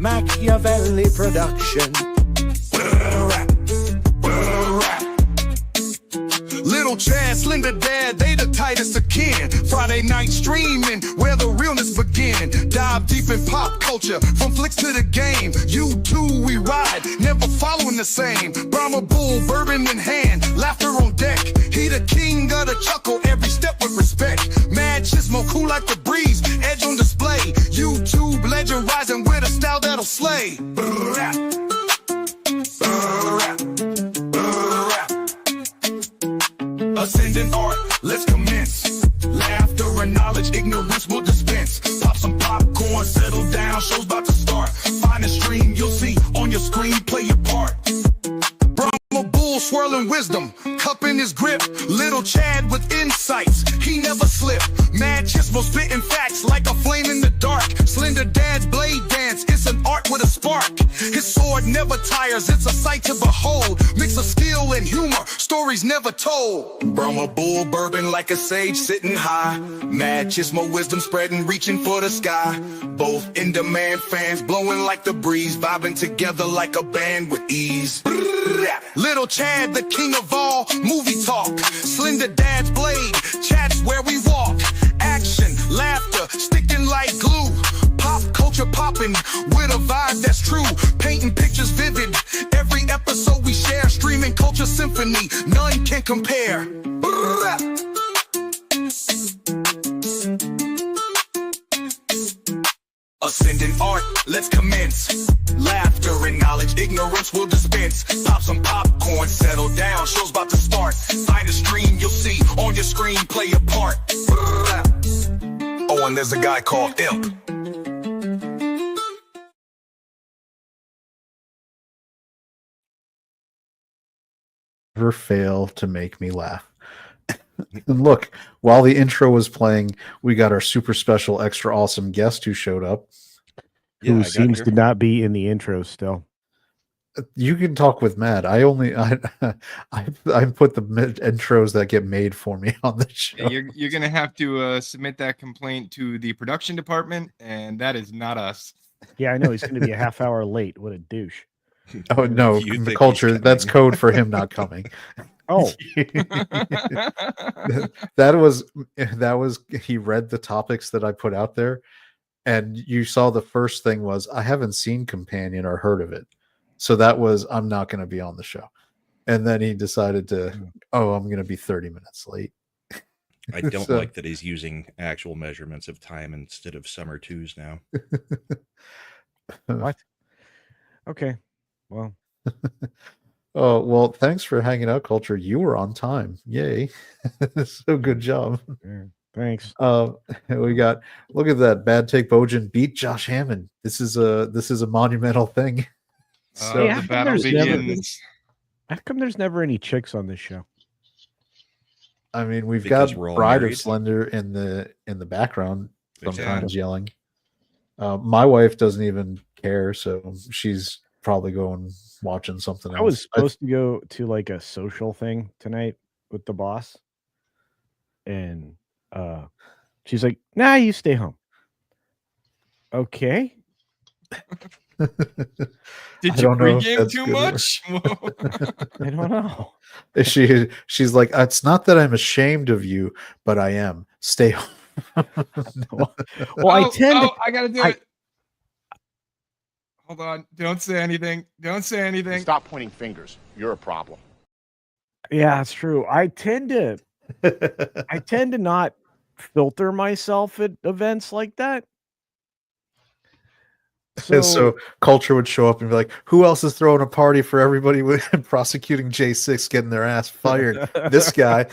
Machiavelli production. Little Chad, Slender Dad, they the tightest of kin. Friday night streaming, where the realness begin. Dive deep in pop culture, from flicks to the game. You too, we ride, never following the same. Brahma Bull, bourbon in hand, laughter on deck. He the king of the chuckle, every step with respect. Mad Chismo, cool like the breeze, edge on display. YouTube legend rising with a style that'll slay. Ascending art, let's commence. Laughter and knowledge, ignorance will dispense. Pop some popcorn, settle down, show's about to start. Find a stream, you'll see on your screen, play your part. Brahma Bull swirling wisdom, cup in his grip. Little Chad with insights, he never slip. Mad Chismo spitting facts like a flame in the dark. Slender Dad's blade dance, it's an art with a spark. His sword never tires, it's a sight to behold. Mix of skill and humor, stories never told. Brahma Bull bourbon like a sage sitting high. Mad Chismo wisdom spreading, reaching for the sky. Both in demand fans blowing like the breeze, vibing together like a band with ease. Little Chad, the king of all movie talk. Slender Dad's blade, chat's where we walk. Action, laughter, sticking like glue. Pop culture popping with a vibe that's true. Painting pictures vivid. Every episode we share. Streaming culture symphony. None can compare. Ascending art, let's commence. Laughter and knowledge, ignorance will dispense. Pop some popcorn, settle down, show's about to start. Find a stream, you'll see on your screen, play your part. Oh, and there's a guy called Imp. Never fail to make me laugh. And look, while the intro was playing, we got our super special, extra awesome guest who showed up. Who seems to not be in the intro still. You can talk with Matt. I put the intros that get made for me on the show. You're gonna have to submit that complaint to the production department, and that is not us. Yeah, I know he's going to be a half hour late. What a douche. Oh no, the culture. That's code for him not coming. Oh, that was he read the topics that I put out there, and you saw the first thing was I haven't seen Companion or heard of it, so that was I'm not going to be on the show, and then he decided to I'm going to be 30 minutes late. I don't like that he's using actual measurements of time instead of summer twos now. What? Okay, well. Oh, well, thanks for hanging out, Culture. You were on time. Yay. So good job. Thanks. We got, look at that. Bad Take Bojan beat Josh Hammond. This is a monumental thing. So the battle begins. How come there's never any chicks on this show? I mean, we've got Bride of Slender in the background sometimes yelling. My wife doesn't even care, so she's probably going watching something else. I was supposed to go to like a social thing tonight with the boss, and she's like, "Nah, you stay home." Okay. Did you pregame too much? I don't know. She's like, it's not that I'm ashamed of you, but I am. Stay home. Well, I gotta do it. Hold on. Don't say anything. Don't say anything. Stop pointing fingers. You're a problem. Yeah, it's true. I tend to not filter myself at events like that. So Culture would show up and be like, who else is throwing a party for everybody and prosecuting J6 getting their ass fired? This guy.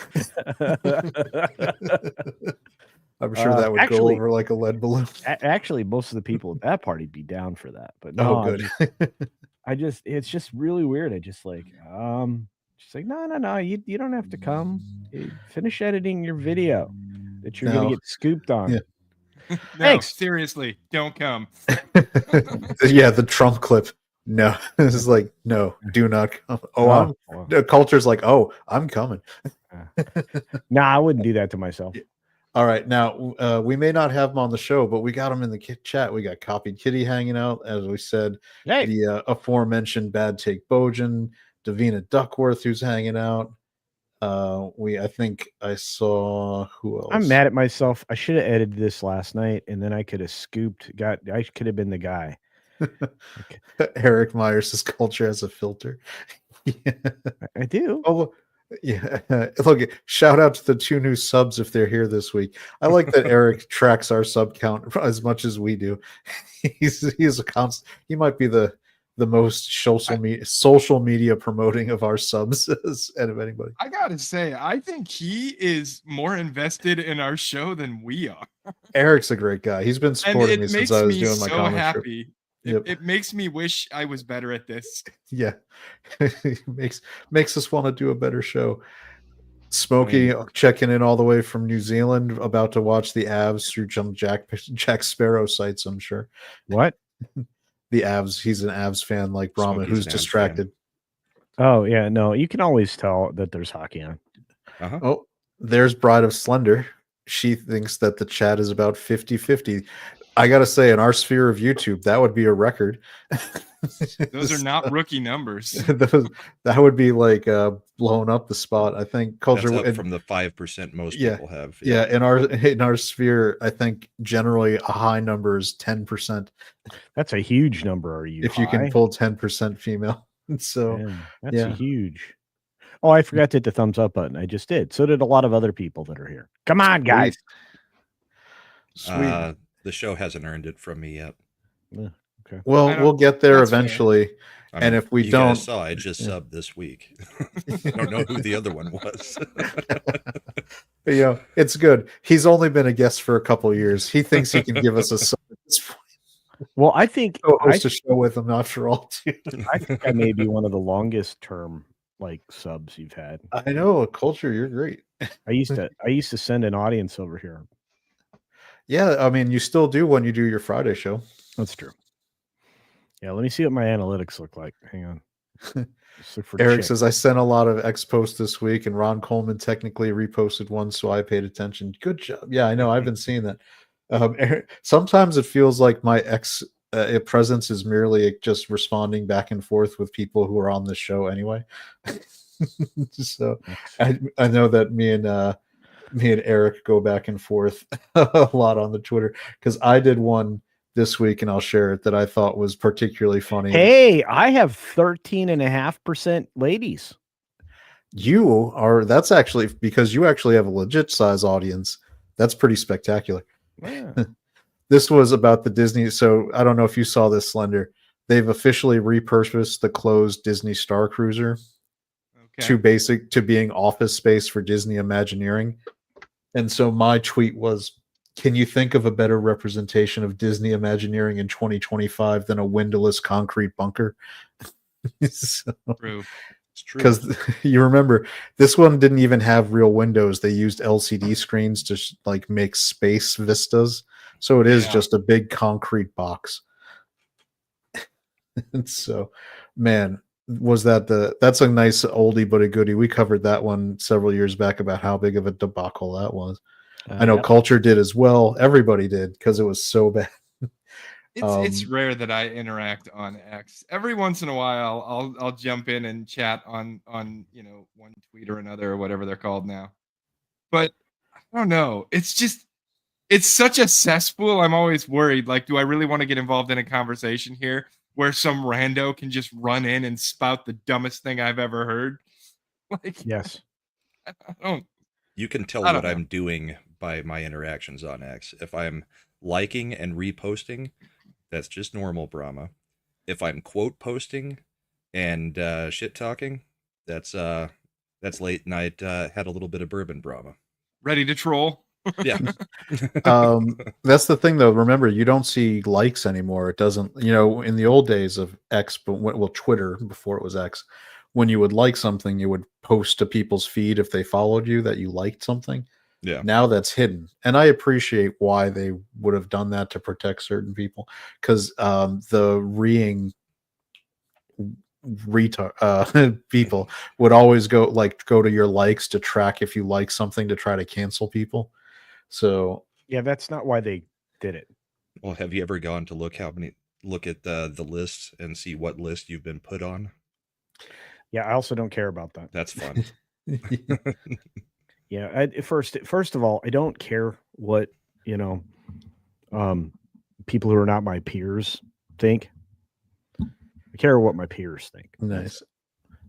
I'm sure that would go over like a lead balloon. Actually, most of the people at that party be down for that. But no, good. It's just really weird. I just like, she's like, no, you don't have to come. Finish editing your video that you're gonna get scooped on. Yeah. No, thanks. Seriously, don't come. Yeah, the Trump clip. No, this is like, no, do not come. The Culture's like, I'm coming. Nah, I wouldn't do that to myself. All right, now we may not have him on the show, but we got him in the chat. We got Copied Kitty hanging out, as we said. Hey. The aforementioned Bad Take Bojan, Davina Duckworth, who's hanging out. I think I saw who else. I'm mad at myself. I should have edited this last night, and then I could have I could have been the guy. Eric Myers' culture has a filter. Yeah. I do. Oh, yeah. Look, shout out to the 2 new subs if they're here this week. I like that Eric tracks our sub count as much as we do. He's a constant. He might be the most social media promoting of our subs out of anybody. I gotta say, I think he is more invested in our show than we are. Eric's a great guy. He's been supporting me since I was doing my comic strip. It makes me wish I was better at this. Yeah, makes us want to do a better show. Smokey checking in all the way from New Zealand, about to watch the Avs through some Jack Sparrow sites. I'm sure. What? The Avs. He's an Avs fan like Brahma, who's distracted. Oh yeah, no, you can always tell that there's hockey on. Oh, there's Bride of Slender. She thinks that the chat is about 50-50. I gotta say, in our sphere of YouTube, that would be a record. Those are not rookie numbers. That would be like blowing up the spot. I think culture from the 5% most people have. Yeah, in our sphere, I think generally a high number is 10%. That's a huge number. Are you? If you can pull 10% female, so man, that's huge. Oh, I forgot to hit the thumbs up button. I just did. So did a lot of other people that are here. Come on, guys. Sweet. The show hasn't earned it from me yet. Okay. Well, we'll get there eventually. And if we don't, saw I just subbed this week. I don't know who the other one was. It's good. He's only been a guest for a couple of years. He thinks he can give us a sub at this point. Well, I think host a show with him after all. Too. I think I may be one of the longest term subs you've had. I know, culture. You're great. I used to send an audience over here. Yeah, I mean, you still do when you do your Friday show. That's true. Yeah, let me see what my analytics look like. Hang on. Look for Eric says, I sent a lot of X posts this week, and Ron Coleman technically reposted one, so I paid attention. Good job. Yeah, I know. I've been seeing that. Sometimes it feels like my X presence is merely just responding back and forth with people who are on the show anyway. So I know that me and Eric go back and forth a lot on the Twitter, because I did one this week, and I'll share it, that I thought was particularly funny. Hey, I have 13.5% ladies. That's actually because you actually have a legit size audience. That's pretty spectacular. Yeah. This was about the Disney. So I don't know if you saw this, Slender. They've officially repurposed the closed Disney Star Cruiser to being office space for Disney Imagineering. And so my tweet was, can you think of a better representation of Disney Imagineering in 2025 than a windowless concrete bunker? True. It's true. Because you remember, this one didn't even have real windows. They used LCD screens to make space vistas. So it is just a big concrete box. And so, man, that's a nice oldie but a goodie. We covered that one several years back about how big of a debacle that was. I know Culture did as well. Everybody did, because it was so bad. It's rare that I interact on X. Every once in a while, I'll jump in and chat on one tweet or another, or whatever they're called now. But I don't know. It's such a cesspool. I'm always worried. Like, do I really want to get involved in a conversation here where some rando can just run in and spout the dumbest thing I've ever heard? Yes. I don't. You can tell what I'm doing by my interactions on X. If I'm liking and reposting, that's just normal Brahma. If I'm quote posting and shit talking, that's late night. Had a little bit of bourbon Brahma. Ready to troll. Yeah. That's the thing, though. Remember, you don't see likes anymore. It doesn't, in the old days of X, Twitter before it was X, when you would like something, you would post to people's feed if they followed you that you liked something. Yeah. Now that's hidden. And I appreciate why they would have done that, to protect certain people, because the reeing people would always go to your likes to track if you like something, to try to cancel people. So Yeah, that's not why they did it. Well, have you ever gone to look at the list and see what list you've been put on? Yeah, I also don't care about that. That's fun. Yeah, first of all, I don't care what, people who are not my peers think. I care what my peers think. Nice.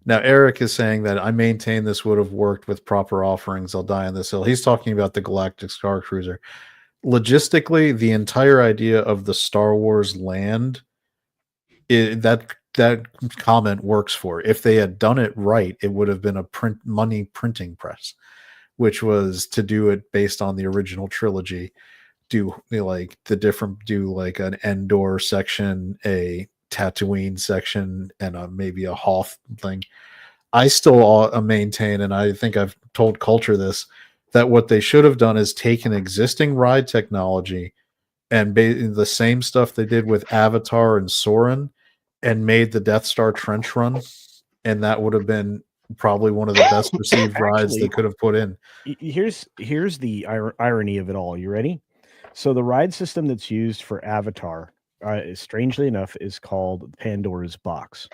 Now, Eric is saying that I maintain this would have worked with proper offerings. I'll die on this hill. He's talking about the Galactic Star Cruiser. Logistically, the entire idea of the Star Wars land, that comment works for. If they had done it right, it would have been a money printing press, which was to do it based on the original trilogy. Do like an Endor section, a Tatooine section, and maybe a Hoth thing. I still maintain, and I think I've told Culture this, that what they should have done is taken existing ride technology and the same stuff they did with Avatar and Soren and made the Death Star trench run, and that would have been probably one of the best received rides they could have put in. Here's the irony of it all. You ready? So the ride system that's used for Avatar, strangely enough, is called Pandora's Box.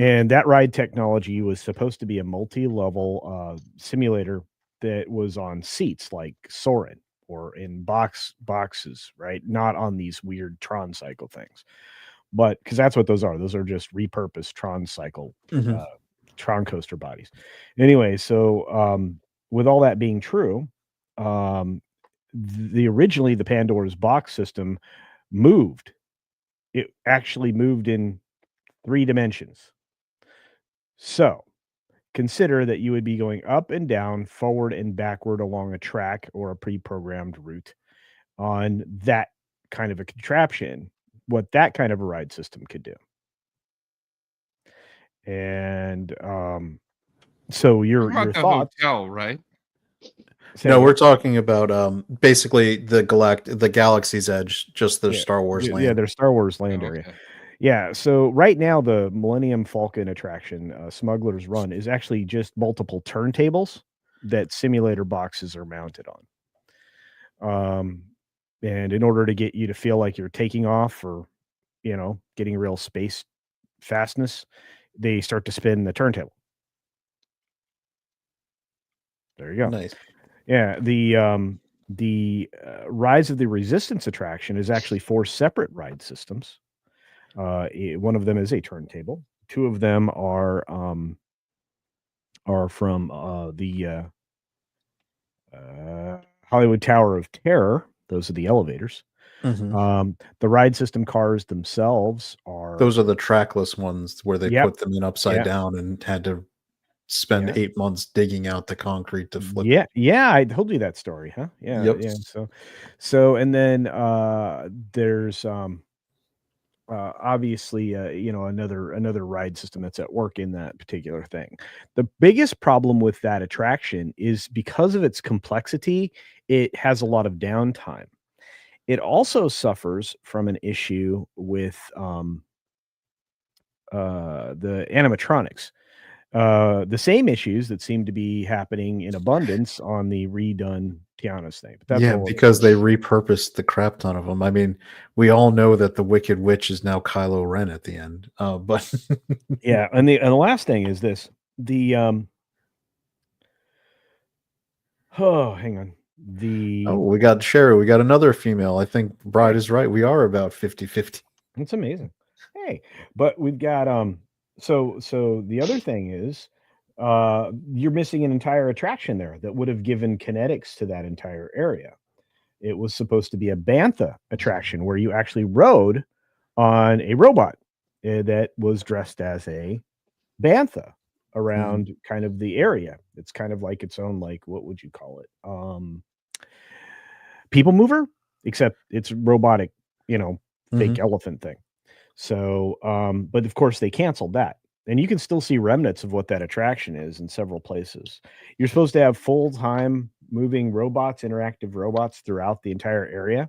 And that ride technology was supposed to be a multi-level simulator that was on seats like Soren or in boxes, right? Not on these weird Tron cycle things. But because that's what those are. Those are just repurposed Tron cycle, Tron coaster bodies. Anyway, so with all that being true, originally the Pandora's Box system moved. It actually moved in 3 dimensions. So consider that you would be going up and down, forward and backward along a track or a pre-programmed route on that kind of a contraption, what that kind of a ride system could do. And so your thoughts, hotel, right? No, we're talking about basically the Galaxy's Edge, just the Star Wars land. Yeah, their Star Wars land area. Yeah, so right now the Millennium Falcon attraction, Smuggler's Run, is actually just multiple turntables that simulator boxes are mounted on. And in order to get you to feel like you're taking off or, getting real space fastness, they start to spin the turntable. There you go. Nice. Yeah, the Rise of the Resistance attraction is actually 4 separate ride systems. One of them is a turntable. 2 of them are from the Hollywood Tower of Terror. Those are the elevators. The ride system cars themselves are... Those are the trackless ones where they put them in upside down and had to spend 8 months digging out the concrete to flip. Yeah, I told you that story, huh? Yeah, yeah. So and then there's obviously another ride system that's at work in that particular thing. The biggest problem with that attraction is because of its complexity, it has a lot of downtime. It also suffers from an issue with the animatronics. The same issues that seem to be happening in abundance on the redone Tiana's thing. But that's because they repurposed the crap ton of them. I mean, we all know that the Wicked Witch is now Kylo Ren at the end. But yeah, and the last thing is this: the hang on. We got Sherry. We got another female. I think Bride is right. We are about 50-50. It's amazing. Hey, but we've got So the other thing is, you're missing an entire attraction there that would have given kinetics to that entire area. It was supposed to be a Bantha attraction where you actually rode on a robot that was dressed as a Bantha around kind of the area. It's kind of like its own, like, what would you call it? People mover, except it's robotic, fake elephant thing. So, but of course they canceled that, and you can still see remnants of what that attraction is in several places. You're supposed to have full-time moving robots, interactive robots throughout the entire area.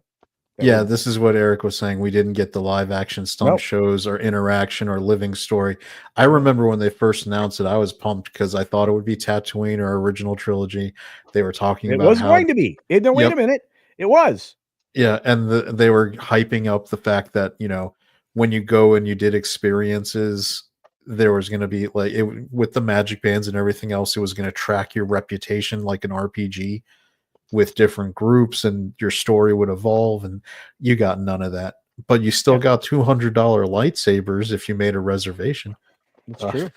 Yeah, this is what Eric was saying. We didn't get the live action stunt Nope. shows or interaction or living story. I remember when they first announced it, I was pumped because I thought it would be Tatooine or original trilogy. They were talking It about was how going to be. No, wait Yep. a minute. It was. Yeah, and they were hyping up the fact that, when you go and you did experiences, there was going to be like with the magic bands and everything else, it was going to track your reputation like an RPG with different groups, and your story would evolve, and you got none of that. But you still got $200 lightsabers if you made a reservation. That's true.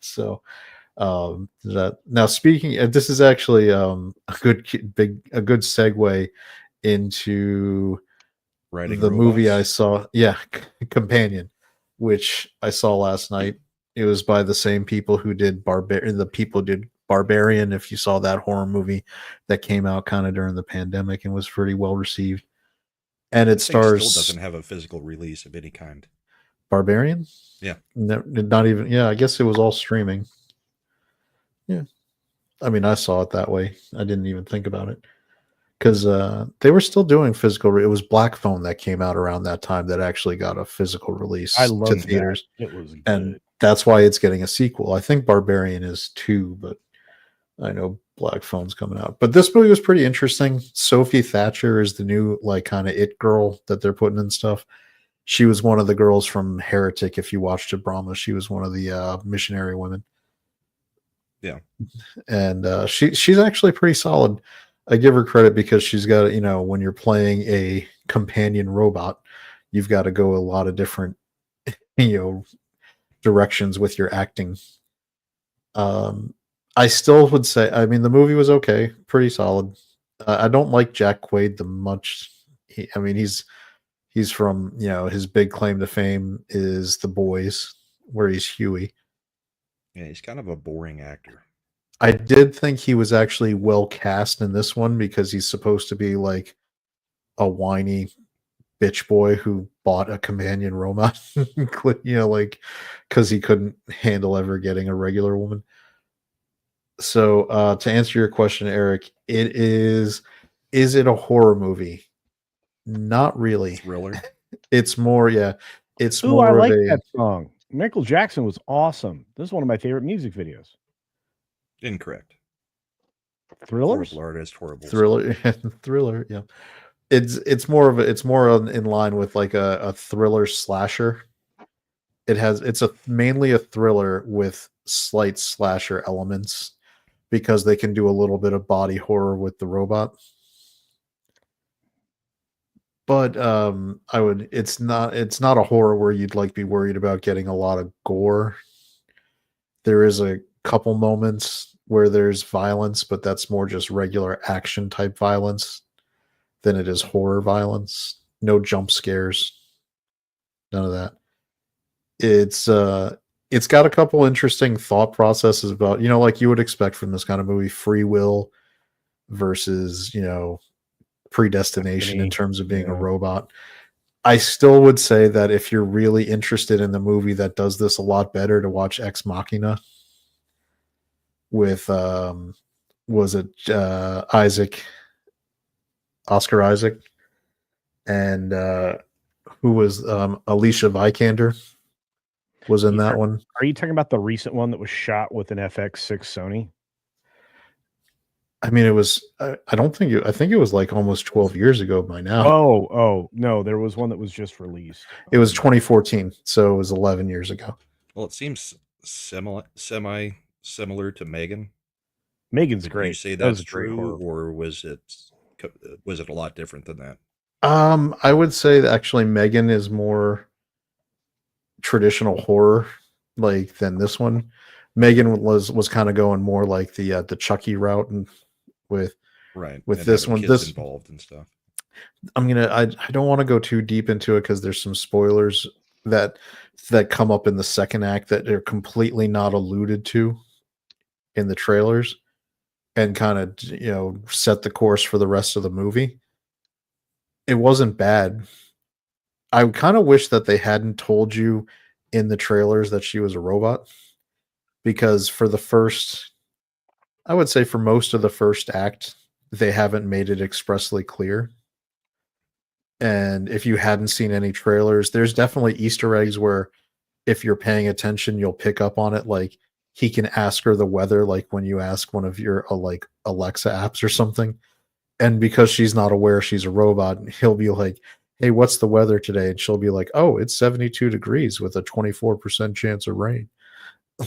So that now speaking, this is actually a good segue into Writing the movie I robots. saw. Yeah, Companion, which I saw last night. It was by the same people who did Barbarian. If you saw that horror movie that came out kind of during the pandemic and was pretty well received, and it This thing still stars doesn't have a physical release of any kind. Barbarian. Yeah, not even. Yeah, I guess it was all streaming. Yeah, I mean, I saw it that way. I didn't even think about it because they were still doing physical. It was Black Phone that came out around that time that actually got a physical release I to loved theaters. that. It was good. And that's why it's getting a sequel. I think Barbarian is 2, but I know Black Phone's coming out. But this movie was pretty interesting. Sophie Thatcher is the new like kind of it girl that they're putting in stuff. She was one of the girls from Heretic. If you watched it, Brahma, she was one of the missionary women. yeah. And she's actually pretty solid. I give her credit because she's got, when you're playing a companion robot, you've got to go a lot of different, directions with your acting. I still would say, I mean, the movie was okay, pretty solid. I don't like Jack Quaid the much. He's from, his big claim to fame is The Boys, where he's Huey. Yeah, he's kind of a boring actor. I did think he was actually well cast in this one because he's supposed to be like a whiny bitch boy who bought a companion robot, like because he couldn't handle ever getting a regular woman. So to answer your question, Eric, is it a horror movie? Not really. Thriller. It's more, it's Ooh, more I of like a that song. Michael Jackson was awesome. This is one of my favorite music videos. Incorrect. Thrillers? Horrible artist, horrible thriller. Thriller, yeah. It's more in line with like a thriller slasher. It's mainly a thriller with slight slasher elements because they can do a little bit of body horror with the robot. But it's not a horror where you'd like be worried about getting a lot of gore. There is a couple moments where there's violence, but that's more just regular action type violence than it is horror violence. No jump scares. None of that. It's got a couple interesting thought processes about, like you would expect from this kind of movie, free will versus, predestination in terms of being a robot. I still would say that if you're really interested in the movie that does this a lot better, to watch Ex Machina with was it Oscar Isaac, and who was Alicia Vikander was in that one. Are you talking about the recent one that was shot with an FX6 Sony? I mean, it was. I think it was like almost 12 years ago by now. Oh no, there was one that was just released. It was 2014, so it was 11 years ago. Well, it seems semi similar to Megan. Megan's Would great. you say that's true, or was it a lot different than that? I would say that actually Megan is more traditional horror like than this one. Megan was kind of going more like the Chucky route, and with this one, kids involved and stuff. I don't want to go too deep into it because there's some spoilers that come up in the second act that are completely not alluded to in the trailers, and kind of set the course for the rest of the movie. It wasn't bad. I kind of wish that they hadn't told you in the trailers that she was a robot, because I would say for most of the first act, they haven't made it expressly clear. And if you hadn't seen any trailers, there's definitely Easter eggs where if you're paying attention, you'll pick up on it. Like he can ask her the weather, like when you ask one of your like Alexa apps or something. And because she's not aware she's a robot, he'll be like, "Hey, what's the weather today?" And she'll be like, "Oh, it's 72 degrees with a 24% chance of rain."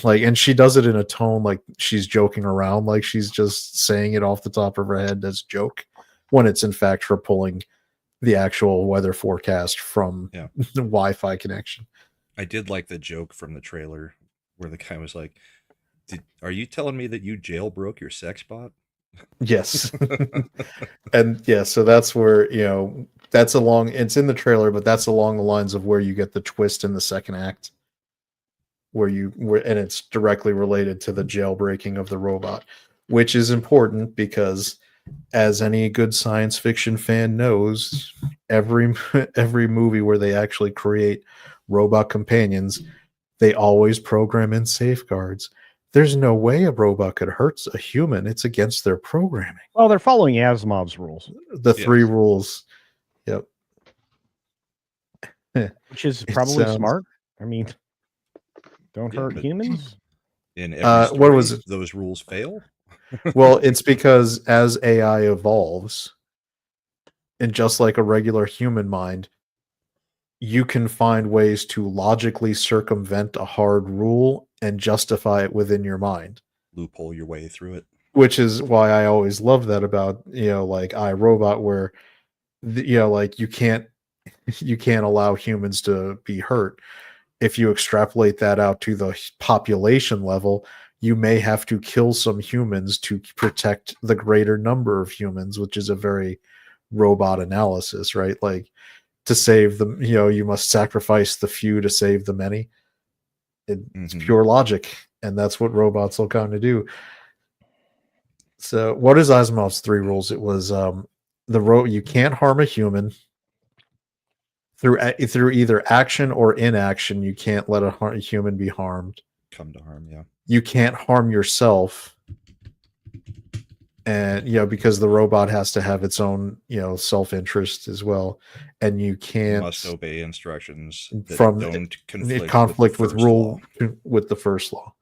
Like, and she does it in a tone like she's joking around, like she's just saying it off the top of her head as a joke, when it's in fact for pulling the actual weather forecast from the Wi-Fi connection. I did like the joke from the trailer where the guy was like, "Are you telling me that you jailbroke your sex bot?" Yes. And yeah, so that's where, that's it's in the trailer, but that's along the lines of where you get the twist in the second act, and it's directly related to the jailbreaking of the robot, which is important because, as any good science fiction fan knows, every movie where they actually create robot companions, they always program in safeguards. There's no way a robot could hurt a human. It's against their programming. Well, they're following Asimov's rules. The three rules. Yep. Which is probably smart. I mean, don't hurt humans. In every story, what was it? Those rules fail? Well, it's because as AI evolves, and just like a regular human mind, you can find ways to logically circumvent a hard rule and justify it within your mind. Loophole your way through it. Which is why I always love that about, like iRobot, where, like you can't allow humans to be hurt. If you extrapolate that out to the population level, you may have to kill some humans to protect the greater number of humans, which is a very robot analysis, right? Like, to save them, you must sacrifice the few to save the many. It's pure logic, and that's what robots will kind of do. So what is Asimov's three rules? It was you can't harm a human. Through either action or inaction, you can't let a human be harmed. Come to harm, yeah. You can't harm yourself. And because the robot has to have its own self-interest as well, and you must obey instructions that from don't conflict with rule with the first law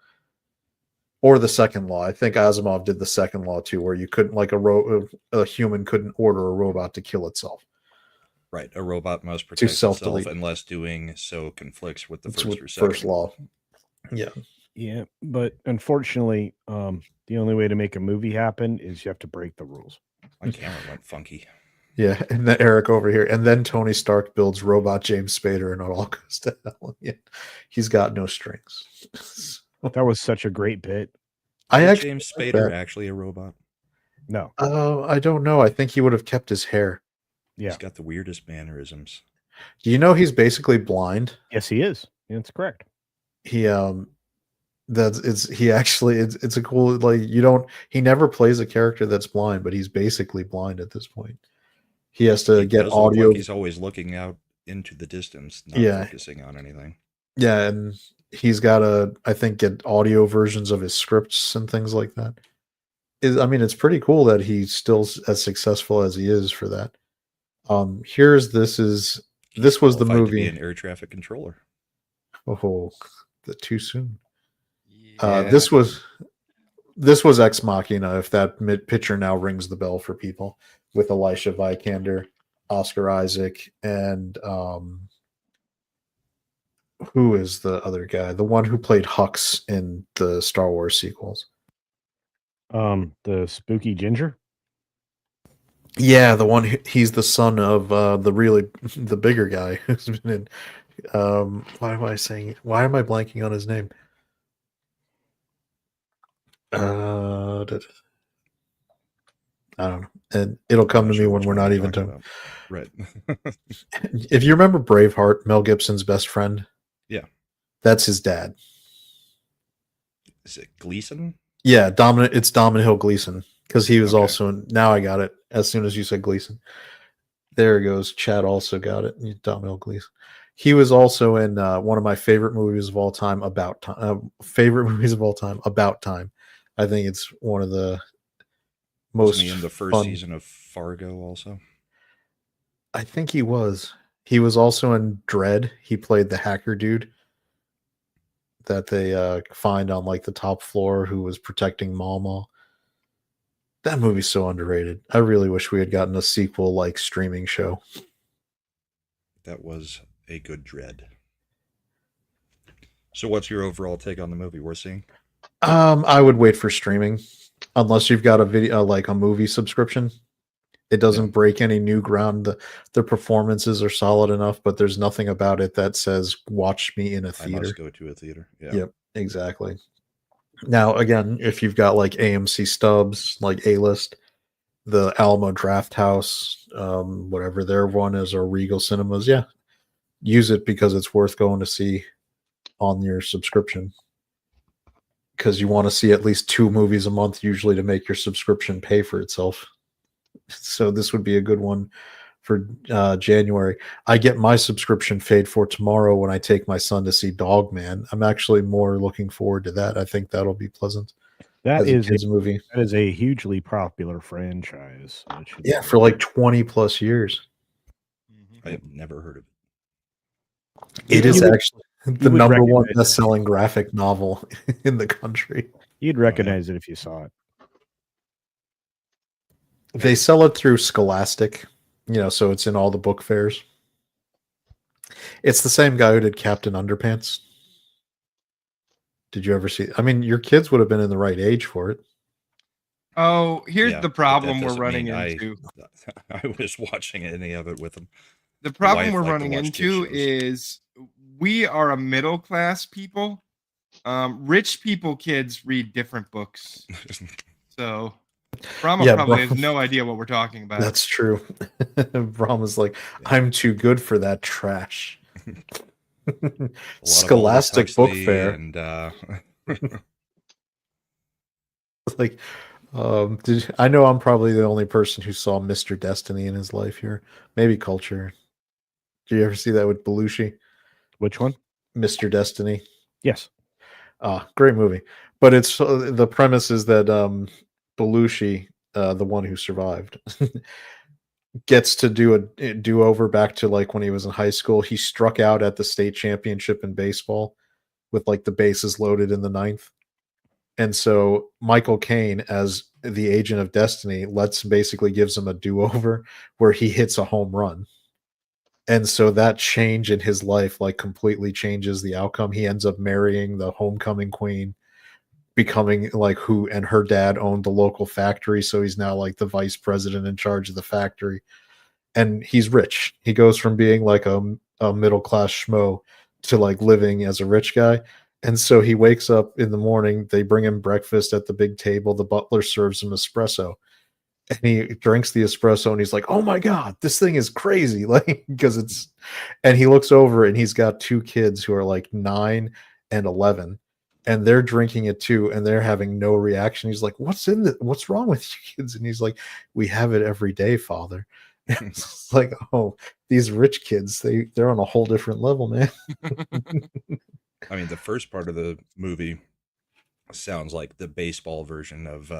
or the second law. I think Asimov did the second law too, where you couldn't, like a human couldn't order a robot to kill itself. Right, a robot must protect itself unless doing so conflicts with the first law. Yeah, but unfortunately, the only way to make a movie happen is you have to break the rules. My camera went funky. Yeah, and then Eric over here, and then Tony Stark builds robot James Spader, and it all goes to hell. Yeah. He's got no strings. That was such a great bit. Is James Spader actually a robot? No. I don't know. I think he would have kept his hair. Yeah, he's got the weirdest mannerisms. Do you know he's basically blind? Yes, he is. That's correct. He it's a cool, like, he never plays a character that's blind, but he's basically blind at this point. He has to get audio. Like he's always looking out into the distance, not focusing on anything. Yeah, and he's got to, I think, get audio versions of his scripts and things like that. It's pretty cool that he's still as successful as he is for that. This was the movie. To be an air traffic controller. Oh, too soon. Yeah. This was Ex Machina, if that picture now rings the bell for people, with Elisha Vikander, Oscar Isaac, and who is the other guy? The one who played Hux in the Star Wars sequels. The spooky ginger. Yeah, the one. He's the son of the bigger guy who's been in. Why am I blanking on his name? I don't know, and it'll come to me when we're not even talking. Right. If you remember Braveheart, Mel Gibson's best friend. Yeah, that's his dad. Is it Gleason? Yeah, It's Domhnall Gleeson, because he was also in. Now I got it. As soon as you said Gleason, there it goes. Chad also got it. Domhnall Gleeson. He was also in one of my favorite movies of all time, About Time. About Time. I think it's one of the most. Wasn't he in the first season of Fargo also? I think he was. He was also in Dread. He played the hacker dude that they find on like the top floor who was protecting Mama. That movie's so underrated. I really wish we had gotten a sequel like streaming show. That was a good Dread. So what's your overall take on the movie we're seeing? I would wait for streaming unless you've got a video like a movie subscription. It doesn't break any new ground. The performances are solid enough, but there's nothing about it that says watch me in a I theater. must go to a theater. Yeah. Yep, exactly. Now, again, if you've got like AMC stubs, like A-List, the Alamo Draft House, whatever their one is, or Regal Cinemas, yeah, use it because it's worth going to see on your subscription. Because you want to see at least 2 movies a month usually to make your subscription pay for itself. So this would be a good one for January. I get my subscription paid for tomorrow when I take my son to see Dogman. I'm actually more looking forward to that. I think that'll be pleasant. That is a movie. That is a hugely popular franchise. Yeah, for like 20 plus years. I have never heard of it. It is actually the number one recognize it. best-selling graphic novel in the country. You'd recognize it if you saw it. They sell it through Scholastic, so it's in all the book fairs. It's the same guy who did Captain Underpants. Did you ever see? I mean, your kids would have been in the right age for it. Oh, here's Yeah, the but problem that we're doesn't running mean into. I was watching any of it with them. The problem wife we're liked to running watch into kids shows. is we are a middle class people. Rich people kids read different books. So Brahma probably has no idea what we're talking about. That's true. Brahma's like, I'm too good for that trash. Scholastic Book Fair. And like, I know I'm probably the only person who saw Mr. Destiny in his life here. Maybe Culture. Did you ever see that with Belushi? Which one? Mr. Destiny. Yes. Great movie. But it's the premise is that Belushi, the one who survived, gets to do a do-over back to like when he was in high school. He struck out at the state championship in baseball with like the bases loaded in the 9th. And so Michael Caine, as the agent of destiny, basically gives him a do-over where he hits a home run. And so that change in his life like completely changes the outcome. He ends up marrying the homecoming queen, becoming like and her dad owned the local factory. So he's now like the vice president in charge of the factory. And he's rich. He goes from being like a middle-class schmo to like living as a rich guy. And so he wakes up in the morning, they bring him breakfast at the big table. The butler serves him espresso. And he drinks the espresso and he's like, oh my God, this thing is crazy. Like, because and he looks over and he's got 2 kids who are like 9 and 11. And they're drinking it too, and they're having no reaction. He's like, what's wrong with you kids? And he's like, we have it every day, Father. And it's like, oh, these rich kids, they're on a whole different level, man. I mean, the first part of the movie sounds like the baseball version of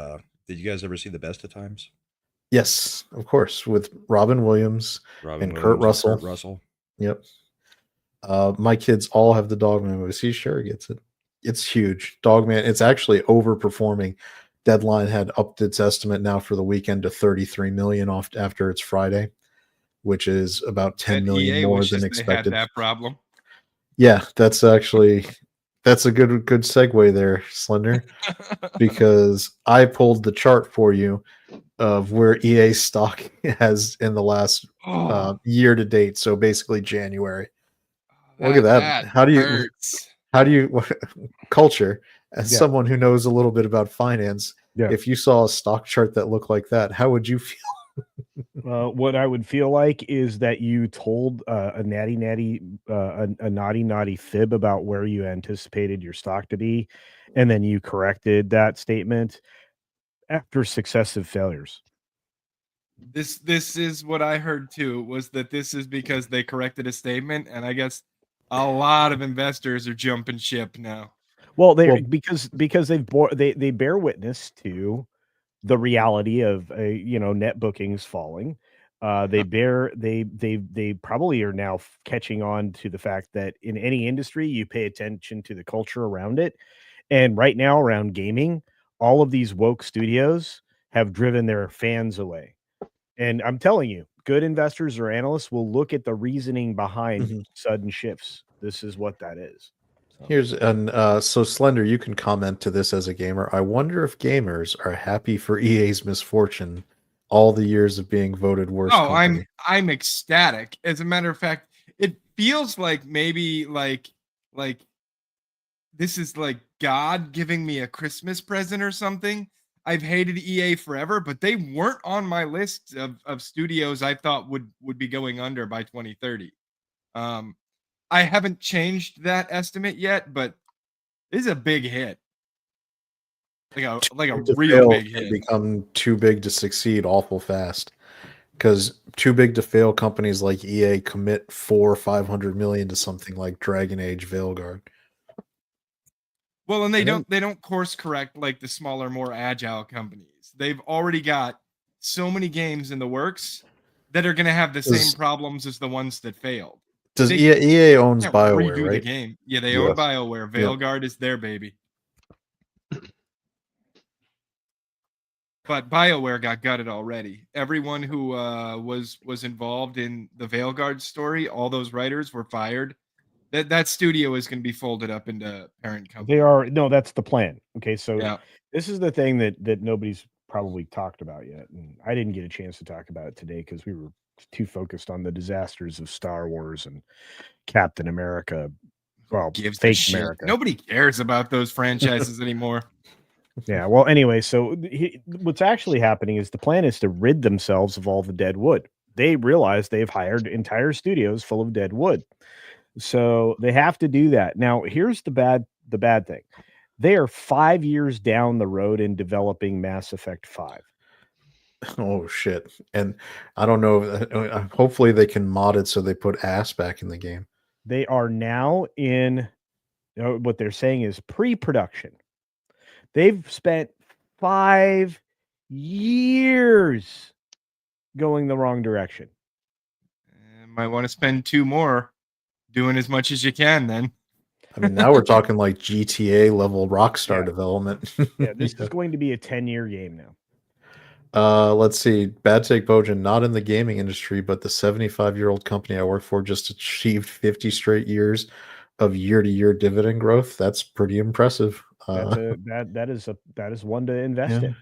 did you guys ever see The Best of Times? Yes, of course, with Robin Williams and Kurt Russell. Yep. My kids all have the Dogman movies. He sure gets it. It's huge. Dogman, it's actually overperforming. Deadline had upped its estimate now for the weekend to 33 million off after it's Friday, which is about 10 million EA more than expected. They had that problem. Yeah, that's a good segue there, Slender, because I pulled the chart for you of where EA stock has in the last year to date. So basically January. Look at that. How do you Culture, as someone who knows a little bit about finance, if you saw a stock chart that looked like that, how would you feel? What I would feel like is that you told a naughty fib about where you anticipated your stock to be, and then you corrected that statement after successive failures. This is what I heard too, was that this is because they corrected a statement, and I guess a lot of investors are jumping ship now. Well, because they bear witness to the reality of net bookings falling. They probably are now catching on to the fact that in any industry, you pay attention to the culture around it. And right now, around gaming, all of these woke studios have driven their fans away. And I'm telling you, good investors or analysts will look at the reasoning behind sudden shifts. This is what that is. So Slender, you can comment to this as a gamer. I wonder if gamers are happy for EA's misfortune all the years of being voted worst company. I'm ecstatic. As a matter of fact, it feels like maybe like this is like God giving me a Christmas present or something. I've hated EA forever, but they weren't on my list of studios I thought would be going under by 2030. I haven't changed that estimate yet, but this is a big hit. Like a real big hit. Become too big to succeed awful fast. Because too big to fail companies like EA commit 400 or 500 million to something like Dragon Age Veilguard. Well, and they don't course correct like the smaller, more agile companies. They've already got so many games in the works that are going to have the same problems as the ones that failed. Does EA owns BioWare, redo right? The game. Yeah, they own BioWare. Veilguard is their baby. But BioWare got gutted already. Everyone who was involved in the Veilguard story, all those writers were fired. That studio is going to be folded up into parent company. That's the plan. Okay, so this is the thing that nobody's probably talked about yet, and I didn't get a chance to talk about it today because we were too focused on the disasters of Star Wars and Captain America. Well, fake America. Nobody cares about those franchises anymore. Yeah. Well, anyway, so what's actually happening is the plan is to rid themselves of all the dead wood. They realize they've hired entire studios full of dead wood. So they have to do that. Now, here's the bad thing. They are 5 years down the road in developing Mass Effect 5. Oh, shit. And I don't know. Hopefully they can mod it so they put ass back in the game. They are now in what they're saying is pre-production. They've spent 5 years going the wrong direction. Might want to spend 2 more doing as much as you can then. I mean, now we're talking like GTA level Rockstar development. This is going to be a 10-year game now. Let's see. Bad Take Bojan, not in the gaming industry, but the 75-year-old company I work for just achieved 50 straight years of year-to-year dividend growth. That's pretty impressive. That is one to invest in.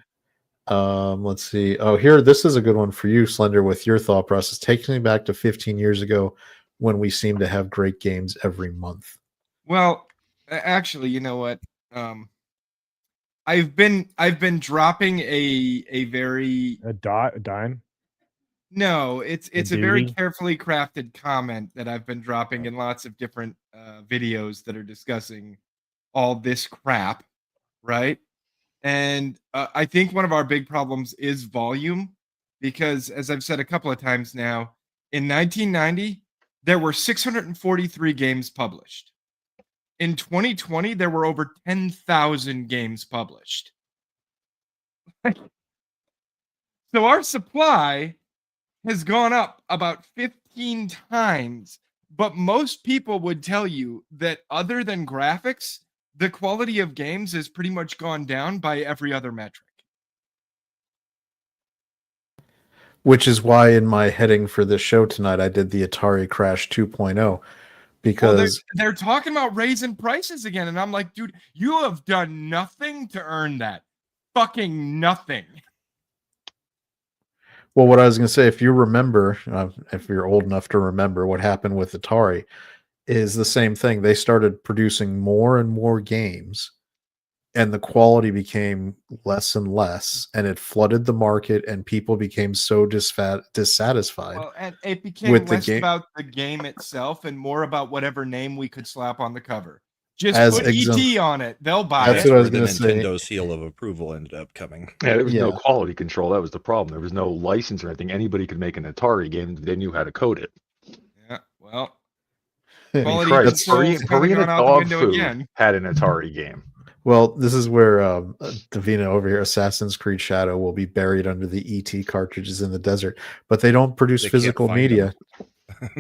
Let's see. Oh, this is a good one for you, Slender, with your thought process. Takes me back to 15 years ago when we seemed to have great games every month. Well, actually, you know what? I've been dropping a dime. No, it's a very carefully crafted comment that I've been dropping in lots of different videos that are discussing all this crap, right? And I think one of our big problems is volume, because as I've said a couple of times now, in 1990 there were 643 games published. In 2020 there were over 10,000 games published. So our supply has gone up about 15 times, but most people would tell you that other than graphics, the quality of games has pretty much gone down by every other metric. Which is why in my heading for this show tonight, I did the Atari Crash 2.0, because they're talking about raising prices again. And I'm like, dude, you have done nothing to earn that. Fucking nothing. Well, what I was going to say, if you remember, if you're old enough to remember what happened with Atari, is the same thing. They started producing more and more games, and the quality became less and less, and it flooded the market, and people became so dissatisfied. Well, and it became less about the game itself and more about whatever name we could slap on the cover. Just put ET on it. They'll buy it. That's what I was going to say. Nintendo seal of approval ended up coming. Yeah, there was no quality control. That was the problem. There was no license or anything. Anybody could make an Atari game. They knew how to code it. Yeah, well. Purina Dog Food had an Atari game. Well, this is where Davina over here, Assassin's Creed Shadow, will be buried under the ET cartridges in the desert, but they don't produce They can't physical find media.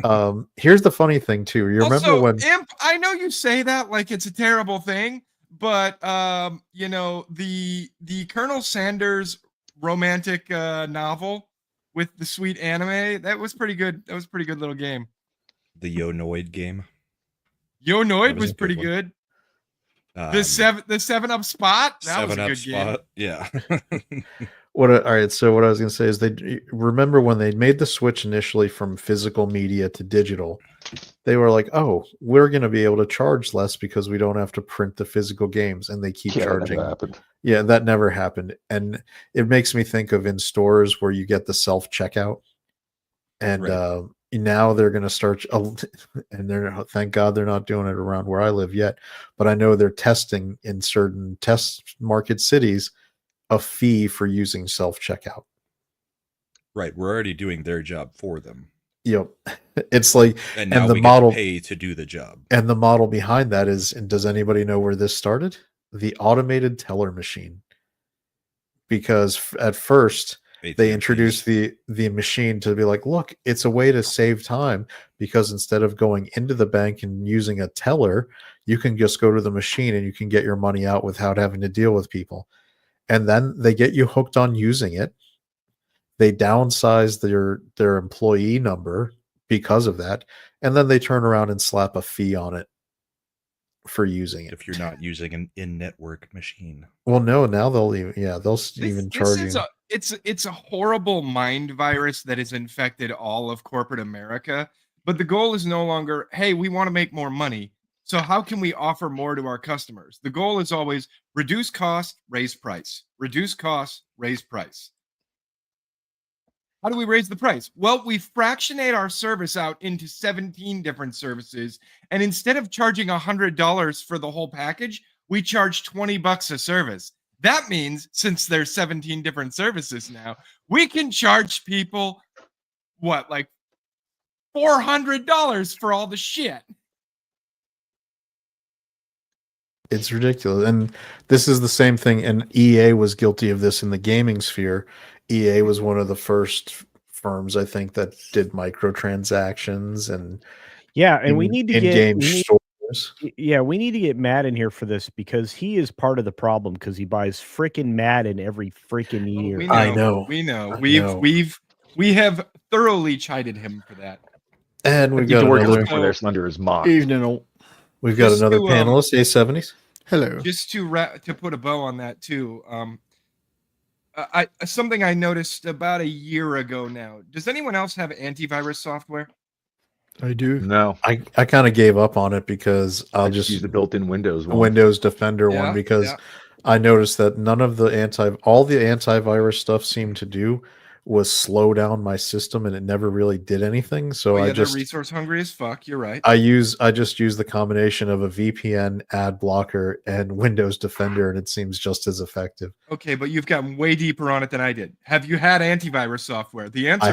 them. Here's the funny thing too. You remember Also, when Imp, I know you say that like it's a terrible thing, but you know, the Colonel Sanders romantic novel with the sweet anime, that was pretty good. That was a pretty good little game. The Yonoid game. Yonoid was was a good pretty one. good. The 7-Up spot, that was a 7-Up good game. spot. Yeah. all right, so what I was going to say is they remember when they made the switch initially from physical media to digital, they were like, "Oh, we're going to be able to charge less because we don't have to print the physical games," and they keep Yeah, that charging. never happened. Yeah, that never happened, and it makes me think of in stores where you get the self checkout, and Right. now they're going to start, and they're thank God they're not doing it around where I live yet, but I know they're testing in certain test market cities a fee for using self checkout. Right. We're already doing their job for them. Yep, it's like, And now the we model get to pay to do the job. and the model behind that is, and does anybody know where this started? The automated teller machine. Because at first they introduced the machine to be like, look, it's a way to save time, because instead of going into the bank and using a teller, you can just go to the machine and you can get your money out without having to deal with people. And then they get you hooked on using it. They downsize their employee number because of that, and then they turn around and slap a fee on it for using it. If you're not using an in-network machine. Well, no, now they'll even even charge you. It's a horrible mind virus that has infected all of corporate America. But the goal is no longer, hey, we want to make more money, so how can we offer more to our customers? The goal is always reduce cost, raise price. Reduce cost, raise price. How do we raise the price? Well, we fractionate our service out into 17 different services. And instead of charging $100 for the whole package, we charge $20 a service. That means, since there's 17 different services now, we can charge people, what, like $400 for all the shit. It's ridiculous. And this is the same thing. And EA was guilty of this in the gaming sphere. EA was one of the first firms, I think, that did microtransactions and we need to in-game stores. Yeah, we need to get Matt in here for this, because he is part of the problem, because he buys freaking Madden every freaking year. We have thoroughly chided him for that. And we've got got another for their Slender is mocked. Evening. We've got another panelist, A70s. Hello. Just to put a bow on that too. Something I noticed about a year ago now. Does anyone else have antivirus software? I do. No, I kind of gave up on it because I'll just use the built-in Windows one. Windows Defender one, because I noticed that none of all the antivirus stuff seemed to do was slow down my system, and it never really did anything. So they're resource hungry as fuck. You're right. I just use the combination of a VPN, ad blocker, and Windows Defender, and it seems just as effective. Okay, but you've gotten way deeper on it than I did. Have you had antivirus software? The answer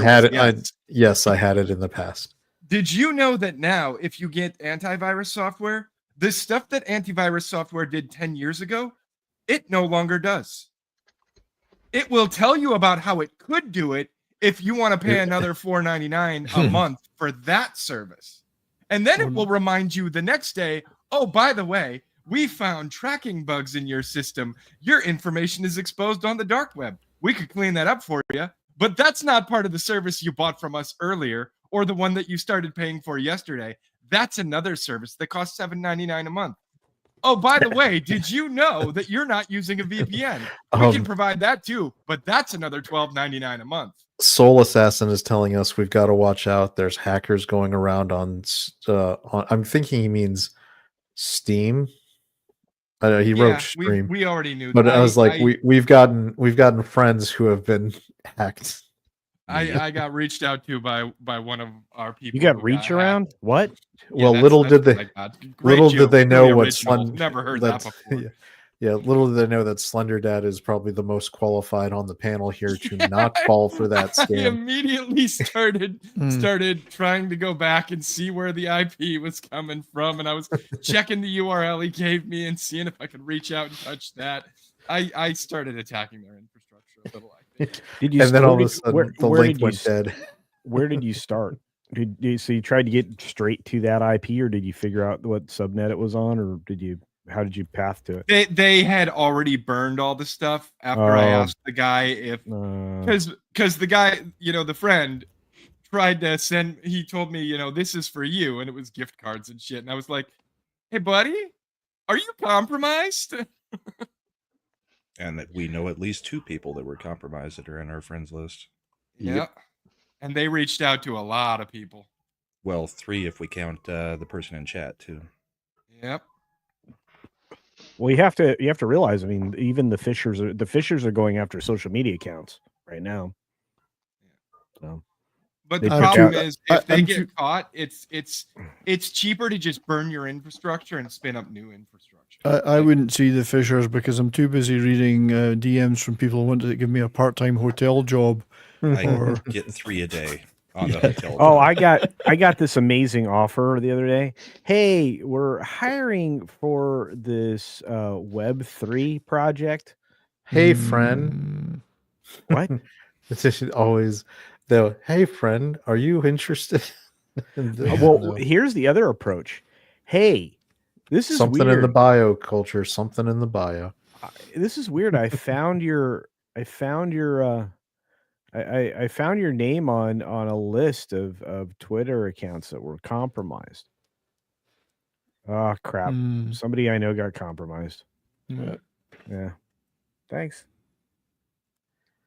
yes. I had it in the past. Did you know that now, if you get antivirus software, the stuff that antivirus software did 10 years ago, it no longer does. It will tell you about how it could do it if you want to pay another $4.99 a month for that service. And then it will remind you the next day, oh, by the way, we found tracking bugs in your system. Your information is exposed on the dark web. We could clean that up for you, but that's not part of the service you bought from us earlier, or the one that you started paying for yesterday. That's another service that costs $7.99 a month. Oh, by the way, did you know that you're not using a VPN? We can provide that too, but that's another $12.99 a month. Soul Assassin is telling us we've got to watch out. There's hackers going around on I'm thinking he means Steam. I know he wrote stream. We already knew but that. I was like, we've gotten friends who have been hacked. I got reached out to by one of our people. You got reach around? What? Well, little did they know what Never heard that before. Yeah, little do they know that Slender Dad is probably the most qualified on the panel here to not fall for that I scam. immediately started Hmm. trying to go back and see where the IP was coming from, and I was checking the URL he gave me and seeing if I could reach out and touch that. I started attacking their infrastructure a little. I think. Did you? And then where all of a did- sudden, where- the where link did you went s- dead. Where did you start? So you tried to get straight to that IP, or did you figure out what subnet it was on, or how did you path to it? They had already burned all the stuff after I Oh. asked the guy if Uh, because the guy, the friend tried to send, he told me, this is for you, and it was gift cards and shit, and I was like, hey buddy, are you compromised? And that we know at least 2 people that were compromised that are in our friends list. Yeah. And they reached out to a lot of people. Well, 3 if we count the person in chat too. Yep. well, you have to realize. I mean, even the Fishers are going after social media accounts right now. So, But They the put problem out- is, if they I'm get caught, it's cheaper to just burn your infrastructure and spin up new infrastructure. I wouldn't see the Fishers because I'm too busy reading DMs from people who want to give me a part-time hotel job. I Or get 3 a day on the hotel. oh, job. I got this amazing offer the other day. Hey, we're hiring for this Web3 project. Hey, friend. What? It's just always though. Hey, friend, are you interested? in this? Well, No. here's the other approach. Hey, this is Something weird. in the bio culture. Something in the bio. This is weird. I found your name on a list of Twitter accounts that were compromised. Oh crap. Hmm. Somebody I know got compromised. Yeah. Yeah. Thanks.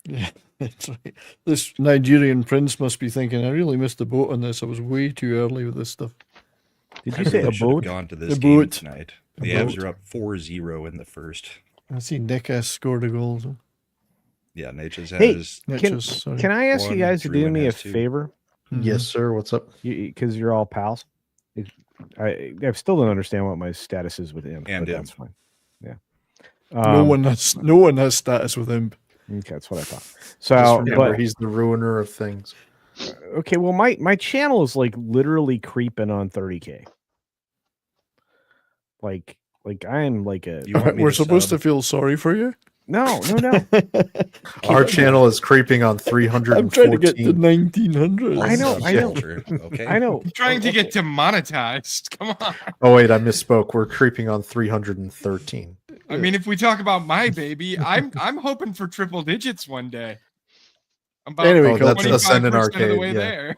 Yeah, that's right. This Nigerian prince must be thinking, I really missed the boat on this. I was way too early with this stuff. Did I you say really a should have boat? gone to this A game boat. tonight. A The Avs boat. are up 4-0 in the first. I see Nick S scored a goal. So. Yeah, Nature's Hey, has Sorry. Can I ask you One, guys to do Druin me a has 2. favor? Yes, sir. What's up? Because you're all pals. I still don't understand what my status is with him, And but him. that's fine. Yeah. No one has status with him. Okay, that's what I thought. Just So, remember, but he's the ruiner of things. okay, well, my channel is like literally creeping on 30K. Like I'm like a You want me We're to supposed sub? to feel sorry for you. no. Our channel is creeping on 314. I'm trying to get to 1900. I know, Sub I know. culture, Okay. I know. I'm trying to get demonetized. Come on. Oh wait, I misspoke. We're creeping on 313. I mean, if we talk about my baby, I'm hoping for triple digits one day. I'm about Anyway, Oh, that's 25% Ascendant of the Arcade. way Yeah. there.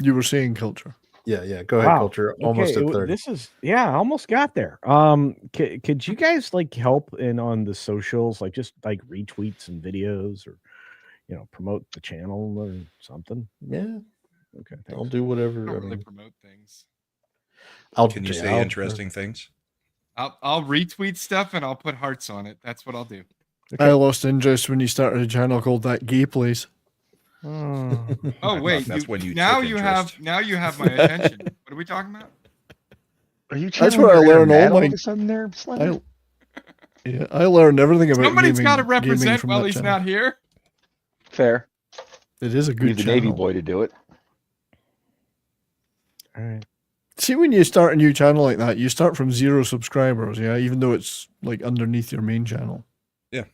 You were saying culture. Yeah. Go ahead, Wow. culture. Almost Okay, at 30. this is I almost got there. Could you guys like help in on the socials, like just like retweet some videos or promote the channel or something? Yeah, Okay, I'll thanks. do I whatever. don't I really mean, promote things. Can you say interesting things? I'll retweet stuff and I'll put hearts on it. That's what I'll do. I lost interest when you started a channel called That Gay Place. Oh. Oh I wait, thought that's when you now took you interest. have my attention. What are we talking about? Are you That's channeling where I your learn inner all man all my- of a sudden there, Slender? I learned everything about Somebody's gaming. got to gaming represent from while that he's channel. not here. Fair. It is a good Need the channel. Navy boy to do it. All right. See, when you start a new channel like that, you start from 0 subscribers, yeah, even though it's like underneath your main channel. Yeah.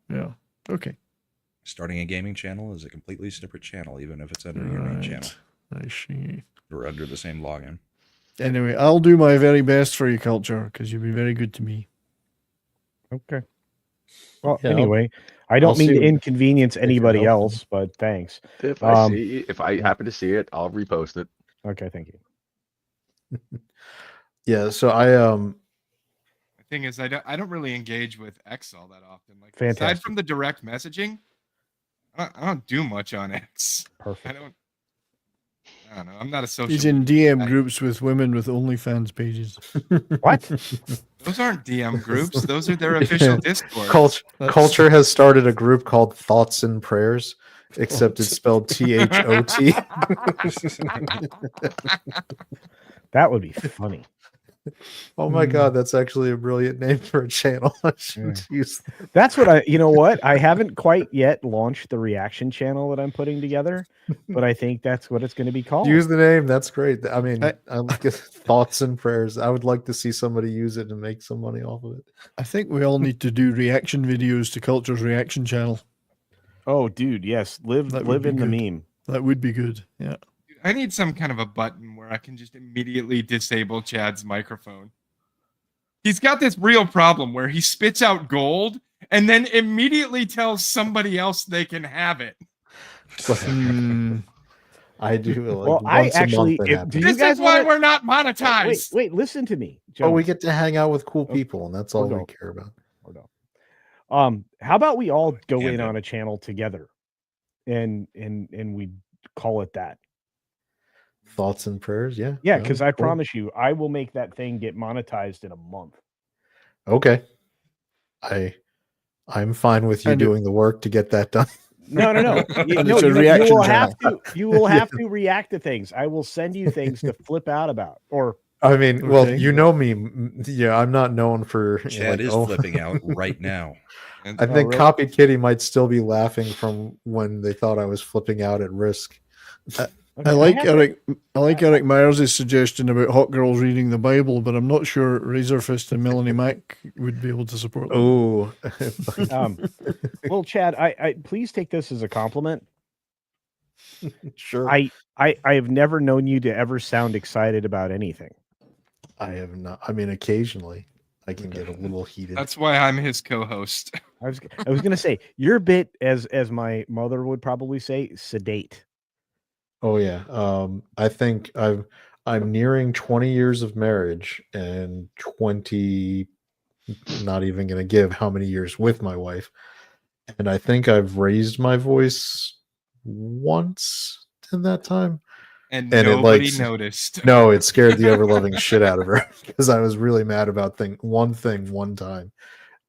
Yeah. Okay. Starting a gaming channel is a completely separate channel, even if it's under your main Right. channel I see. or under the same login. Anyway, I'll do my very best for you, culture, because you've been very good to me. Okay. Well, Yeah, anyway, I don't I'll mean see to if- inconvenience if you're anybody helpful. else, but thanks. If Um, I happen to see it, I'll repost it. Okay, thank you. Yeah, so I The thing is, I don't really engage with X all that often. Like aside Fantastic. from the direct messaging, I don't do much on X. I Perfect. don't know. I'm not a social. He's in media DM guy. groups with women with OnlyFans pages. What? Those aren't DM groups. Those are their official Discord. That's- Culture has started a group called Thoughts and Prayers, except it's spelled THOT. That would be funny. Oh my god, that's actually a brilliant name for a channel. I shouldn't use that. That's what you know what? I haven't quite yet launched the reaction channel that I'm putting together, but I think that's what it's going to be called. Use the name. That's great. I mean, I like thoughts and prayers. I would like to see somebody use it and make some money off of it. I think we all need to do reaction videos to Culture's reaction channel. Oh, dude, yes. Live in the meme. That would be good. Yeah. I need some kind of a button where I can just immediately disable Chad's microphone. He's got this real problem where he spits out gold and then immediately tells somebody else they can have it. I do. Like, well, I actually. This is why we're not monetized. Wait, listen to me. Jones. Oh, we get to hang out with cool people, and that's all we care about. How about we all go in on a channel together, and we call it that. Thoughts and prayers, yeah. Yeah, because I promise you, I will make that thing get monetized in a month. Okay. I'm fine with you doing the work to get that done. No. You will have to react to things. I will send you things to flip out about. Or I mean, well, you know me. Yeah, I'm not known for Chad is flipping out right now. I think Copy Kitty might still be laughing from when they thought I was flipping out at Risk. I like Eric Myers' suggestion about hot girls reading the Bible, but I'm not sure Razorfist and Melanie Mac would be able to support them. Oh, well, Chad, I please take this as a compliment. Sure. I have never known you to ever sound excited about anything. I have not. I mean, occasionally I can get a little heated. That's why I'm his co-host. I was going to say you're a bit, as my mother would probably say, sedate. Oh yeah. I think I'm nearing 20 years of marriage and 20, not even going to give how many years with my wife. And I think I've raised my voice once in that time. And nobody noticed. No, it scared the ever-loving shit out of her because I was really mad about one thing one time.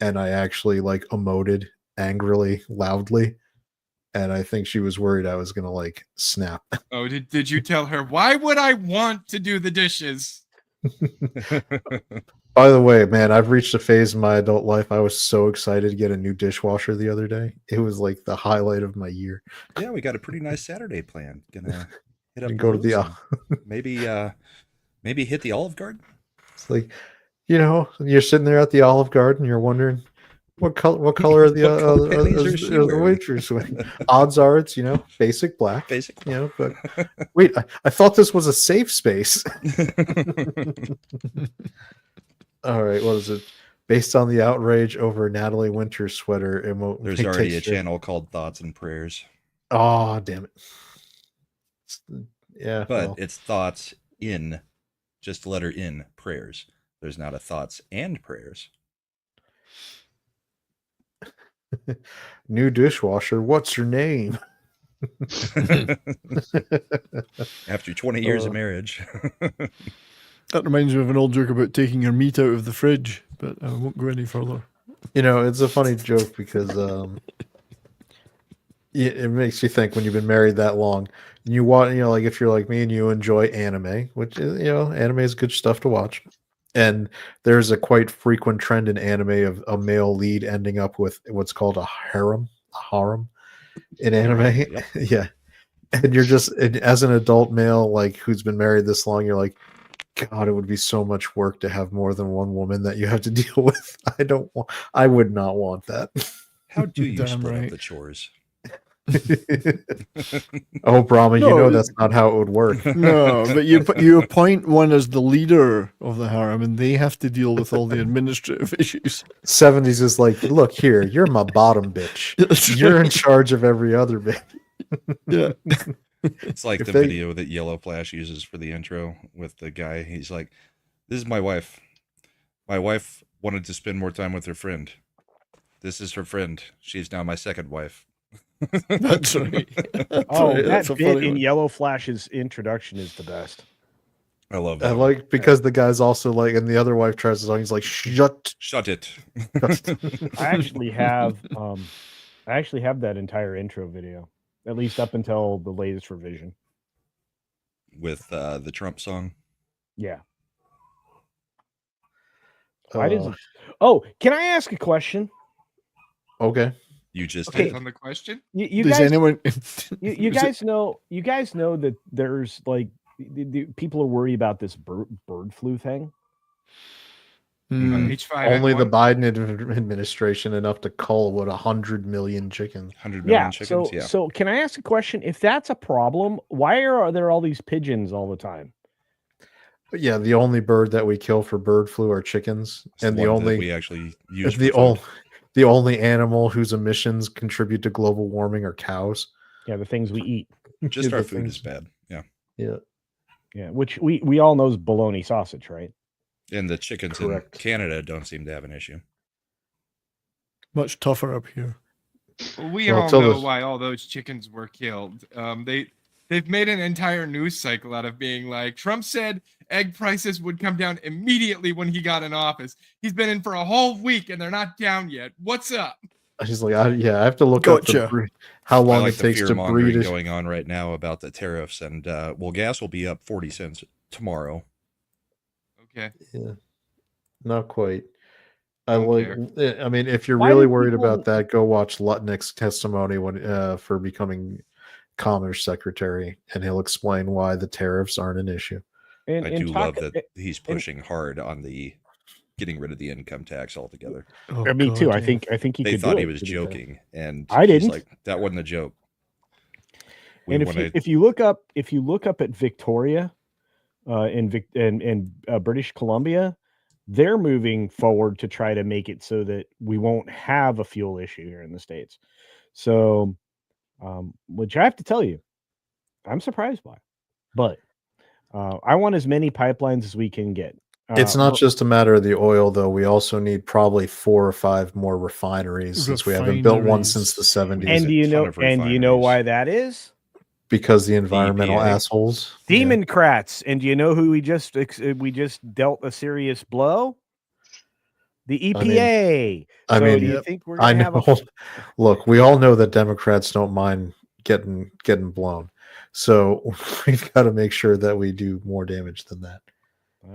And I actually emoted angrily, loudly. And I think she was worried I was gonna snap. Oh, did you tell her, why would I want to do the dishes? By the way, man, I've reached a phase in my adult life. I was so excited to get a new dishwasher the other day. It was like the highlight of my year. Yeah, we got a pretty nice Saturday planned. Gonna hit up and go to the maybe hit the Olive Garden. It's like, you're sitting there at the Olive Garden, you're wondering what color are the waitress wearing? Odds are it's basic black. But wait, I thought this was a safe space. All right, what is it? Based on the outrage over Natalie Winter's sweater emote. There's already a channel called Thoughts and Prayers. Oh, damn it. Yeah. But it's thoughts in, just letter in, prayers. There's not a thoughts and prayers. New dishwasher, what's your name? After 20 years of marriage. That reminds me of an old joke about taking your meat out of the fridge, but I won't go any further. It's a funny joke because it makes you think when you've been married that long. And you want, if you're like me and you enjoy anime, which is, anime is good stuff to watch. And there's a quite frequent trend in anime of a male lead ending up with what's called a harem in anime. Yeah. And you're just, as an adult male, who's been married this long, you're like, God, it would be so much work to have more than one woman that you have to deal with. I would not want that. How do you split up the chores? Oh, Brahma, that's not how it would work. No, but you appoint one as the leader of the harem, and they have to deal with all the administrative issues. 70s is like, look here, you're my bottom bitch. You're in charge of every other bitch. Yeah. It's like the video that Yellow Flash uses for the intro with the guy. He's like, this is my wife. My wife wanted to spend more time with her friend. This is her friend. She's now my second wife. That's right. That bit in Yellow Flash's introduction is the best. I love that. I because the guy's also and the other wife tries to song. He's like, shut it. I actually have that entire intro video, at least up until the latest revision. With the Trump song. Yeah. Why does it? Oh, can I ask a question? Okay. You just Depends did. on the question. You Does guys, anyone? you guys know that there's like the people are worried about this bird flu thing. Hmm. Only the H5N1. Biden administration enough to cull 100 million chickens. 100 million chickens. So can I ask a question? If that's a problem, why are there all these pigeons all the time? But yeah, the only bird that we kill for bird flu are chickens, It's and the the one that only we actually use the for food. the only animal whose emissions contribute to global warming are cows. Yeah, the things we eat. Just Yeah, our the food things- is bad. Yeah. Yeah, which we all know is bologna sausage, right? And the chickens Correct. in Canada don't seem to have an issue. Much tougher up here. We Well, all till know this- why all those chickens were killed. They've made an entire news cycle out of being like, Trump said egg prices would come down immediately when he got in office. He's been in for a whole week and they're not down yet. What's up? She's like, I have to look Gotcha. up how long I like it the takes fear to breed mongering it. going on right now about the tariffs, and gas will be up 40 cents tomorrow. Okay. Yeah, not quite. Don't I mean, if you're Why really do worried people- about that, go watch Lutnick's testimony when for becoming Commerce Secretary, and he'll explain why the tariffs aren't an issue. And, I and do talk- love that he's pushing hard on the getting rid of the income tax altogether. Oh, me too. God, I yeah. think he They could thought do he it, was to be fair. joking, and I he's didn't. like, that wasn't a joke. We And wanna- if you look up at Victoria, in British Columbia, they're moving forward to try to make it so that we won't have a fuel issue here in the States. So, which I have to tell you, I'm surprised by, but I want as many pipelines as we can get. It's not just a matter of the oil, though. We also need probably 4 or 5 more refineries since we haven't built one since the 70s. And do you know? And do you know why that is? Because the environmental EPA. assholes. Democrats. And do you know who we just dealt a serious blow? The EPA. I mean, do you think we're I gonna have know. Look, we all know that Democrats don't mind getting blown, so we've got to make sure that we do more damage than that.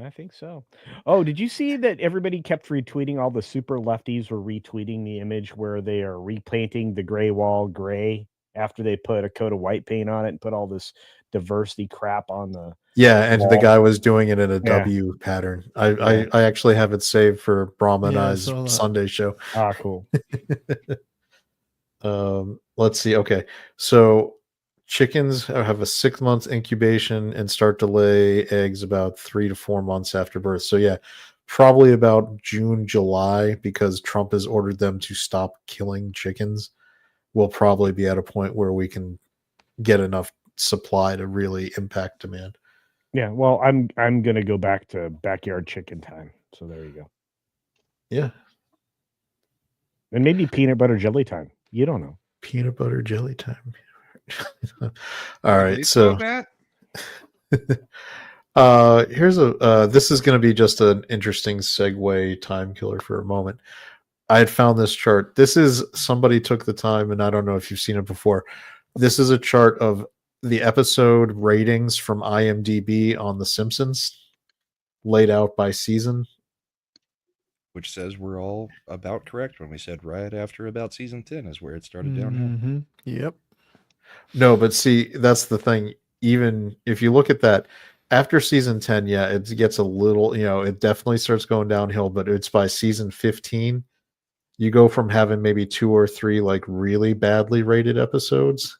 I think so. Oh, did you see that everybody kept retweeting? All the super lefties were retweeting the image where they are repainting the gray wall gray after they put a coat of white paint on it and put all this diversity crap on the And wall. the guy was doing it in a Yeah. W pattern. I actually have it saved for Brahma and Yeah, I I's saw that. Sunday show. Ah, cool. Let's see. Okay, so chickens have a 6-month incubation and start to lay eggs about 3 to 4 months after birth. So yeah, probably about June, July, because Trump has ordered them to stop killing chickens. We'll probably be at a point where we can get enough supply to really impact demand. Yeah, well, I'm gonna go back to backyard chicken time. So there you go. Yeah, And maybe peanut butter jelly time. You don't know. peanut butter jelly time. All right, Baseball so bat? here's this is going to be just an interesting segue time killer for a moment. I had found this chart. This is somebody took the time, and I don't know if you've seen it before. This is a chart of the episode ratings from IMDb on The Simpsons, laid out by season. which says we're all about correct when we said right after about season 10 is where it started downhill. Mm-hmm. Yep. No, but see, that's the thing. Even if you look at that, after season 10, yeah, it gets a little, it definitely starts going downhill, but it's by season 15. You go from having maybe 2 or 3 like really badly rated episodes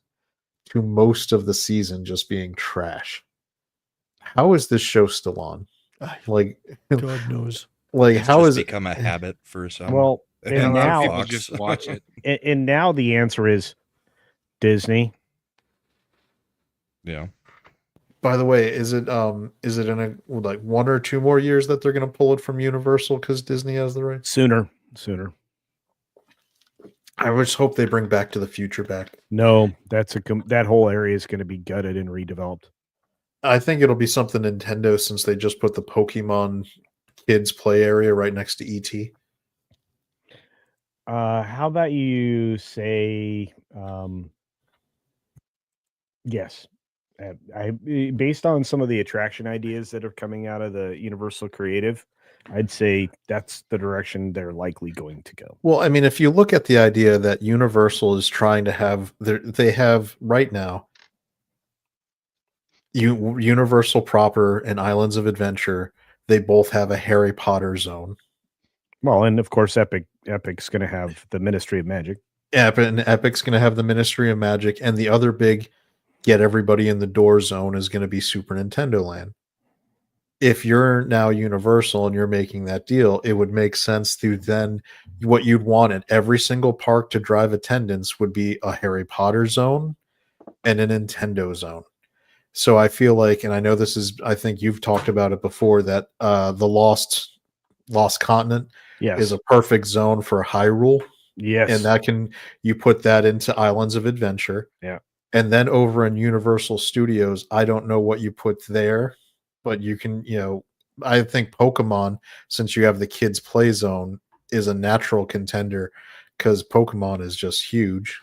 to most of the season just being trash. How is this show still on? Like, God knows. like It's how just is it? become a habit for some. Well, and and a lot of now people Fox. just watch it. and now the answer is Disney. Yeah. By the way, is it in a like 1 or 2 more years that they're going to pull it from Universal because Disney has the rights? Sooner. I just hope they bring Back to the Future back. No, that whole area is going to be gutted and redeveloped. I think it'll be something Nintendo since they just put the Pokemon Kids play area right next to ET. How about you say yes? Based on some of the attraction ideas that are coming out of the Universal Creative, I'd say that's the direction they're likely going to go. Well, I mean, if you look at the idea that Universal is trying to have, they have right now Universal proper and Islands of Adventure, they both have a Harry Potter zone. Well, and of course, Epic's going to have the Ministry of Magic. And Epic's going to have the Ministry of Magic, and the other big get everybody in the door zone is going to be Super Nintendo Land. If you're now Universal and you're making that deal, it would make sense to then what you'd want at every single park to drive attendance would be a Harry Potter zone and a Nintendo zone. So I feel like, and I know this is, I think you've talked about it before, that the Lost Continent is a perfect zone for Hyrule. Yes. And that you put that into Islands of Adventure. Yeah. And then over in Universal Studios, I don't know what you put there, but you can, I think Pokemon, since you have the kids play zone, is a natural contender because Pokemon is just huge.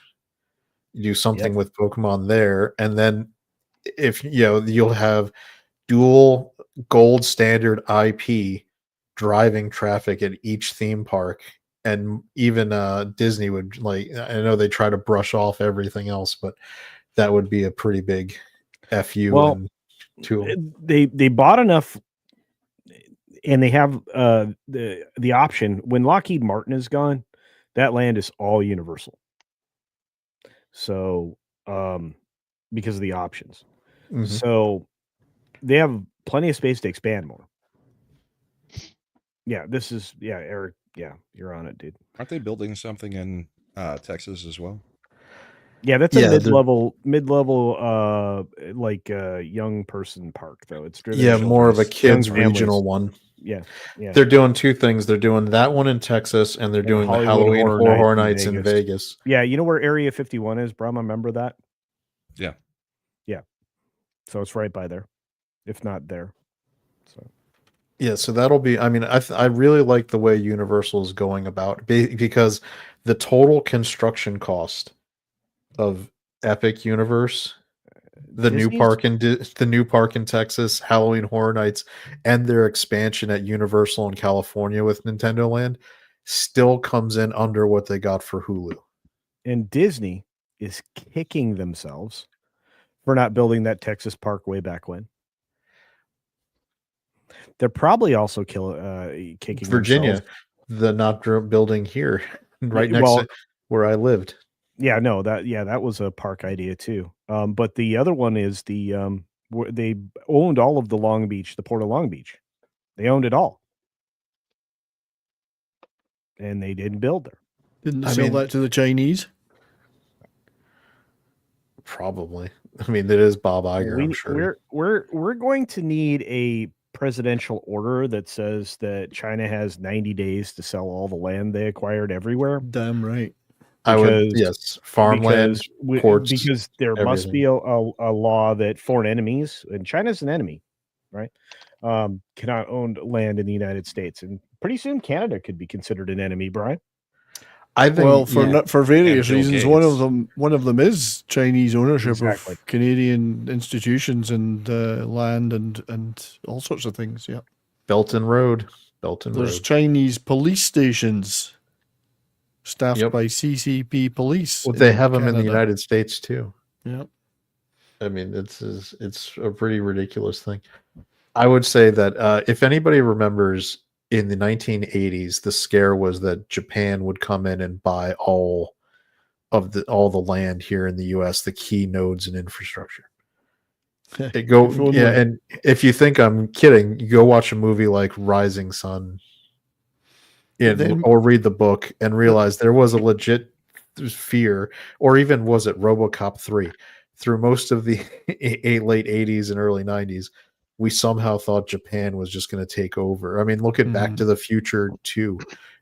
You do something with Pokemon there. And then if, you'll have dual gold standard IP driving traffic at each theme park. And even Disney would, like, I know they try to brush off everything else, but that would be a pretty big FU. Well, they bought enough, and they have the option when Lockheed Martin is gone, that land is all Universal. So, because of the options, so they have plenty of space to expand more. Yeah, Eric. Yeah, you're on it, dude. Aren't they building something in Texas as well? Yeah, that's a mid-level, like young person park, though. It's driven more of a kids regional one. Yeah. They're doing two things. They're doing that one in Texas, and they're doing the Halloween Horror Nights in Vegas. Yeah, you know where Area 51 is, Brum? Remember that? Yeah. So it's right by there, if not there. So. Yeah, so that'll be. I mean, I really like the way Universal is going about because the total construction cost of Epic Universe, the new park in Texas, Halloween Horror Nights, and their expansion at Universal in California with Nintendo Land still comes in under what they got for Hulu. And Disney is kicking themselves for not building that Texas park way back when. They're probably also kicking Virginia, the not building here, right next to where I lived. Yeah, no, that was a park idea too. But the other one is they owned all of the Long Beach, the Port of Long Beach. They owned it all, and they didn't build there. Didn't they sell that to the Chinese? Probably. I mean, that is Bob Iger. I'm sure we're going to need a presidential order that says that China has 90 days to sell all the land they acquired everywhere. Damn right. Farmland, ports, because there must be a law that foreign enemies, and China's an enemy, right? Cannot own land in the United States, and pretty soon Canada could be considered an enemy, Brian. I think, for various reasons, one of them is Chinese ownership of Canadian institutions and land and all sorts of things. Yeah, Belt and Road. There's Chinese police stations staffed by CCP police. Well, they have them in the United States too. Yeah, I mean, it's a pretty ridiculous thing. I would say that if anybody remembers, in the 1980s, the scare was that Japan would come in and buy all the land here in the U.S., the key nodes and infrastructure. And if you think I'm kidding, you go watch a movie like Rising Sun, or read the book and realize there was a legit fear, or even was it RoboCop 3? Through most of the late 80s and early 90s, we somehow thought Japan was just going to take over. I mean, look at Back to the Future 2,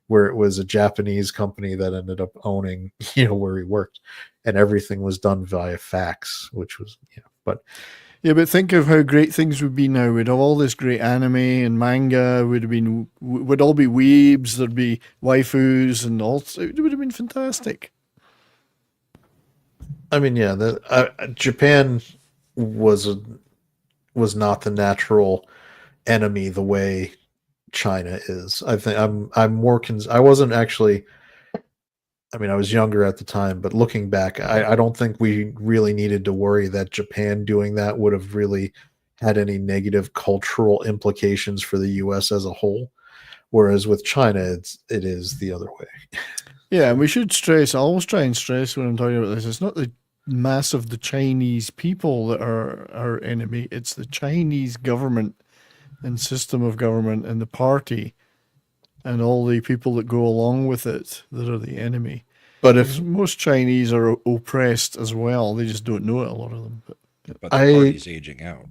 where it was a Japanese company that ended up owning, where he worked, and everything was done via fax, which was, but think of how great things would be now. We'd have all this great anime and manga. Would all be weebs. There'd be waifus and all. It would have been fantastic. I mean, Japan was not the natural enemy the way China is. I think I'm more I wasn't actually. I mean, I was younger at the time, but looking back, I don't think we really needed to worry that Japan doing that would have really had any negative cultural implications for the U.S. as a whole. Whereas with China, it is the other way. Yeah, and we should stress. I always try and stress when I'm talking about this. It's not the mass of the Chinese people that are our enemy. It's the Chinese government and system of government and the party and all the people that go along with it that are the enemy. But Because if most Chinese are oppressed as well, they just don't know it. A lot of them. But the party's aging out.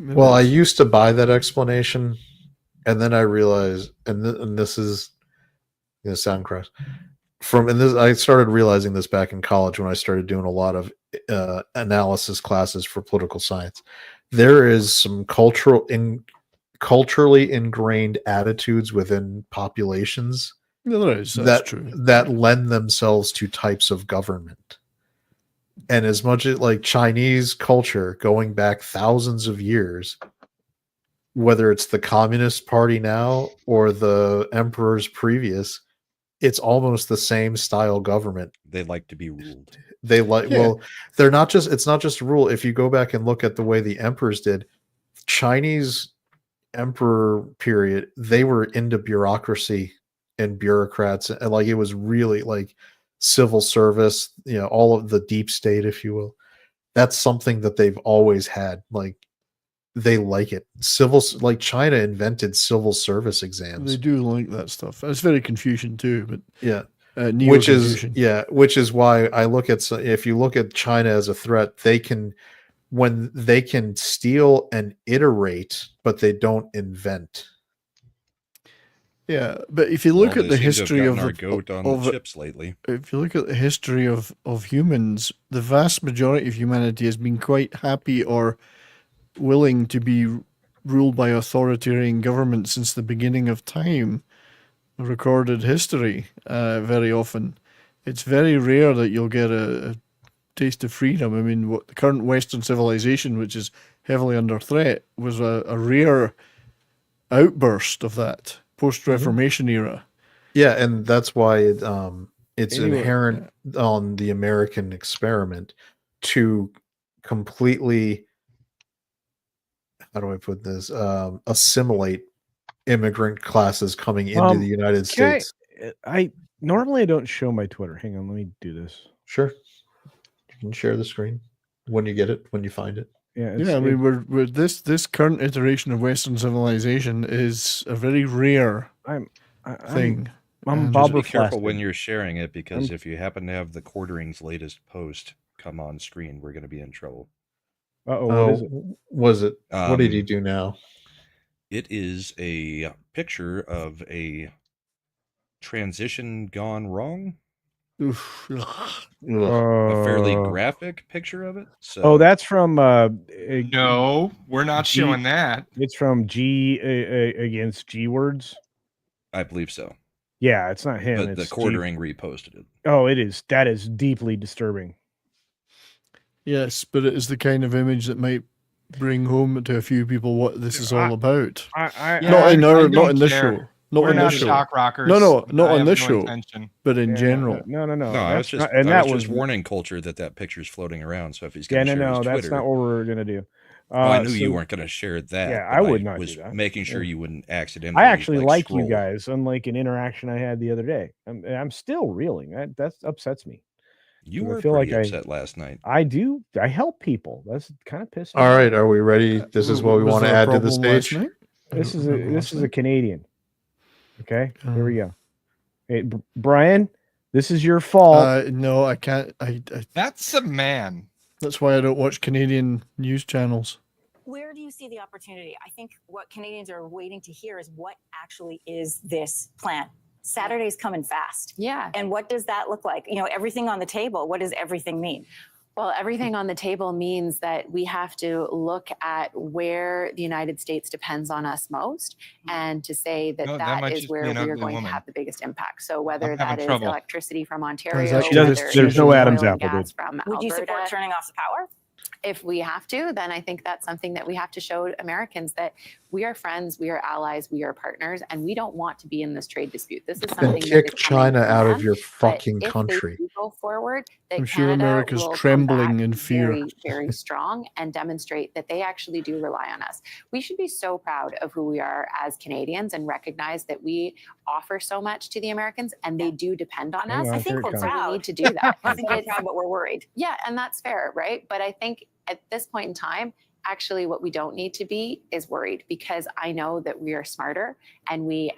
Well, I used to buy that explanation, and then I realized, and this is going to sound crass. I started realizing this back in college when I started doing a lot of analysis classes for political science. There is some culturally ingrained attitudes within populations that's true. that lend themselves to types of government. And as much as like Chinese culture going back thousands of years, whether it's the Communist Party now or the emperors previous, it's almost the same style government. They like to be ruled. They like well, they're not just it's not just rule. If you go back and look at the way the emperors did, Chinese emperor period, they were into bureaucracy and bureaucrats, and like it was really like civil service, all of the deep state, if you will. That's something that they've always had. Like they like it. Like China invented civil service exams. They do like that stuff. It's very Confucian too, but yeah. Which is why I look at, if you look at China as a threat, when they can steal and iterate, but they don't invent. Yeah, but if you look at the history of our goat on the chips lately, if you look at the history of humans, the vast majority of humanity has been quite happy or willing to be ruled by authoritarian government since the beginning of time. Recorded history, very often. It's very rare that you'll get a taste of freedom. I mean, what the current Western civilization, which is heavily under threat, was a rare outburst of that post-Reformation era. Yeah, and that's why it's inherent on the American experiment to completely, how do I put this, assimilate immigrant classes coming into the United States. I normally don't show my Twitter. Hang on, let me do this. Sure, you can share the screen when you get it, when you find it. Yeah, I mean, we're this current iteration of Western civilization is a very rare thing. I'm Bob. Be careful when you're sharing it, because if you happen to have the Quartering's latest post come on screen, we're going to be in trouble. What is it? Was it? What did he do now? It is a picture of a transition gone wrong. A fairly graphic picture of it. So. That's from. No, we're not showing that. It's from G against G words. I believe so. Yeah, it's not him. But the Quartering reposted it. Oh, it is. That is deeply disturbing. Yes, but it is the kind of image that might bring home to a few people what this is all about. Not in this show. We're not shock rockers. No, not on this show. But in general. No. I was just warning culture that picture's floating around. So if he's going to share his Twitter, that's not what we're gonna do. I knew you weren't going to share that. Yeah, I would not do that. Making sure you wouldn't accidentally. I actually like you guys, unlike an interaction I had the other day. I'm still reeling. That upsets me. You were pretty upset last night. I do. I help people. That's kind of pissed me. All right, are we ready? This is what we want to add to the stage. This is a Canadian. Okay, here we go. Hey, Brian, this is your fault. No, I can't. That's a man. That's why I don't watch Canadian news channels. Where do you see the opportunity? I think what Canadians are waiting to hear is what actually is this plan. Saturday's coming fast. Yeah. And what does that look like? Everything on the table. What does everything mean? Well, everything on the table means that we have to look at where the United States depends on us most, and to say that that is where we are going to have the biggest impact. So whether that is electricity from Ontario, there's no Adam's apple. Would you support turning off the power? if we have to, then I think that's something that we have to show Americans that we are friends, we are allies, we are partners, and we don't want to be in this trade dispute. This is something Then kick China out of your fucking if country. they do go forward, that I'm sure Canada America's will trembling come back in fear. very, very strong and demonstrate that they actually do rely on us. We should be so proud of who we are as Canadians and recognize that we offer so much to the Americans and they do depend on us. on, I think here it we're comes. proud. We need to do that. I think we're proud, but we're worried. Yeah, and that's fair, right? But I think at this point in time, actually what we don't need to be is worried, because I know that we are smarter and we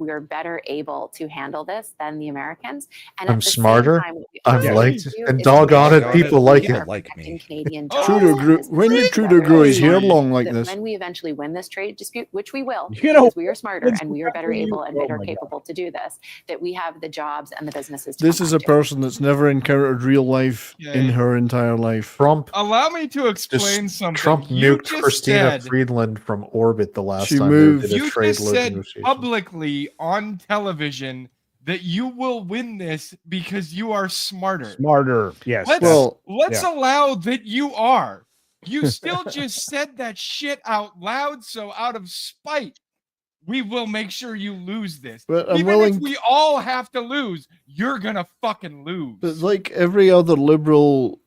are better able to handle this than the Americans. And I'm at the smarter. Same time, what we I'm also liked, need to do and is doggone make it, sure people that like we it. are Like protecting me. Canadian jobs Trudeau and grew, businesses when did that Trudeau are grow his hair really- long like that this? when we eventually win this trade dispute, which we will, You know, because we are smarter and we are better you- able and oh better my God. capable to do this, that we have the jobs and the businesses to This come is a back to. person that's never encountered real life in Okay. her entire life. Trump Allow me to explain something. Trump You nuked just Christina said- Friedland from orbit the last She time moved- they did a You trade just said negotiation. publicly on television that you will win this because you are smarter. Smarter. Yes. Let's Well, allow that you are. You still just said that shit out loud, so out of spite, we will make sure you lose this. But I'm Even willing- if we all have to lose, you're gonna fucking lose. But like every other Liberal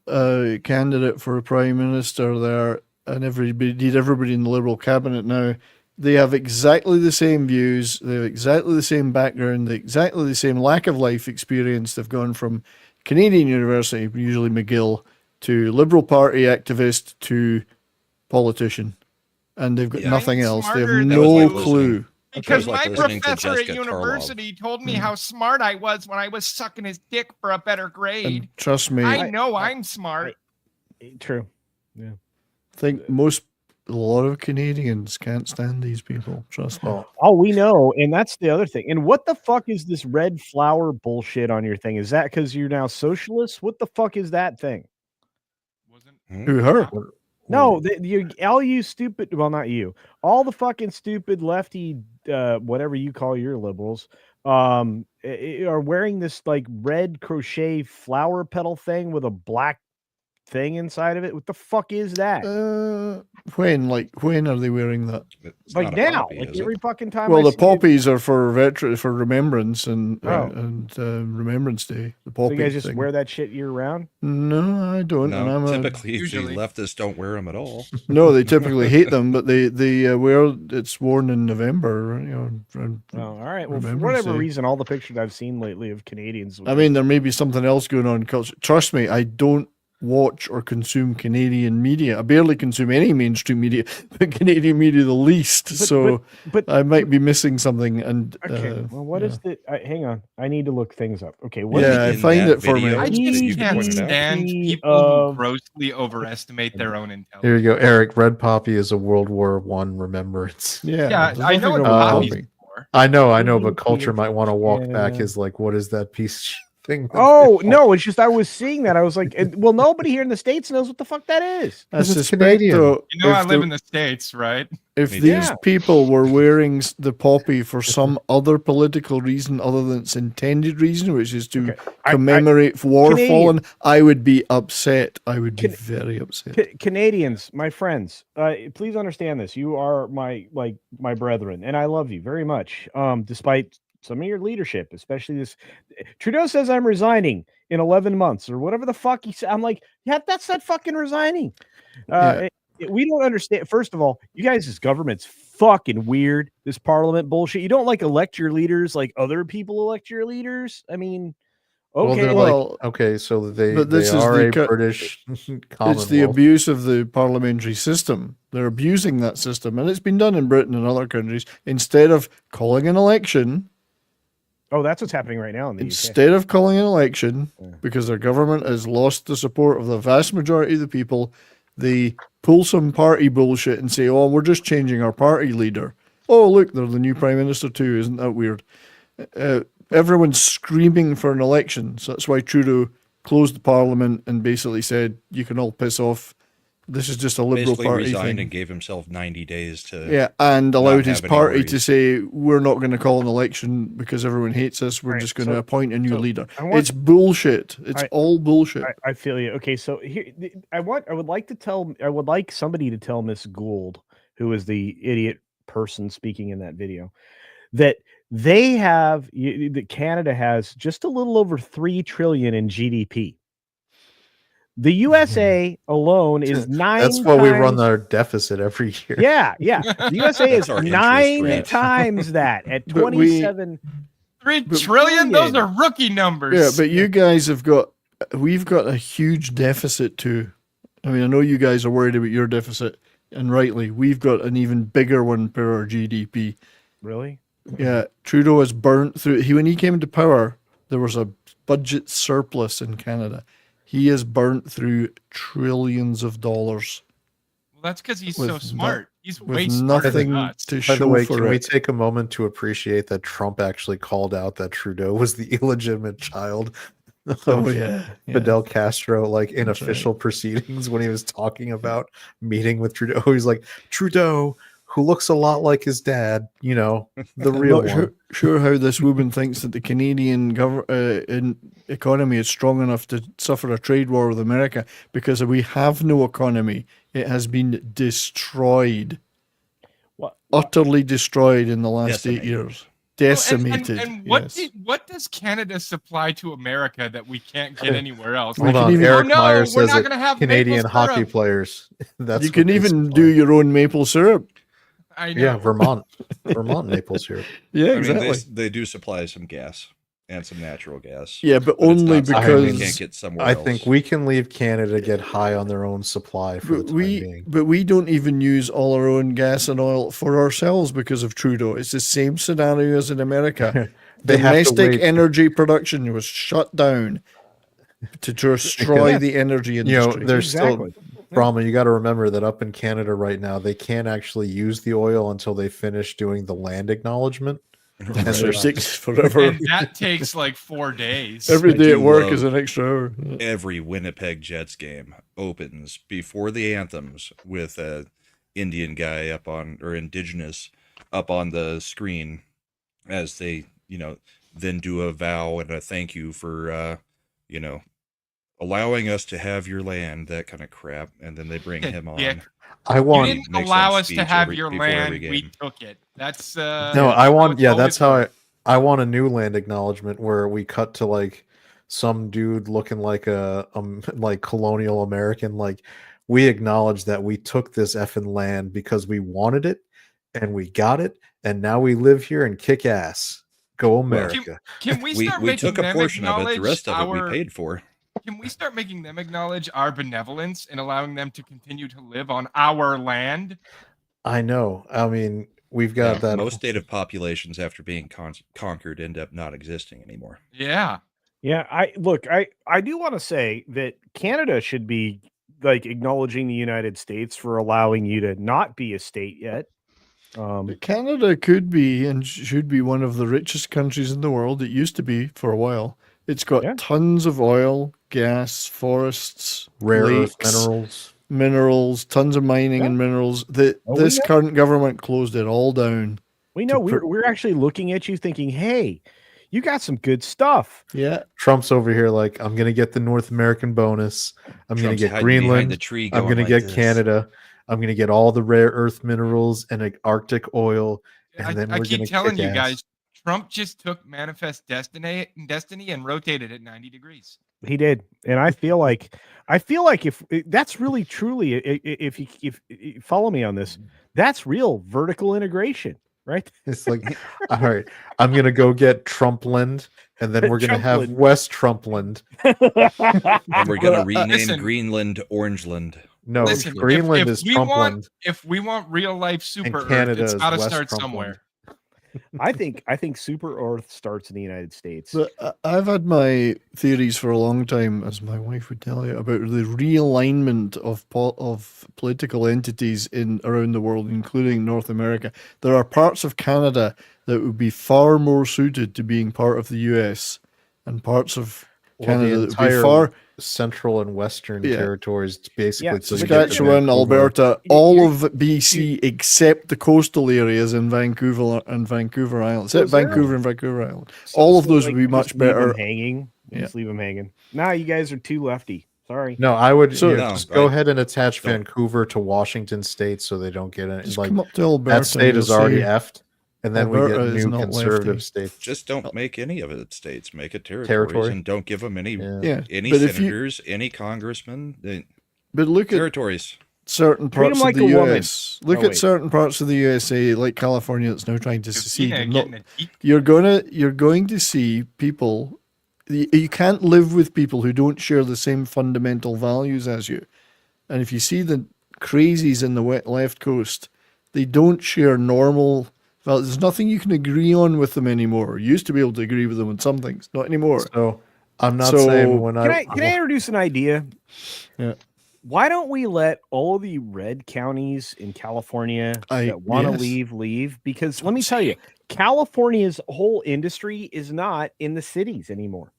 candidate for a prime minister there, and everybody in the Liberal cabinet now, they have exactly the same views, they have exactly the same background, exactly the same lack of life experience. They've gone from Canadian University, usually McGill, to Liberal Party activist to politician. And they've got Yeah. nothing I'm else. They smarter have than no you. clue. Because Like my listening to professor at Jessica university told Hmm. me how smart I was when I was sucking his dick for a better grade. And trust me, I know I'm smart. True. I think a lot of Canadians can't stand these people. Trust me. Oh, we know, and that's the other thing. And what the fuck is this red flower bullshit on your thing? Is that because you're now socialist? What the fuck is that thing? Who, her? No, all you stupid. Well, not you. All the fucking stupid lefty, whatever you call your liberals, are wearing this like red crochet flower petal thing with a black thing inside of it. What the fuck is that? When are they wearing that? It's like not a now, poppy, like is it? every fucking time. Well, I the see it. poppies are for remembrance and Oh. Remembrance Day. The So poppy you guys just thing. wear that shit year round? No, I don't. and No, I'm typically Usually. the leftists don't wear them at all. no, they typically hate them, but they wear. It's worn in November. Oh, all right. Well, for Remembrance whatever Day. reason, all the pictures I've seen lately of Canadians. I mean, there may be something else going on in culture. Trust me, I don't watch or consume Canadian media. I barely consume any mainstream media, but Canadian media the least. but I might be missing something. And okay. Well, what is yeah. the? Hang on. I need to look things up. Okay. What Yeah, In find that it for me. video I that just you can't pointed out. stand people of- who grossly overestimate their own intelligence. Here you go, Eric. Red poppy is a World War One remembrance. Yeah, Yeah, there's I know nothing what wrong with poppies poppy. for. I know, but Thank culture you. might want to walk back Yeah. his like, what is that piece of shit thing? that Oh they- no! It's just I was seeing that. I was like, well, nobody here in the states knows what the fuck that is. I Because it's suspect, Canadian. though, You know, I if live the- in the States, right? If Me these too. people were wearing the poppy for some other political reason other than its intended reason, which is to Okay. I- commemorate war Canadian. fallen, I would be upset. I would be very upset. Canadians, my friends, please understand this. You are my brethren, and I love you very much. Despite some of your leadership, especially this, Trudeau says I'm resigning in 11 months or whatever the fuck he said. I'm like, yeah, that's not fucking resigning. We don't understand. First of all, you guys' government's fucking weird. This parliament bullshit. You don't like elect your leaders like other people elect your leaders. I mean, okay, they're well, like, okay, so they but this is are the a co- British It's the Commonwealth. abuse of the parliamentary system. They're abusing that system, and it's been done in Britain and other countries. Instead of calling an election, oh, that's what's happening right now in the UK. instead of calling an election, Yeah. because their government has lost the support of the vast majority of the people, they pull some party bullshit and say, "Oh, we're just changing our party leader." Oh, look, they're the new prime minister too. Isn't that weird? Everyone's screaming for an election, so that's why Trudeau closed the parliament and basically said, "You can all piss off. this is just a Liberal Basically Party resigned thing. and gave himself 90 days to and allowed his have any party to worries. say, we're not going to call an election because everyone hates us. We're Right, just going to appoint a new leader. I It's bullshit. It's all bullshit. I feel you. Okay, so here I would like somebody to tell Miss Gould, who is the idiot person speaking in that video, that they have that Canada has just a little over 3 trillion in GDP. The USA alone is 9 That's why we run our deficit every year. Yeah. The USA is our 9 interest rate. times that at But 27 3 trillion? Those are rookie numbers. Yeah, but you guys we've got a huge deficit too. I mean, I know you guys are worried about your deficit, and rightly. We've got an even bigger one per our GDP. Really? Yeah, Trudeau has burnt through. When he came into power, there was a budget surplus in Canada. He has burnt through trillions of dollars. Well, that's because he's so smart. He's way with smarter than nothing us. to By show the way, for can it. we take a moment to appreciate that Trump actually called out that Trudeau was the illegitimate child of Fidel Castro, like in official proceedings when he was talking about meeting with Trudeau. He's like, Trudeau, who looks a lot like his dad, the real I'm one. not sure how this woman thinks that the Canadian economy is strong enough to suffer a trade war with America, because we have no economy. It has been destroyed. Utterly destroyed in the last 8 years. Decimated. And what does Canada supply to America that we can't get anywhere else? Hold on, Eric Meyer says we're not that gonna have Canadian maple hockey syrup. players. That's You can even do your own maple syrup. I know. Yeah, Vermont maple syrup. Yeah, I exactly. mean, they do supply some gas and some natural gas. Yeah, but it's only not something we because can't get somewhere I else. think we can leave Canada get high on their own supply for the time being. But we don't even use all our own gas and oil for ourselves because of Trudeau. It's the same scenario as in America. They have to Domestic wait. energy production was shut down to destroy the energy industry. There's still Brahma, you got to remember that up in Canada right now, they can't actually use the oil until they finish doing the land acknowledgement. And It takes forever. And that takes like 4 days. Every day at work love is an extra hour. Every Winnipeg Jets game opens before the anthems with a Indian guy Indigenous up on the screen as they, then do a vow and a thank you for, allowing us to have your land, that kind of crap. And then they bring him on. Yeah. You didn't allow us to have your land. We took it. That's that's how I want a new land acknowledgement where we cut to like some dude looking like a like colonial American. Like, we acknowledge that we took this effing land because we wanted it and we got it, and now we live here and kick ass. Go America. Can we start we making took a them portion of it. The acknowledge rest of it we paid for. Can we start making them acknowledge our benevolence and allowing them to continue to live on our land? I know. I mean, we've got that. Most native populations, after being conquered, end up not existing anymore. Yeah. I do want to say that Canada should be like acknowledging the United States for allowing you to not be a state yet. Canada could be and should be one of the richest countries in the world. It used to be for a while. It's got tons of oil, gas, forests, rare lakes, earth minerals, tons of mining and minerals. This current government closed it all down. We know we're actually looking at you thinking, hey, you got some good stuff. Yeah. Trump's over here like, I'm going to get the North American bonus. I'm going to get Greenland. I'm going to get Canada. I'm going to get all the rare earth minerals and Arctic oil. And then I keep telling you guys, Trump just took Manifest Destiny and rotated it 90 degrees. He did. And I feel like if that's really truly, if you follow me on this, that's real vertical integration, right? It's like, all right, I'm going to go get Trumpland, and then we're going to have West Trumpland. And we're going to rename Greenland Orangeland. No, Greenland is Trumpland. If we want real life super Canada Earth, it's got to West start Trumpland. somewhere. I think Super Earth starts in the United States. But I've had my theories for a long time, as my wife would tell you, about the realignment of political entities around the world, including North America. There are parts of Canada that would be far more suited to being part of the US, and parts of Canada the that would be entire far central and western territories, basically. So Saskatchewan, Alberta, all of BC except the coastal areas in Vancouver and Vancouver Island. Except Vancouver and Vancouver Island. All of those would be much better. Leave them hanging. Just leave them hanging. Nah, you guys are too lefty. Sorry. No, I would just go ahead and attach Vancouver to Washington State so they don't get it. Just come up to Alberta. That state is already effed. And then Alberta we get new conservative states. Just don't make any of it states. Make it territories and don't give them any any but senators, any congressmen. But look territories. At certain parts of the US. Look at certain parts of the USA, like California, that's now trying to secede. You're going to see people. You can't live with people who don't share the same fundamental values as you. And if you see the crazies in the left coast, they don't share normal. Well, there's nothing you can agree on with them anymore. You used to be able to agree with them on some things, not anymore. So I'm not saying when can I introduce an idea? Yeah. Why don't we let all the red counties in California that want to leave? Because let me tell you, California's whole industry is not in the cities anymore.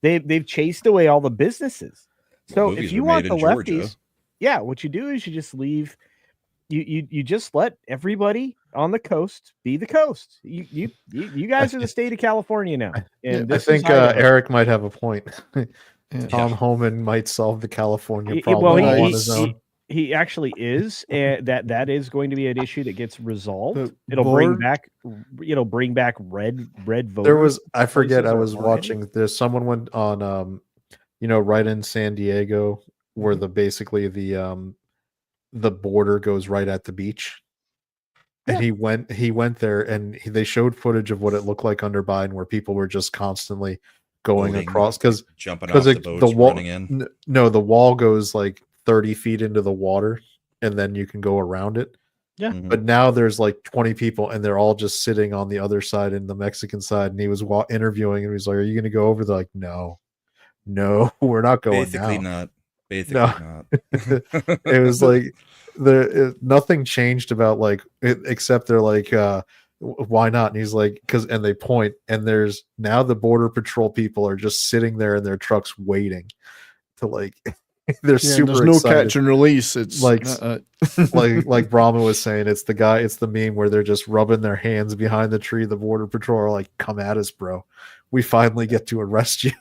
They've chased away all the businesses. So if you want the lefties, what you do is you just leave. You just let everybody on the coast be the coast. You guys are the state of California now. And I think Eric might have a point. Tom Homan might solve the California problem on his own. He actually is, and that is going to be an issue that gets resolved. It'll bring back red voters. There was I forget. I was watching. There's someone went on, right in San Diego, where basically the border goes right at the beach. And he went there, and they showed footage of what it looked like under Biden, where people were just constantly going across because jumping off the boats, running in. No, the wall goes like 30 feet into the water, and then you can go around it. Yeah. But now there's like 20 people, and they're all just sitting on the other side, in the Mexican side. And he was interviewing, and he's like, "Are you going to go over?" They're like, "No, we're not going." Basically now. not. Basically not. It was like nothing changed about except they're like, why not? And he's like, and they point, and there's now the border patrol people are just sitting there in their trucks waiting to they're super there's no excited. Catch and release. It's like Brahma was saying, it's the meme where they're just rubbing their hands behind the tree. The border patrol are like, "Come at us, bro. We finally get to arrest you."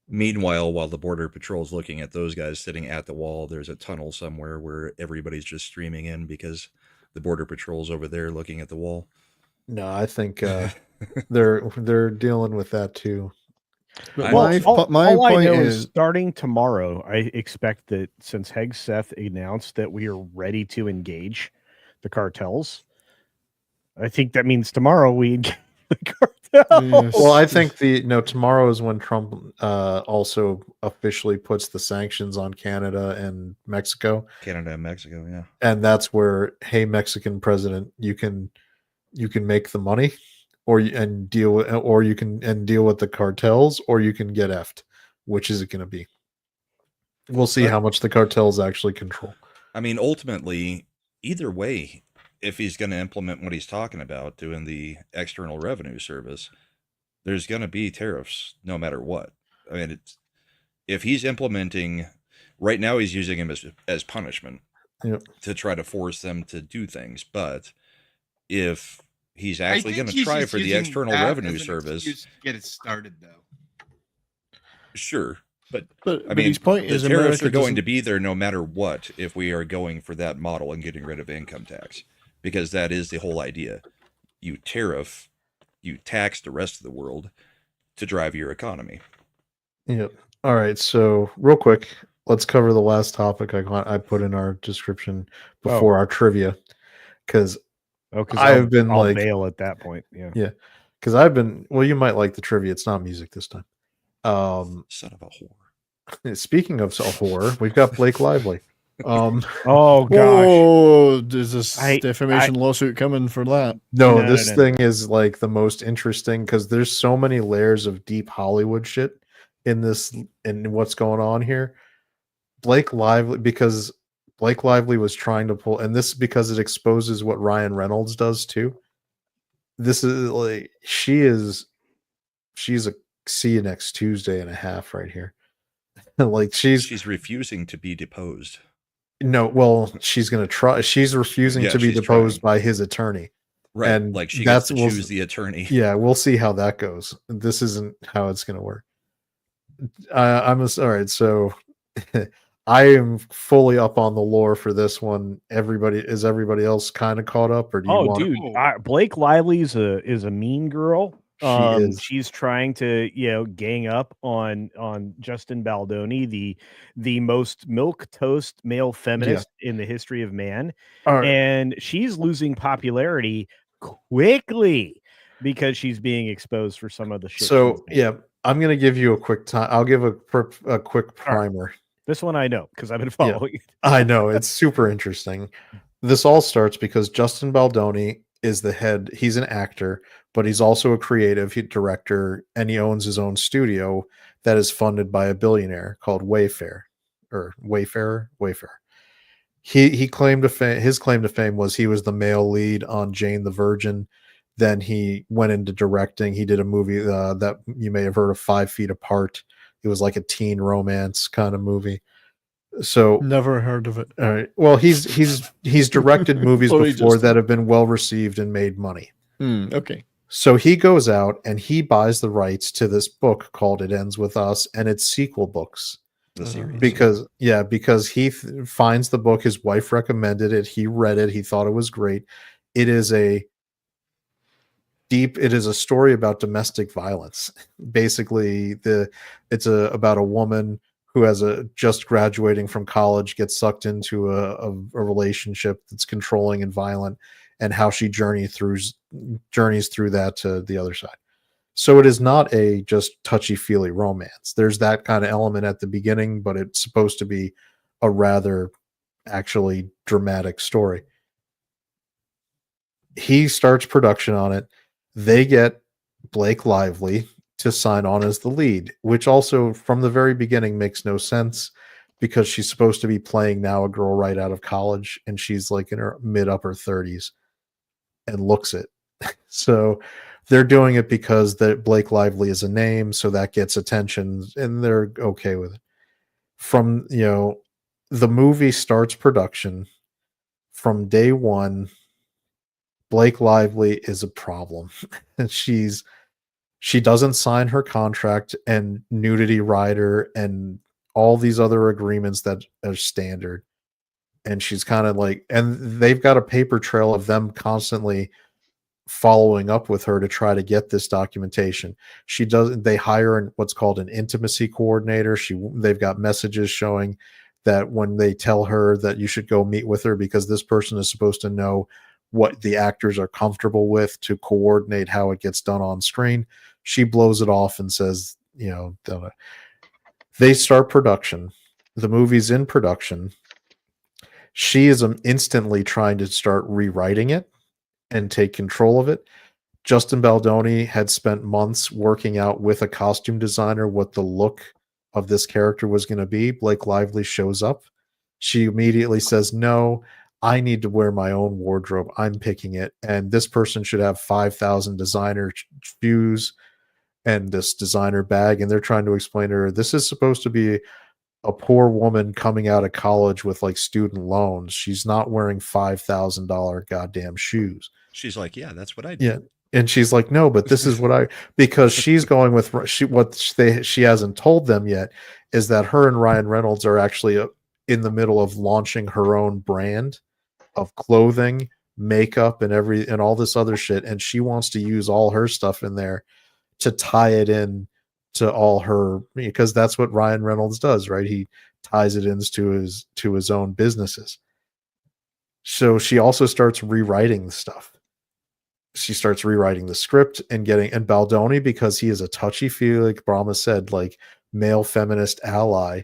Meanwhile, while the border patrol is looking at those guys sitting at the wall, there's a tunnel somewhere where everybody's just streaming in because the border patrol's over there looking at the wall. No, I think they're dealing with that too. My point is, starting tomorrow, I expect that since Hegseth announced that we are ready to engage the cartels, I think that means tomorrow we engage the cartels. Yes. Well, I think tomorrow is when Trump also officially puts the sanctions on Canada and Mexico. Canada and Mexico, yeah. And that's where, hey, Mexican president, you can make the money, or you can deal with the cartels, or you can get effed. Which is it going to be? We'll see how much the cartels actually control. I mean, ultimately, either way, if he's going to implement what he's talking about, doing the external revenue service, there's going to be tariffs no matter what. I mean, if he's implementing, right now he's using them as punishment to try to force them to do things. But if he's actually going to try for the external revenue service, get it started though. Sure. But I mean, his point is the tariffs are going to be there no matter what if we are going for that model and getting rid of income tax. Because that is the whole idea. You tax the rest of the world to drive your economy. Yep. All right. So real quick, let's cover the last topic I put in our description before our trivia. Because I've been I'll bail at that point. Yeah. Yeah. Because I've been, you might like the trivia. It's not music this time. Son of a whore. Speaking of a whore, we've got Blake Lively. Oh gosh! Oh, there's this defamation lawsuit coming for that. No, this thing is like the most interesting because there's so many layers of deep Hollywood shit in this and what's going on here. Blake Lively was trying to pull, and this because it exposes what Ryan Reynolds does too. This is like she's a see you next Tuesday and a half right here. Like she's refusing to be deposed. No, well, she's going to try. She's refusing to be deposed by his attorney. Right. And like she gets to choose the attorney. Yeah, we'll see how that goes. This isn't how it's going to work. All right. So I am fully up on the lore for this one. Is everybody else kind of caught up, or do you want? Dude, Blake Lively is a mean girl. She is. She's trying to gang up on Justin Baldoni, the most milquetoast male feminist in the history of man, and she's losing popularity quickly because she's being exposed for some of the shit. So I'm gonna give you a quick time. I'll give a quick primer. Right. This one I know because I've been following. Yeah, I know, it's super interesting. This all starts because Justin Baldoni is the head. He's an actor, but he's also a creative director, and he owns his own studio that is funded by a billionaire called Wayfarer. He claimed to his claim to fame was he was the male lead on Jane the Virgin. Then he went into directing. He did a movie that you may have heard of, 5 Feet Apart. It was like a teen romance kind of movie. So never heard of it. All right. Well, he's directed movies before that have been well received and made money. Okay. So he goes out and he buys the rights to this book called It Ends With Us and its sequel books. The series. Because he finds the book. His wife recommended it. He read it. He thought it was great. It is a story about domestic violence. Basically, it's about a woman who has just graduating from college, gets sucked into a relationship that's controlling and violent, and how she journeys through that to the other side. So it is not a just touchy-feely romance. There's that kind of element at the beginning, but it's supposed to be a rather actually dramatic story. He starts production on it. They get Blake Lively to sign on as the lead, which also from the very beginning makes no sense because she's supposed to be playing now a girl right out of college, and she's like in her mid-upper 30s and looks it. So they're doing it because that Blake Lively is a name, so that gets attention, and they're okay with it. From the movie starts production. From day one, Blake Lively is a problem. And she doesn't sign her contract and nudity rider and all these other agreements that are standard. And she's kind of like, and they've got a paper trail of them constantly following up with her to try to get this documentation. They hire what's called an intimacy coordinator. They've got messages showing that when they tell her that you should go meet with her because this person is supposed to know what the actors are comfortable with to coordinate how it gets done on screen, she blows it off and says, they start production. The movie's in production. She is instantly trying to start rewriting it and take control of it. Justin Baldoni had spent months working out with a costume designer what the look of this character was going to be. Blake Lively shows up. She immediately says, no, I need to wear my own wardrobe. I'm picking it. And this person should have 5,000 designer shoes and this designer bag. And they're trying to explain to her, this is supposed to be a poor woman coming out of college with like student loans. She's not wearing $5,000 goddamn shoes. She's like, yeah, that's what I do. Yeah. And she's like, no, but this is what because she's going with she hasn't told them yet is that her and Ryan Reynolds are actually in the middle of launching her own brand of clothing, makeup, and all this other shit. And she wants to use all her stuff in there to tie it in to all her, because that's what Ryan Reynolds does, right? He ties it into his own businesses. So she also starts rewriting the stuff. She starts rewriting the script and Baldoni, because he is a touchy-feely, like Brahma said, like male feminist ally.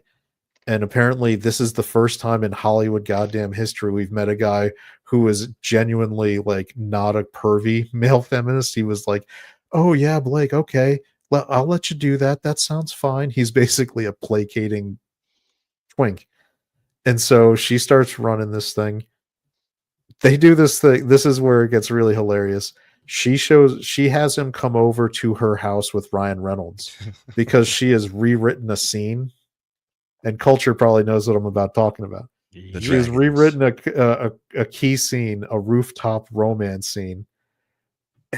And apparently this is the first time in Hollywood goddamn history we've met a guy who is genuinely like not a pervy male feminist. He was like, oh yeah, Blake, okay, I'll let you do that. That sounds fine. He's basically a placating twink. And so she starts running this thing. They do this thing. This is where it gets really hilarious. She has him come over to her house with Ryan Reynolds because she has rewritten a scene, and Culture probably knows what I'm about talking about. She has rewritten a key scene, a rooftop romance scene.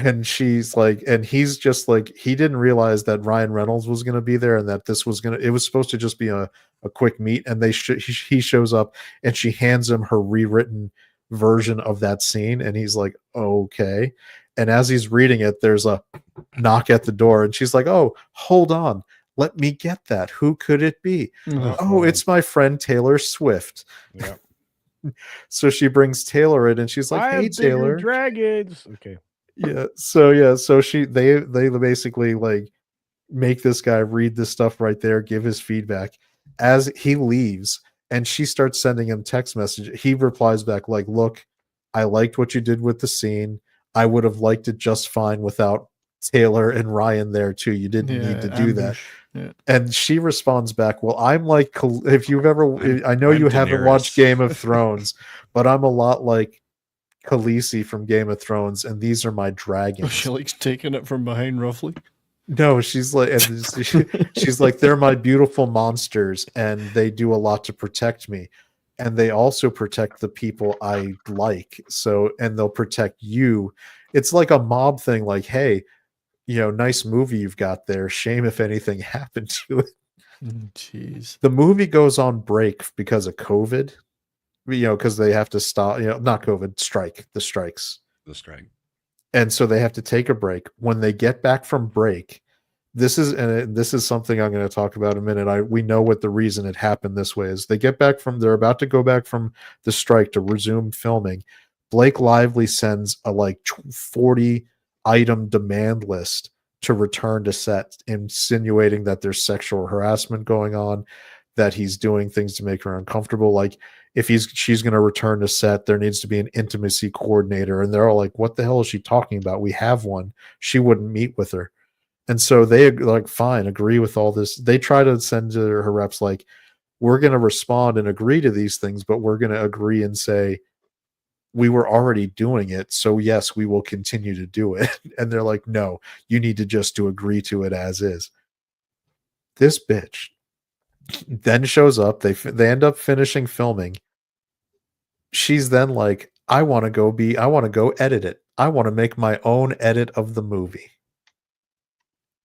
And she's like, and he's just like, he didn't realize that Ryan Reynolds was going to be there and that this was it was supposed to just be a quick meet. And he shows up and she hands him her rewritten version of that scene. And he's like, okay. And as he's reading it, there's a knock at the door. And she's like, oh, hold on. Let me get that. Who could it be? Oh, it's my friend Taylor Swift. Yeah. So she brings Taylor in and she's like, hey, Taylor. Dragons. Okay. Yeah. So they basically like make this guy read this stuff right there, give his feedback as he leaves, and she starts sending him text messages. He replies back like, look, I liked what you did with the scene. I would have liked it just fine without Taylor and Ryan there too. You didn't need to do that. Yeah. And she responds back, well, I'm like, if you've ever, I know you haven't watched Game of Thrones, but I'm a lot like Khaleesi from Game of Thrones, and these are my dragons. She likes taking it from behind, roughly. No, she's like, she's like, they're my beautiful monsters, and they do a lot to protect me, and they also protect the people I like. So, and they'll protect you. It's like a mob thing. Like, hey, nice movie you've got there. Shame if anything happened to it. Jeez. The movie goes on break because of COVID. Because they have to stop, not COVID, the strikes. The strike. And so they have to take a break. When they get back from break, this is something I'm going to talk about in a minute. We know what the reason it happened this way is. They're about to go back from the strike to resume filming. Blake Lively sends a like 40 item demand list to return to set, insinuating that there's sexual harassment going on, that he's doing things to make her uncomfortable. Like, if she's going to return to set, there needs to be an intimacy coordinator. And they're all like, what the hell is she talking about? We have one. She wouldn't meet with her. And so they like, fine, agree with all this. They try to send to her reps like, we're going to respond and agree to these things, but we're going to agree and say, we were already doing it. So yes, we will continue to do it. And they're like, no, you need to just to agree to it as is. This bitch then shows up. They end up finishing filming. She's then like, I want to go edit it. I want to make my own edit of the movie.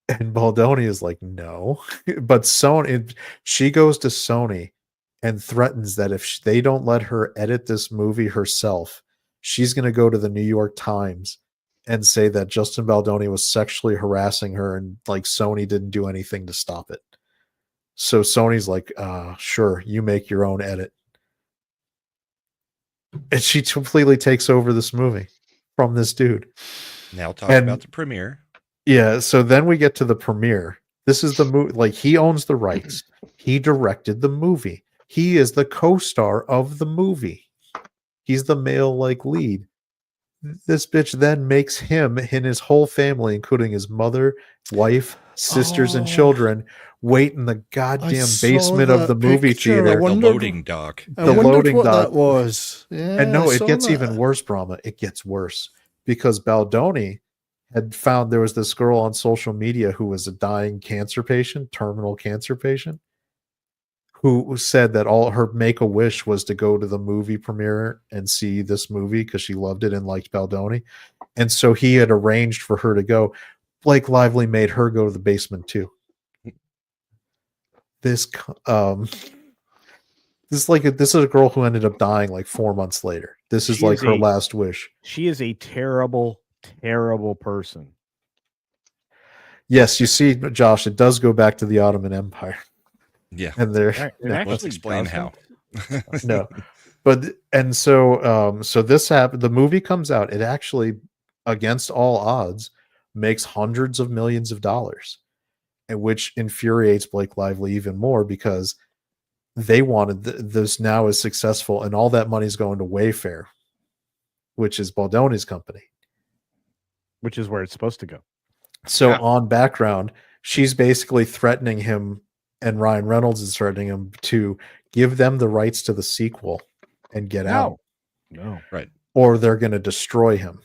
And Baldoni is like, no. But she goes to Sony and threatens that if they don't let her edit this movie herself, she's going to go to the New York Times and say that Justin Baldoni was sexually harassing her and like Sony didn't do anything to stop it. So Sony's like, sure, you make your own edit. And she completely takes over this movie from this dude. Now talk about the premiere. Yeah, so then we get to the premiere. This is the movie. Like, he owns the rights. He directed the movie. He is the co-star of the movie. He's the male like lead. This bitch then makes him and his whole family, including his mother, wife, sisters, and children, wait in the goddamn basement of the movie theater. The loading dock. The loading what dock that was. Yeah, and no, it gets even worse, Brahma. It gets worse because Baldoni had found there was this girl on social media who was a dying cancer patient, terminal cancer patient, who said that all her make-a-wish was to go to the movie premiere and see this movie because she loved it and liked Baldoni. And so he had arranged for her to go. Blake Lively made her go to the basement too. This is a girl who ended up dying like 4 months later. This is like her last wish. She is a terrible, terrible person. Yes, you see, Josh, it does go back to the Ottoman Empire. Yeah. And let's explain how. No. But and so this happened. The movie comes out. It actually, against all odds, makes hundreds of millions of dollars, and which infuriates Blake Lively even more because they wanted this now is successful, and all that money's going to Wayfair, which is Baldoni's company, which is where it's supposed to go. So on background, she's basically threatening him, and Ryan Reynolds is threatening him to give them the rights to the sequel and get out. No, right, or they're going to destroy him.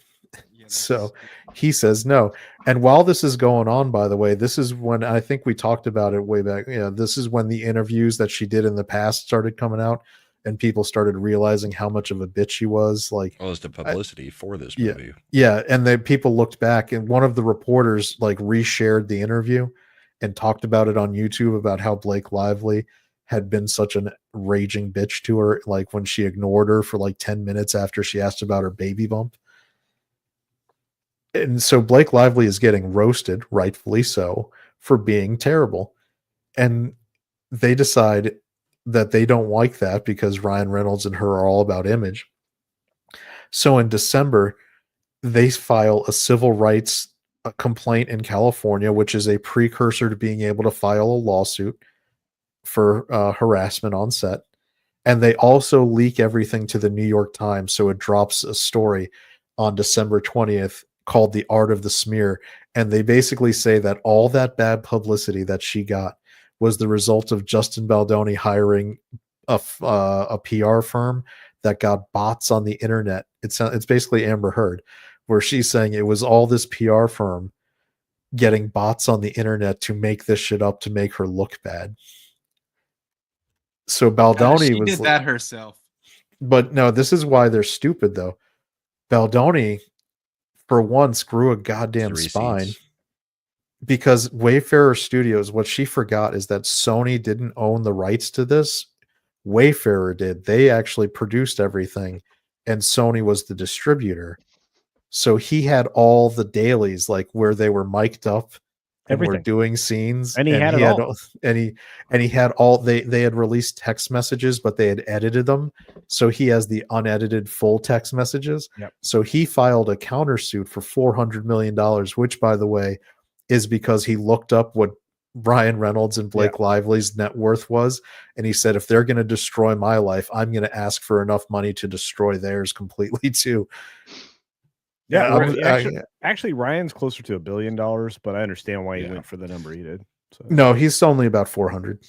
So he says no. And while this is going on, by the way, this is when I think we talked about it way back. This is when the interviews that she did in the past started coming out, and people started realizing how much of a bitch she was. Like, well, it's the publicity for this movie. Yeah, and then people looked back, and one of the reporters like reshared the interview and talked about it on YouTube about how Blake Lively had been such a raging bitch to her, like when she ignored her for like 10 minutes after she asked about her baby bump. And so Blake Lively is getting roasted, rightfully so, for being terrible. And they decide that they don't like that because Ryan Reynolds and her are all about image. So in December, they file a civil rights complaint in California, which is a precursor to being able to file a lawsuit for harassment on set. And they also leak everything to the New York Times. So it drops a story on December 20th called The Art of the Smear. And they basically say that all that bad publicity that she got was the result of Justin Baldoni hiring a PR firm that got bots on the internet. It's basically Amber Heard, where she's saying it was all this PR firm getting bots on the internet to make this shit up to make her look bad. So Baldoni she did that herself. But no, this is why they're stupid though. Baldoni, for once, grew a goddamn spine. Because Wayfarer Studios, what she forgot is that Sony didn't own the rights to this. Wayfarer did. They actually produced everything, and Sony was the distributor. So he had all the dailies, like where they were mic'd up and were doing scenes, and he had all. And he had all. They had released text messages, but they had edited them. So he has the unedited full text messages. Yep. So he filed a countersuit for $400 million, which, by the way, is because he looked up what Ryan Reynolds and Blake Lively's net worth was, and he said, if they're going to destroy my life, I'm going to ask for enough money to destroy theirs completely too. Actually, Ryan's closer to $1 billion, but I understand why he went for the number he did. So. No, he's only about 400.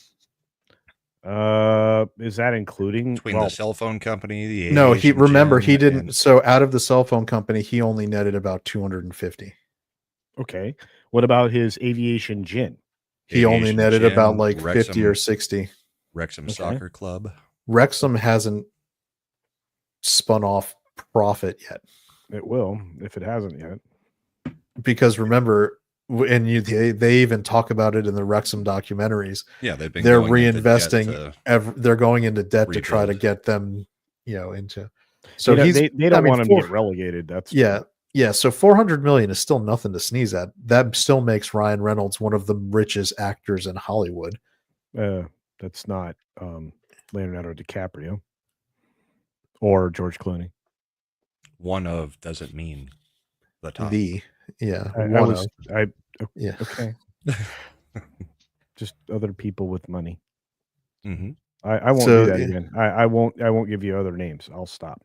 Is that including between the cell phone company? No, he didn't. So out of the cell phone company, he only netted about 250. Okay. What about his aviation gin? He only netted about like 50 or 60. Wrexham Soccer Club. Wrexham hasn't spun off profit yet. It will if it hasn't yet. Because remember, and they even talk about it in the Wrexham documentaries. Yeah, they're reinvesting. They're going into debt to try to get them, into. So they don't want him to get relegated. That's Yeah, so $400 million is still nothing to sneeze at. That still makes Ryan Reynolds one of the richest actors in Hollywood. That's not Leonardo DiCaprio or George Clooney. One of doesn't mean the top. Okay. Just other people with money. Mm-hmm. I won't do that again. I won't give you other names. I'll stop.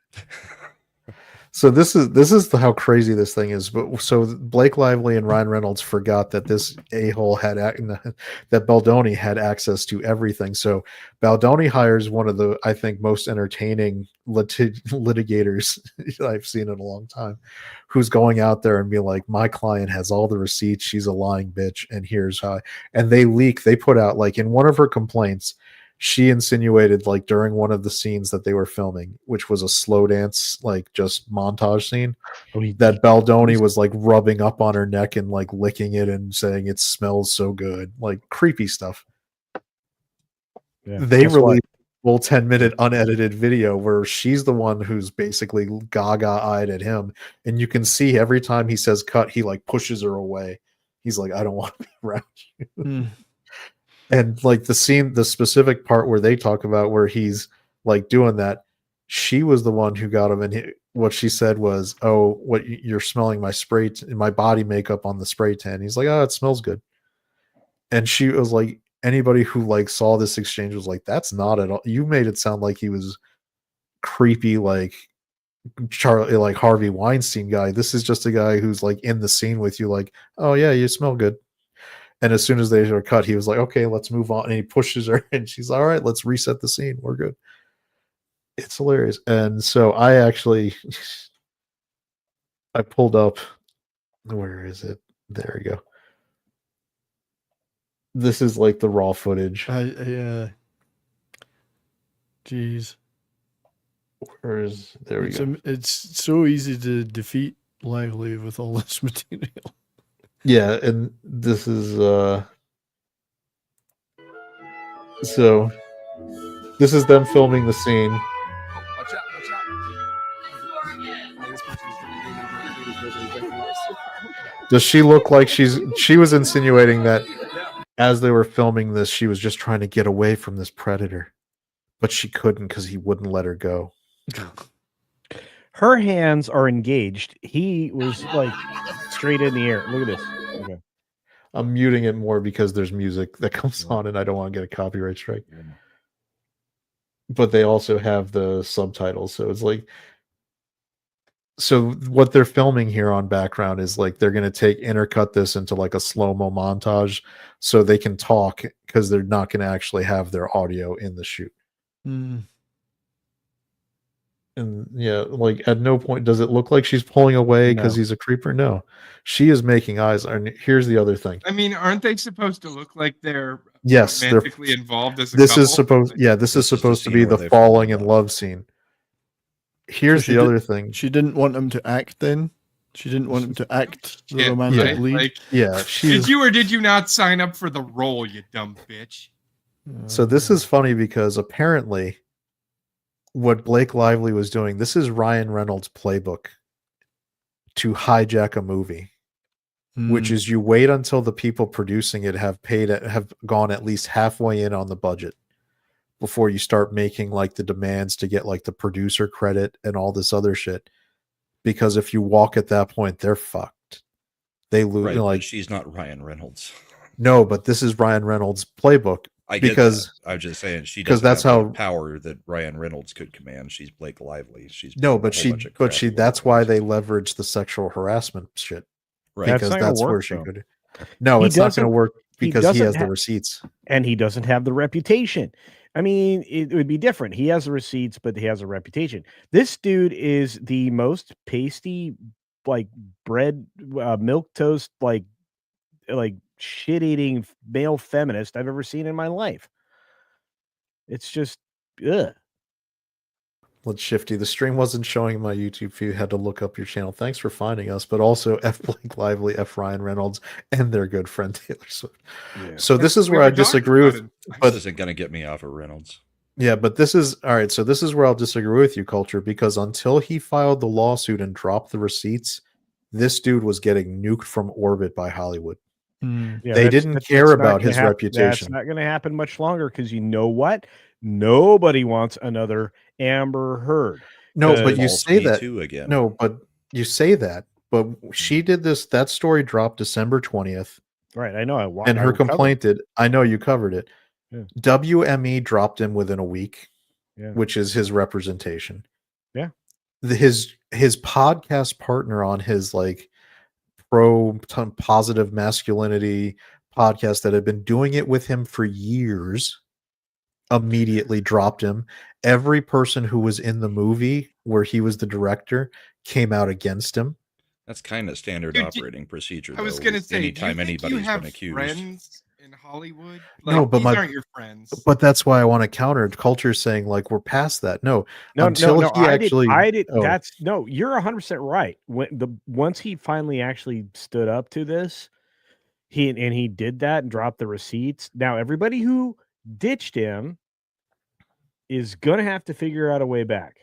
So this is how crazy this thing is. But so Blake Lively and Ryan Reynolds forgot that this a-hole that Baldoni had access to everything. So Baldoni hires one of the, I think, most entertaining litigators I've seen in a long time, who's going out there and be like, my client has all the receipts. She's a lying bitch. And here's how. And they put out, like, in one of her complaints, she insinuated, like, during one of the scenes that they were filming, which was a slow dance, like, just montage scene, that Baldoni was, like, rubbing up on her neck and, like, licking it and saying it smells so good, like, creepy stuff. Yeah, they released a full 10-minute unedited video where she's the one who's basically gaga-eyed at him, and you can see every time he says cut, he, like, pushes her away. He's like, I don't want to be around you. And like the specific part where they talk about where he's like doing that, she was the one who got him. And what she said was, "Oh, what you're smelling my body makeup on the spray tan." He's like, "Oh, it smells good." And she was like, anybody who like saw this exchange was like, "That's not at all. You made it sound like he was creepy, like Charlie, like Harvey Weinstein guy. This is just a guy who's like in the scene with you, like, oh yeah, you smell good." And as soon as they are cut, he was like, okay, let's move on. And he pushes her and she's all right, let's reset the scene. We're good. It's hilarious. And so I actually, I pulled up. Where is it? There we go. This is like the raw footage. Yeah. Jeez. There we go. It's so easy to defeat Lively with all this material. Yeah, and this is so this is them filming the scene. Watch out, watch out. Does she look like she was insinuating that as they were filming this, she was just trying to get away from this predator, but she couldn't because he wouldn't let her go. Her hands are engaged. He was like straight in the air. Look at this. Okay. I'm muting it more because there's music that comes on and I don't want to get a copyright strike. But they also have the subtitles, so it's like, so what they're filming here on background is like they're going to intercut this into like a slow-mo montage so they can talk, because they're not going to actually have their audio in the shoot. And yeah, like at no point does it look like she's pulling away because he's a creeper. No, she is making eyes. And here's the other thing. I mean, aren't they supposed to look like they're yes romantically involved as a this couple? Is supposed this is supposed to be the falling in love scene. Here's the other thing. She didn't want him to act then. She didn't want him to act the romantic lead. Like, yeah. Did you or did you not sign up for the role, you dumb bitch? So this is funny because apparently what Blake Lively was doing, this is Ryan Reynolds' playbook to hijack a movie, which is you wait until the people producing it have gone at least halfway in on the budget before you start making like the demands to get like the producer credit and all this other shit. Because if you walk at that point, they're fucked. They lose. Right, like she's not Ryan Reynolds. No, but this is Ryan Reynolds' playbook. I get that. I'm just saying she doesn't have the power that Ryan Reynolds could command. She's Blake Lively. She's that's why they leverage the sexual harassment shit. Right. Because that's where she could. No, it's not going to work because he has the receipts. And he doesn't have the reputation. I mean, it would be different. He has the receipts, but he has a reputation. This dude is the most pasty, like bread, milk toast, like shit-eating male feminist I've ever seen in my life. It's just, ugh. Let's Shifty. The stream wasn't showing my YouTube feed. Had to look up your channel. Thanks for finding us, but also F Blake Lively, F Ryan Reynolds, and their good friend Taylor Swift. Yeah. So this is where I disagree with. But this isn't going to get me off of Reynolds. Yeah, but this is all right. So this is where I'll disagree with you, Culture, because until he filed the lawsuit and dropped the receipts, this dude was getting nuked from orbit by Hollywood. Yeah, they didn't care about his reputation. That's not going to happen much longer because you know what? Nobody wants another Amber Heard. No, but you say that. Again. No, but you say that. But she did this. That story dropped December 20th. Right, I know. And her complaint did. I know you covered it. Yeah. WME dropped him within a week, which is his representation. Yeah. His podcast partner on his like positive masculinity podcast that had been doing it with him for years immediately dropped him. Every person who was in the movie where he was the director came out against him. That's kind of standard operating procedure. I was going to say, anytime anybody's been accused. Friends in Hollywood? Like, no, but these aren't your friends. But that's why I want to counter Culture saying like we're past that. No, until he actually. That's no. You're 100% right. Once he finally actually stood up to this, he did that and dropped the receipts. Now everybody who ditched him is gonna have to figure out a way back.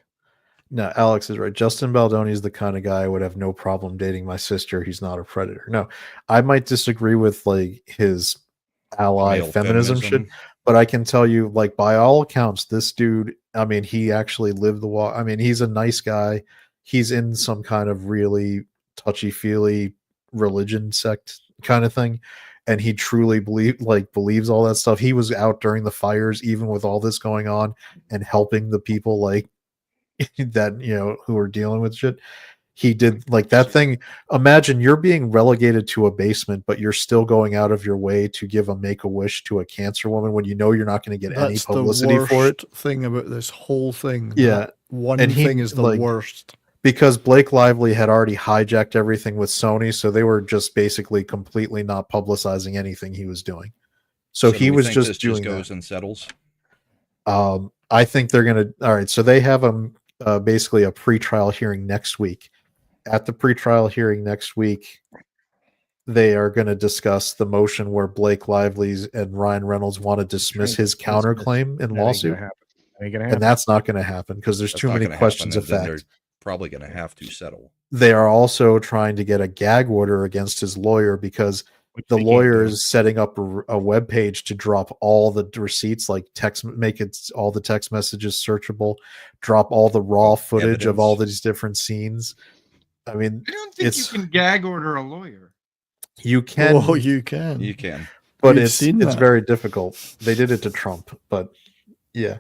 No, Alex is right. Justin Baldoni is the kind of guy I would have no problem dating my sister. He's not a predator. No, I might disagree with like his ally feminism shit, but I can tell you, like by all accounts, this dude. I mean, he actually lived the walk. I mean, he's a nice guy. He's in some kind of really touchy-feely religion sect kind of thing. And he truly believes all that stuff. He was out during the fires, even with all this going on, and helping the people like that, who are dealing with shit. He did like that thing. Imagine you're being relegated to a basement, but you're still going out of your way to give a Make-A-Wish to a cancer woman when you know you're not going to get any publicity for it. Thing about this whole thing. Yeah, one thing is the worst. because Blake Lively had already hijacked everything with Sony, so they were just basically completely not publicizing anything he was doing. So he was just this doing just goes that. and settles. I think they're gonna. All right, so they have basically a pretrial hearing next week. At the pretrial hearing next week, they are going to discuss the motion where Blake Lively's and Ryan Reynolds want to dismiss his counterclaim in lawsuit. And that's not going to happen because there's too many questions of fact. They're probably going to have to settle. They are also trying to get a gag order against his lawyer because the lawyer is setting up a web page to drop all the receipts, like text, make it all the text messages searchable, drop all the raw footage of all these different scenes. I mean, I don't think you can gag order a lawyer. You can. Oh, you can. You can. But it's very difficult. They did it to Trump, but yeah.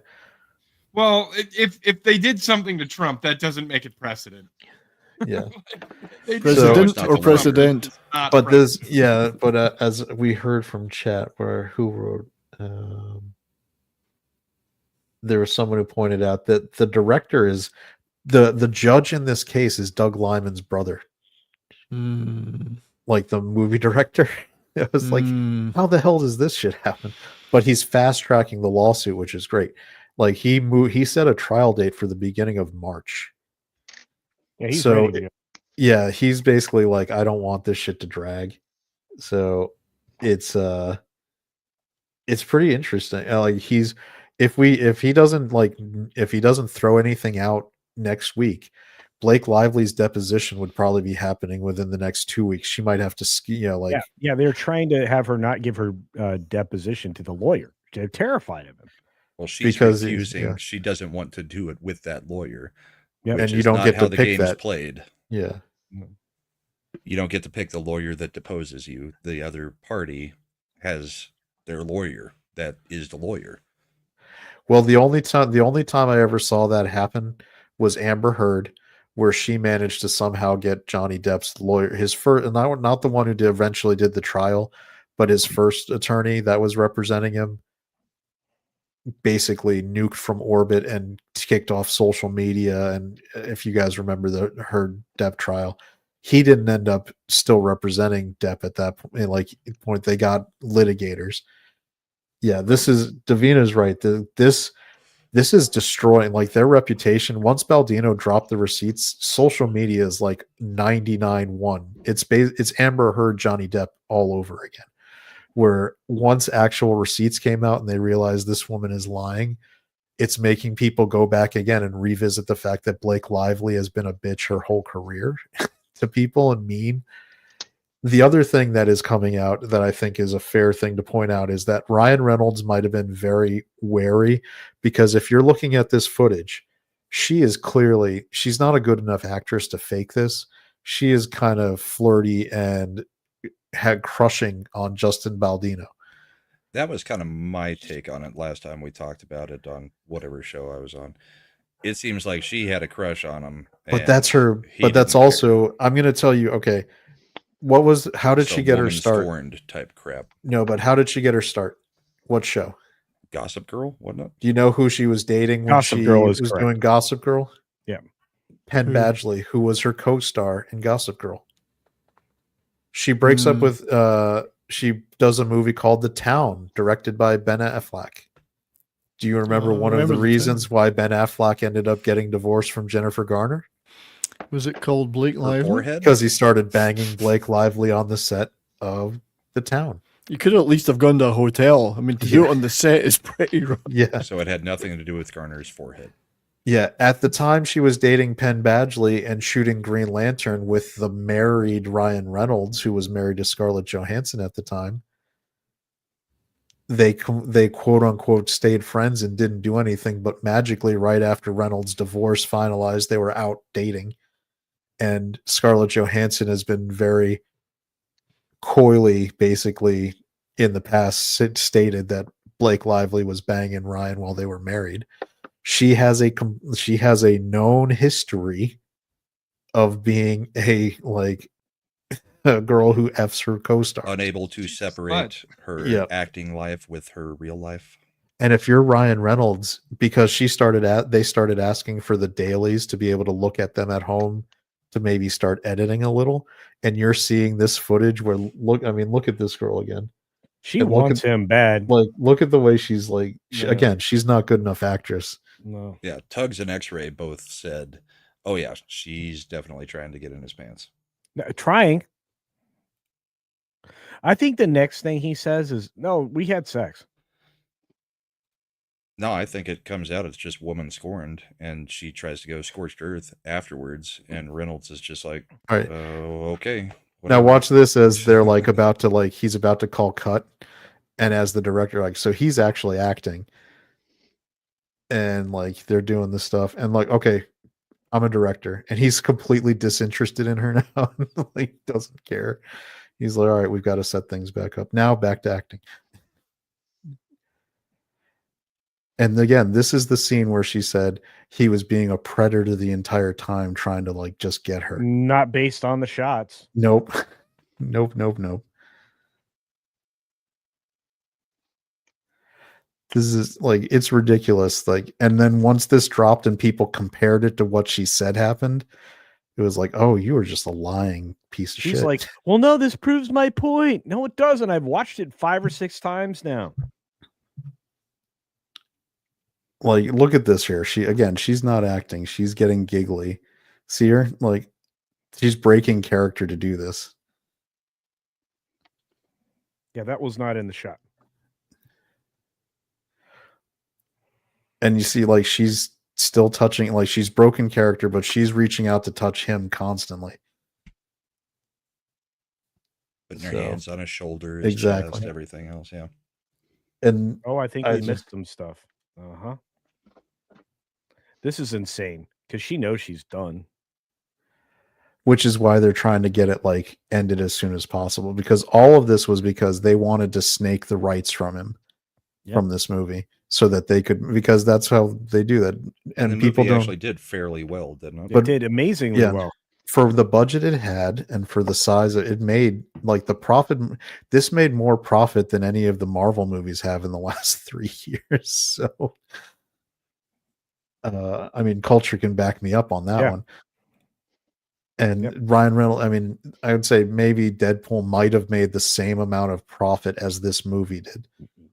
Well, if they did something to Trump, that doesn't make it precedent. Yeah. President or president. But this, yeah, but as we heard from chat, who wrote, there was someone who pointed out that the director is the judge in this case is Doug Liman's brother. Like the movie director. It was like, how the hell does this shit happen? But he's fast tracking the lawsuit, which is great. Like he set a trial date for the beginning of March. Yeah, he's ready to go. Yeah, he's basically like, I don't want this shit to drag. So it's pretty interesting. Like if he doesn't throw anything out next week, Blake Lively's deposition would probably be happening within the next 2 weeks. She might have to they're trying to have her not give her deposition to the lawyer. They're terrified of him. Well, she's refusing. She doesn't want to do it with that lawyer. Yep. And you don't get to pick that. Played. Yeah. You don't get to pick the lawyer that deposes you. The other party has their lawyer that is the lawyer. Well, the only time I ever saw that happen was Amber Heard, where she managed to somehow get Johnny Depp's lawyer, his first, not the one who eventually did the trial, but his first attorney that was representing him, basically nuked from orbit and kicked off social media. And if you guys remember the Heard Depp trial, he didn't end up still representing Depp at that point. Like point, they got litigators. Yeah, Davina's right. This is destroying like their reputation. Once Baldino dropped the receipts, social media is like 99-1. It's Amber Heard, Johnny Depp all over again. Where once actual receipts came out and they realized this woman is lying, it's making people go back again and revisit the fact that Blake Lively has been a bitch her whole career to people and mean. The other thing that is coming out that I think is a fair thing to point out is that Ryan Reynolds might have been very wary, because if you're looking at this footage, she's not a good enough actress to fake this. She is kind of flirty and had crushing on Justin Baldino. That was kind of my take on it last time we talked about it on whatever show I was on. It seems like she had a crush on him. But that's her. But that's also, I'm going to tell you, okay, how did she get her start? Type crap. No, but how did she get her start? What show? Gossip Girl? Whatnot? Do you know who she was dating when Gossip she Girl was correct. doing Gossip Girl? Yeah. Penn Badgley, who was her co-star in Gossip Girl. She breaks up with she does a movie called The Town, directed by Ben Affleck. Do you remember one of the reasons why Ben Affleck ended up getting divorced from Jennifer Garner? Was it called Blake Lively? Because he started banging Blake Lively on the set of The Town. You could at least have gone to a hotel. I mean, to do it on the set is pretty rough. Yeah. So it had nothing to do with Garner's forehead. Yeah. At the time, she was dating Penn Badgley and shooting Green Lantern with the married Ryan Reynolds, who was married to Scarlett Johansson at the time. They quote unquote stayed friends and didn't do anything, but magically right after Reynolds' divorce finalized, they were out dating. And Scarlett Johansson has been very coyly, basically, in the past stated that Blake Lively was banging Ryan while they were married. She has a known history of being a girl who F's her co-star, unable to separate her acting life with her real life. And if you're Ryan Reynolds, because they started asking for the dailies to be able to look at them at home to maybe start editing a little, and you're seeing this footage where look at this girl again. She wants him bad. Like, look at the way she's like. Again, she's not good enough actress. No. Yeah, Tugs and X-Ray both said, "Oh yeah, she's definitely trying to get in his pants." Trying. I think the next thing he says is, "No, we had sex." No, I think it comes out it's just woman scorned, and she tries to go scorched earth afterwards, and Reynolds is just like, All right, okay. Now watch this as they're like he's about to call cut, and as the director, like, so he's actually acting, and like they're doing this stuff, and like, okay, I'm a director, and he's completely disinterested in her now, like doesn't care. He's like, all right, we've got to set things back up now, back to acting. And again, this is the scene where she said he was being a predator the entire time, trying to like just get her. Not based on the shots. Nope. Nope. This is like, it's ridiculous. Like, and then once this dropped and people compared it to what she said happened, it was like, oh, you were just a lying piece of shit. She's like, well, no, this proves my point. No, it doesn't. I've watched it 5 or 6 times now. Like, look at this here. She's not acting. She's getting giggly. See her? Like, she's breaking character to do this. Yeah, that was not in the shot. And you see, like, she's still touching, like, she's broken character, but she's reaching out to touch him constantly. Putting her hands on his shoulders, exactly, chest, everything else, yeah. And I think we missed some stuff. This is insane because she knows she's done. Which is why they're trying to get it like ended as soon as possible, because all of this was because they wanted to snake the rights from him from this movie so that they could, because that's how they do that. And people actually did fairly well, didn't it? But it did amazingly well. For the budget it had and for the size it made, like the profit, this made more profit than any of the Marvel movies have in the last 3 years. So I mean, culture can back me up on that one. And Ryan Reynolds, I mean, I would say maybe Deadpool might have made the same amount of profit as this movie did.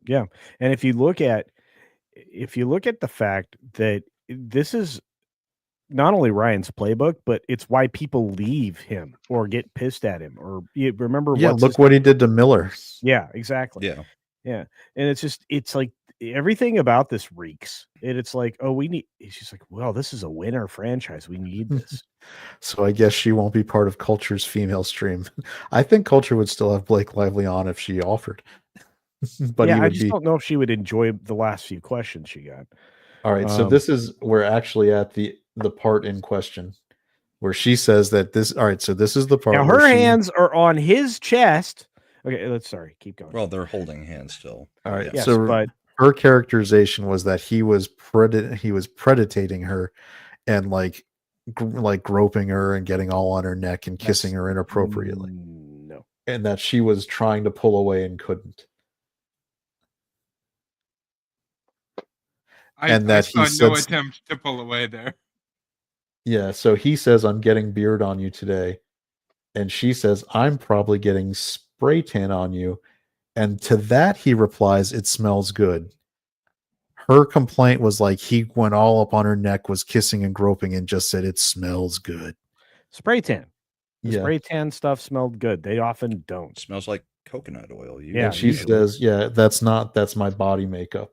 Yeah. And if you look at the fact that this is not only Ryan's playbook, but it's why people leave him or get pissed at him, or you remember look what he did to Miller. Yeah, exactly. Yeah. And it's like everything about this reeks. And it's like, oh, it's just like, well, this is a winner franchise. We need this. So I guess she won't be part of Culture's female stream. I think Culture would still have Blake Lively on if she offered. But I just don't know if she would enjoy the last few questions she got. All right. So this is, we're actually at the part in question where she says that this, all right. So this is the part. Now her hands are on his chest. Okay. Keep going. Well, they're holding hands still. All right. Yes, so but her characterization was that he was predating her and like groping her and getting all on her neck and kissing her inappropriately. No. And that she was trying to pull away and couldn't. I saw no attempt to pull away there. Yeah, so he says, I'm getting beard on you today. And she says, I'm probably getting spray tan on you. And to that, he replies, it smells good. Her complaint was like he went all up on her neck, was kissing and groping, and just said, it smells good. Spray tan. Spray tan stuff smelled good. They often don't. It smells like coconut oil. And she says, yeah, that's my body makeup.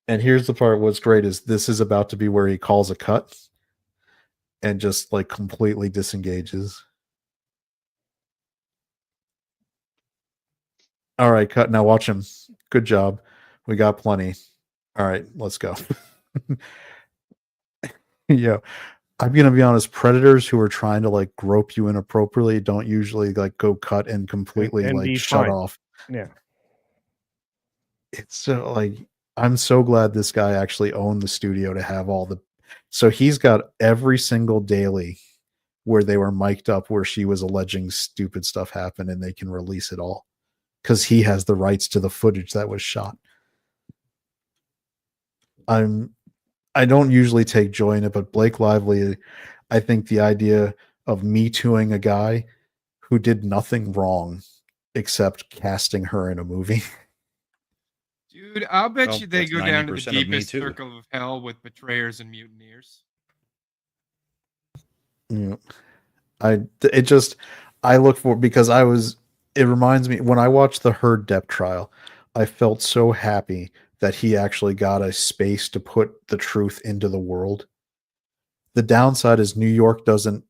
And here's the part, what's great is this is about to be where he calls a cut and just like completely disengages. All right, cut. Now watch him. Good job. We got plenty. All right, let's go. Yeah. I'm going to be honest, predators who are trying to like grope you inappropriately don't usually like go cut and completely and like shut off. Yeah. It's so like, I'm so glad this guy actually owned the studio to have all the, so he's got every single daily where they were mic'd up where she was alleging stupid stuff happened and they can release it all because he has the rights to the footage that was shot. I don't usually take joy in it, but Blake Lively, I think the idea of Me Tooing a guy who did nothing wrong except casting her in a movie. Dude, I'll bet you they go down to the 90% of Me deepest Too. circle of hell with betrayers and mutineers. Yeah. I look for, because it reminds me, when I watched the Heard Depp trial, I felt so happy that he actually got a space to put the truth into the world. The downside is New York doesn't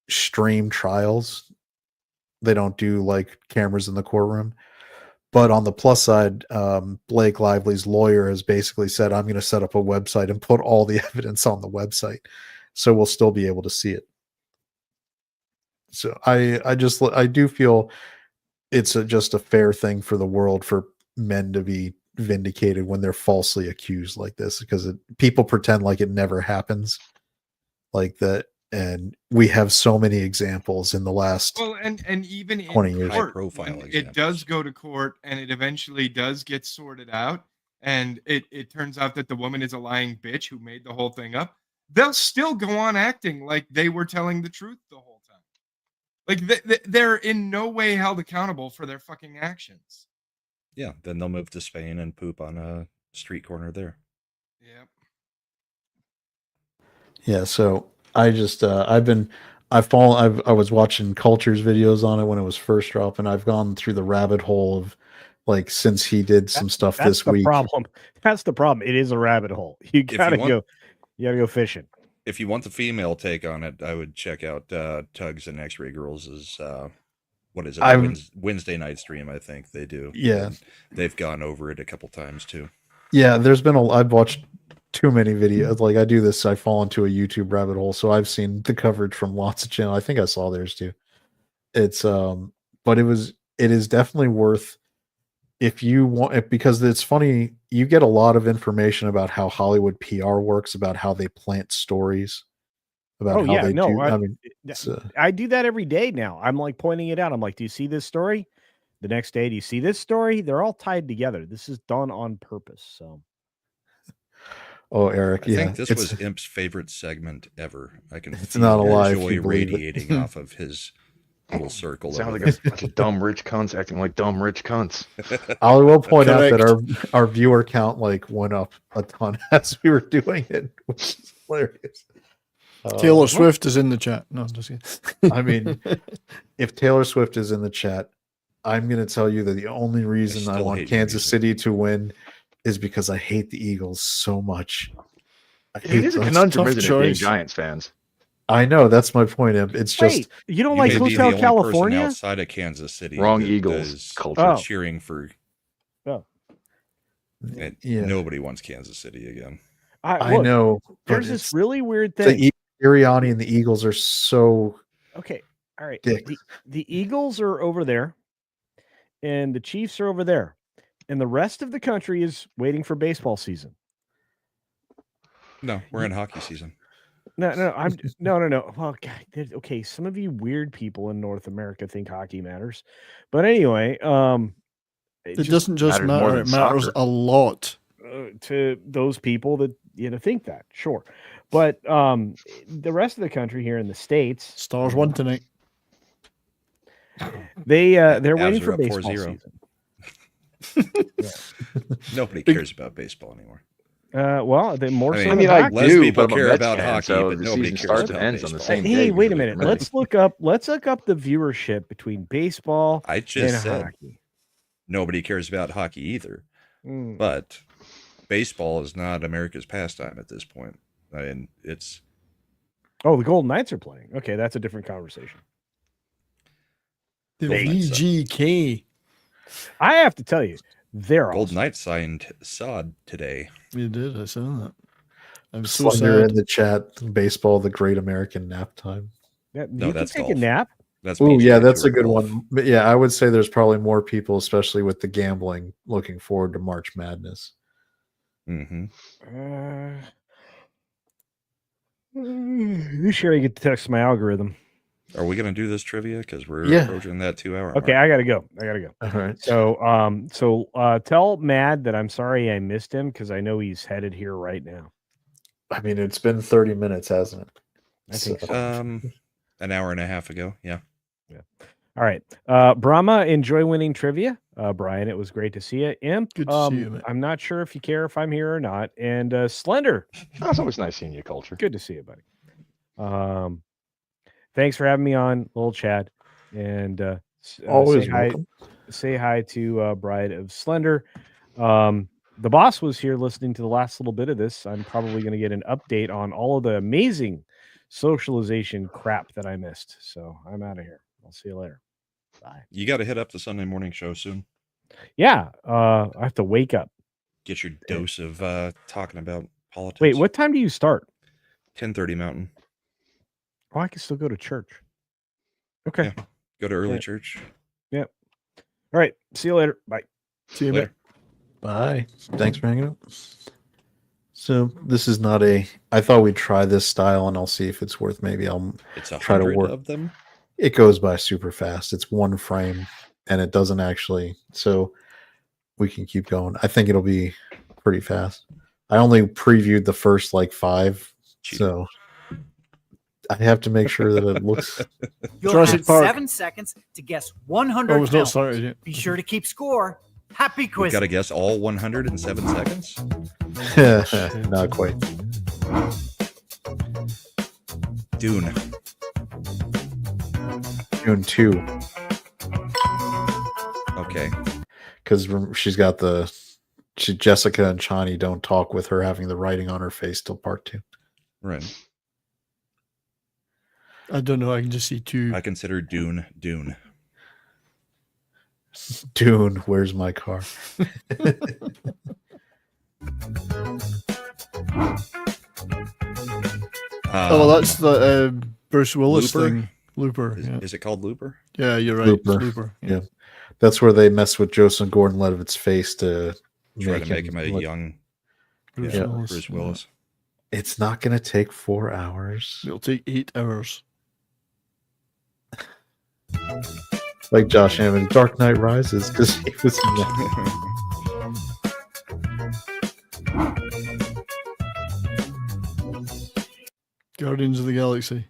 stream trials. They don't do like cameras in the courtroom. But on the plus side, Blake Lively's lawyer has basically said, I'm going to set up a website and put all the evidence on the website. So we'll still be able to see it. So I do feel it's just a fair thing for the world for men to be vindicated when they're falsely accused like this, because people pretend like it never happens like that. And we have so many examples in the last and even 20 in years. court, High-profile it does go to court and it eventually does get sorted out, and it turns out that the woman is a lying bitch who made the whole thing up. They'll still go on acting like they were telling the truth the whole time. Like they're in no way held accountable for their fucking actions. Yeah, then they'll move to Spain and poop on a street corner there. Yep. Yeah, so I just I was watching Culture's videos on it when it was first dropping. I've gone through the rabbit hole of like since he did some stuff this week. That's the problem. It is a rabbit hole. You gotta go fishing. If you want the female take on it, I would check out Tugs and X-Ray Girls' what is it? Wednesday night stream, I think they do. Yeah. And they've gone over it a couple times too. Yeah, I've watched too many videos. Like I do this, I fall into a YouTube rabbit hole. So I've seen the coverage from lots of channels. I think I saw theirs too. It's but it is definitely worth, if you want, because it's funny, you get a lot of information about how Hollywood PR works, about how they plant stories, about how they do. I mean, I do that every day now. I'm like pointing it out. I'm like, do you see this story? The next day, do you see this story? They're all tied together. This is done on purpose. So, oh, Eric, I think this was Imp's favorite segment ever. I can feel not a lie joy radiating off of his little circle. Sounds like a bunch of dumb rich cunts acting like dumb rich cunts. I will point out that our viewer count like went up a ton as we were doing it, which is hilarious. Taylor Swift is in the chat. No, I'm just kidding. I mean, if Taylor Swift is in the chat, I'm going to tell you that the only reason I want Kansas City to win is because I hate the Eagles so much. It is a conundrum, isn't it, being Giants fans? I know, that's my point. It's just you don't like Hotel California outside of Kansas City. Wrong Eagles culture. Cheering for. Nobody wants Kansas City again. I know. There's this really weird thing. The Sirianni and the Eagles are so okay. All right, the Eagles are over there, and the Chiefs are over there, and the rest of the country is waiting for baseball season. No, we're in hockey season. No. Well, God, okay. Some of you weird people in North America think hockey matters, but anyway, it doesn't just matter. It matters a lot to those people that think that. Sure, but the rest of the country here in the States, Stars won tonight. They're waiting for baseball season. Nobody cares about baseball anymore. Well, they more. I mean, I do, people but care about hockey, so but the nobody season cares starts about and ends on the same day. Hey, wait a minute. Let's look up the viewership between baseball I just and said hockey. Nobody cares about hockey either. But baseball is not America's pastime at this point. I mean, it's. Oh, the Golden Knights are playing. Okay, that's a different conversation. The VGK. I have to tell you, they're Golden Knights signed Sod today. You did. I saw that. I'm so Slender sad. in the chat. Baseball, the great American nap time. Yeah, you can take a nap. That's that's a good one. But yeah, I would say there's probably more people, especially with the gambling, looking forward to March Madness. Mm-hmm. This year I get to text my algorithm. Are we gonna do this trivia? Because we're approaching that 2-hour Okay, mark. I gotta go. All right. So tell Mad that I'm sorry I missed him because I know he's headed here right now. I mean, it's been 30 minutes, hasn't it? I think so. An hour and a half ago. Yeah. All right. Brahma, enjoy winning trivia. Brian, it was great to see you. Imp, Good to see you, man. I'm not sure if you care if I'm here or not. And Slender. It's always nice seeing you, Culture. Good to see you, buddy. Thanks for having me on, little Chad. And always welcome. Say hi to Bride of Slender. The boss was here listening to the last little bit of this. I'm probably going to get an update on all of the amazing socialization crap that I missed. So I'm out of here. I'll see you later. Bye. You got to hit up the Sunday morning show soon. Yeah. I have to wake up. Get your dose of talking about politics. Wait, what time do you start? 10:30 Mountain. Oh, I can still go to church. Okay. Yeah. Go to early church. Yep. All right. See you later. Bye. See you later. Bye. Thanks for hanging out. So this is not I thought we'd try this style and I'll see if it's worth, maybe I'll try to work of them. It goes by super fast. It's one frame and it doesn't actually, so we can keep going. I think it'll be pretty fast. I only previewed the first 5, so I have to make sure that it looks. You'll have 7 seconds to guess 100 Oh, it's not started yet. Be sure to keep score. Happy quiz. Got to guess all 107 seconds? Not quite. Dune. Dune 2. Okay. Because she's got Jessica and Chani don't talk with her having the writing on her face till part 2. Right. I don't know. I can just see 2. I consider Dune. Dune, where's my car? Oh, well, that's the Bruce Willis Looper? thing. Looper. Is it called Looper? Yeah, you're right. Looper. It's Looper. Yeah. That's where they mess with Joseph Gordon-Levitt's face to try to make him a young Bruce Willis. It's not going to take 4 hours. It'll take 8 hours. Like Josh Hammond, Dark Knight Rises, because he was in that. Guardians of the Galaxy.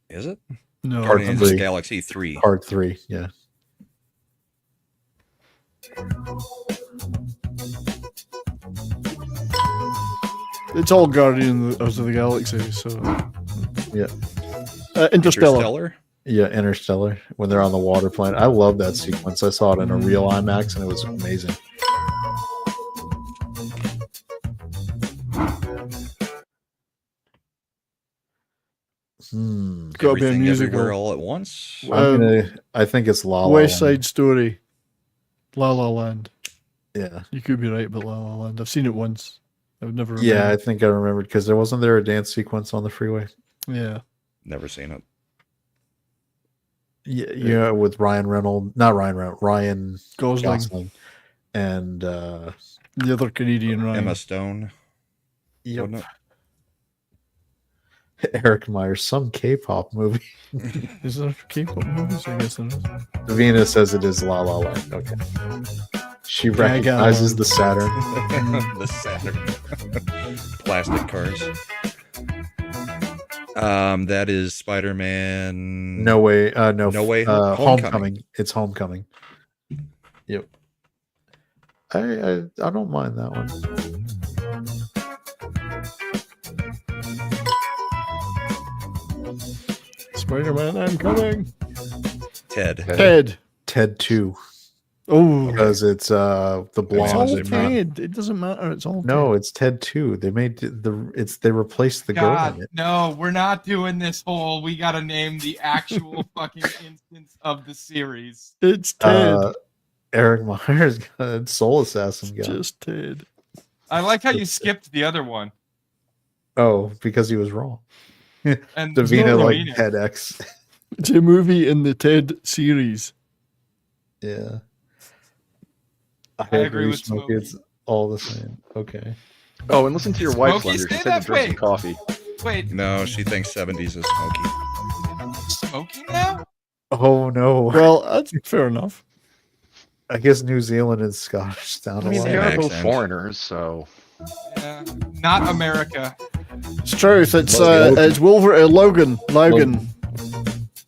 Is it? No. Guardians of the Galaxy 3. Part 3, yeah. It's all Guardians of the Galaxy, so. Yeah. Interstellar. Yeah, Interstellar, when they're on the water planet. I love that sequence. I saw it in a real IMAX, and it was amazing. Got to be a musical. Everywhere all at once. I think it's La La West Land. Side Story. La La Land. Yeah. You could be right about La La Land. I've seen it once. I've never remembered. Yeah, I think I remembered because wasn't there a dance sequence on the freeway? Yeah. Never seen it. Yeah, with Ryan Gosling. And the other Canadian Ryan. Emma Stone. Yep. Eric Myers, some K-pop movie. Is there K-pop movies? I guess there is. Davina says it is La La Land. Okay. She recognizes the Saturn. The Saturn. Plastic cars. That is Spider-Man. No Way. No Way. Homecoming. It's Homecoming. Yep. I don't mind that one. Spider-Man, I'm coming. Ted 2. Oh, because it's the blonde. It's all Ted. It doesn't matter. It's all no. Ted. It's Ted 2. They made they replaced the girl in it. No, we're not doing this whole. We got to name the actual fucking instance of the series. It's Ted. Eric Myers got Soul Assassin guy. Just Ted. I like how you skipped the other one. Oh, because he was wrong. And Davina like TEDx. It's a movie in the Ted series. Yeah. I agree with Smokey. It's all the same. Okay. Oh, and listen to your wife, Smokey, Slender. She say said that to drink some way. coffee. Wait. No, she thinks 70s is smoky. Oh no. Well, that's fair enough. I guess New Zealand and Scottish sound I mean, alike. they are both accent. foreigners, so Yeah, not America. It's truth. It's Logan.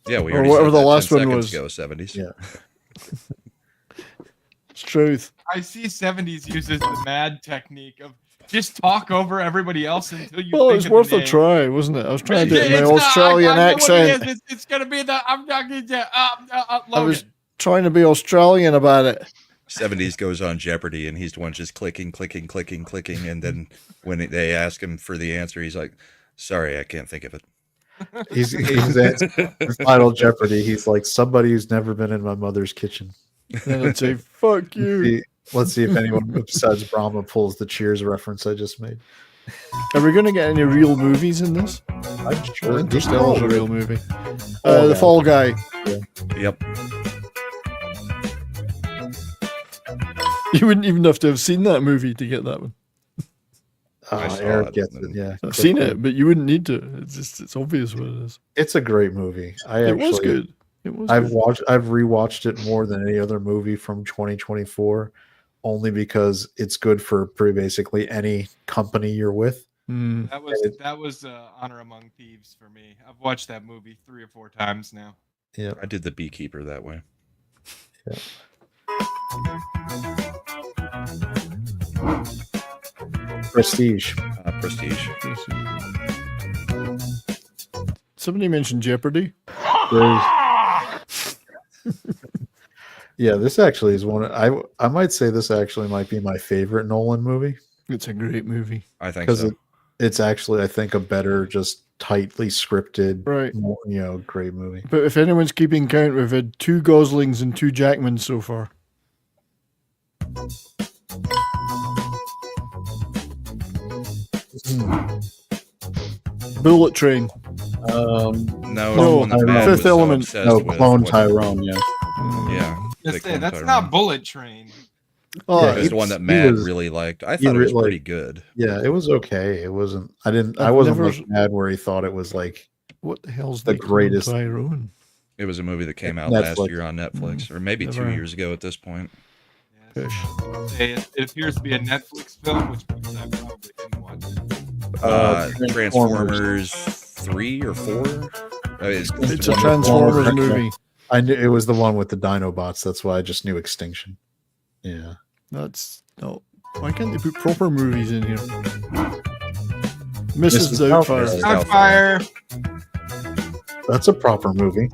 Yeah, we Or already whatever said the that last 10 one seconds was. ago, 70s. Yeah. It's truth. I see 70s uses the mad technique of just talk over everybody else until you. Well, think it's of worth the a name. try, wasn't it? I was trying to do it in It's my not- Australian I know what it accent. is. It's gonna be the I'm talking to I Logan. was trying to be Australian about it. 70s goes on Jeopardy, and he's the one just clicking, and then when they ask him for the answer, he's like, "Sorry, I can't think of it." He's in Final Jeopardy. He's like somebody who's never been in my mother's kitchen. Then I'd say, "Fuck you." Let's see if anyone besides Brahma pulls the Cheers reference I just made. Are we going to get any real movies in this? I'm sure. Interstellar's a real movie. Fall The Guy. Fall Guy. Yep. You wouldn't even have to have seen that movie to get that one. I saw Eric it, gets it. and- Yeah, I've seen it, but you wouldn't need to. It's obvious what it is. It's a great movie. It was good. It was. I've good. rewatched it more than any other movie from 2024, only because it's good for pretty basically any company you're with. Mm. That was Honor Among Thieves for me. I've watched that movie 3 or 4 times now. Yeah, I did The Beekeeper that way. Prestige. Prestige. Somebody mentioned Jeopardy. Yeah, this actually is one. I might say this actually might be my favorite Nolan movie. It's a great movie. I think Because so. it's actually, I think, a better, just tightly scripted, Right. more, great movie. But if anyone's keeping count, we've had 2 Goslings and 2 Jackmans so far. Bullet Train. No, No, one that Matt Fifth was so Element. obsessed No, with Clone was- Tyrone. Yeah, Yeah. Just the say, Clone that's Tyrone. not Bullet Train. Oh, Yeah, It was the one that he Matt was- really liked. I he thought it was really- pretty good. yeah, it was okay. It wasn't. I I've wasn't never- like mad where he thought it was like what the hell's the the Clone greatest- Tyrone? It was a movie that came out last Netflix. year on Netflix, or maybe Never. 2 years ago at this point. Fish. It appears to be a Netflix film, which means I probably didn't watch it. Transformers 3 or 4. It's a It's a Transformers Transformers, movie. I knew it was the one with the Dinobots. That's why I just knew Extinction. Yeah, That's no. Why can't they put proper movies in here? Mrs. Mrs. Doubtfire. Doubtfire. Outfire. that's a proper movie.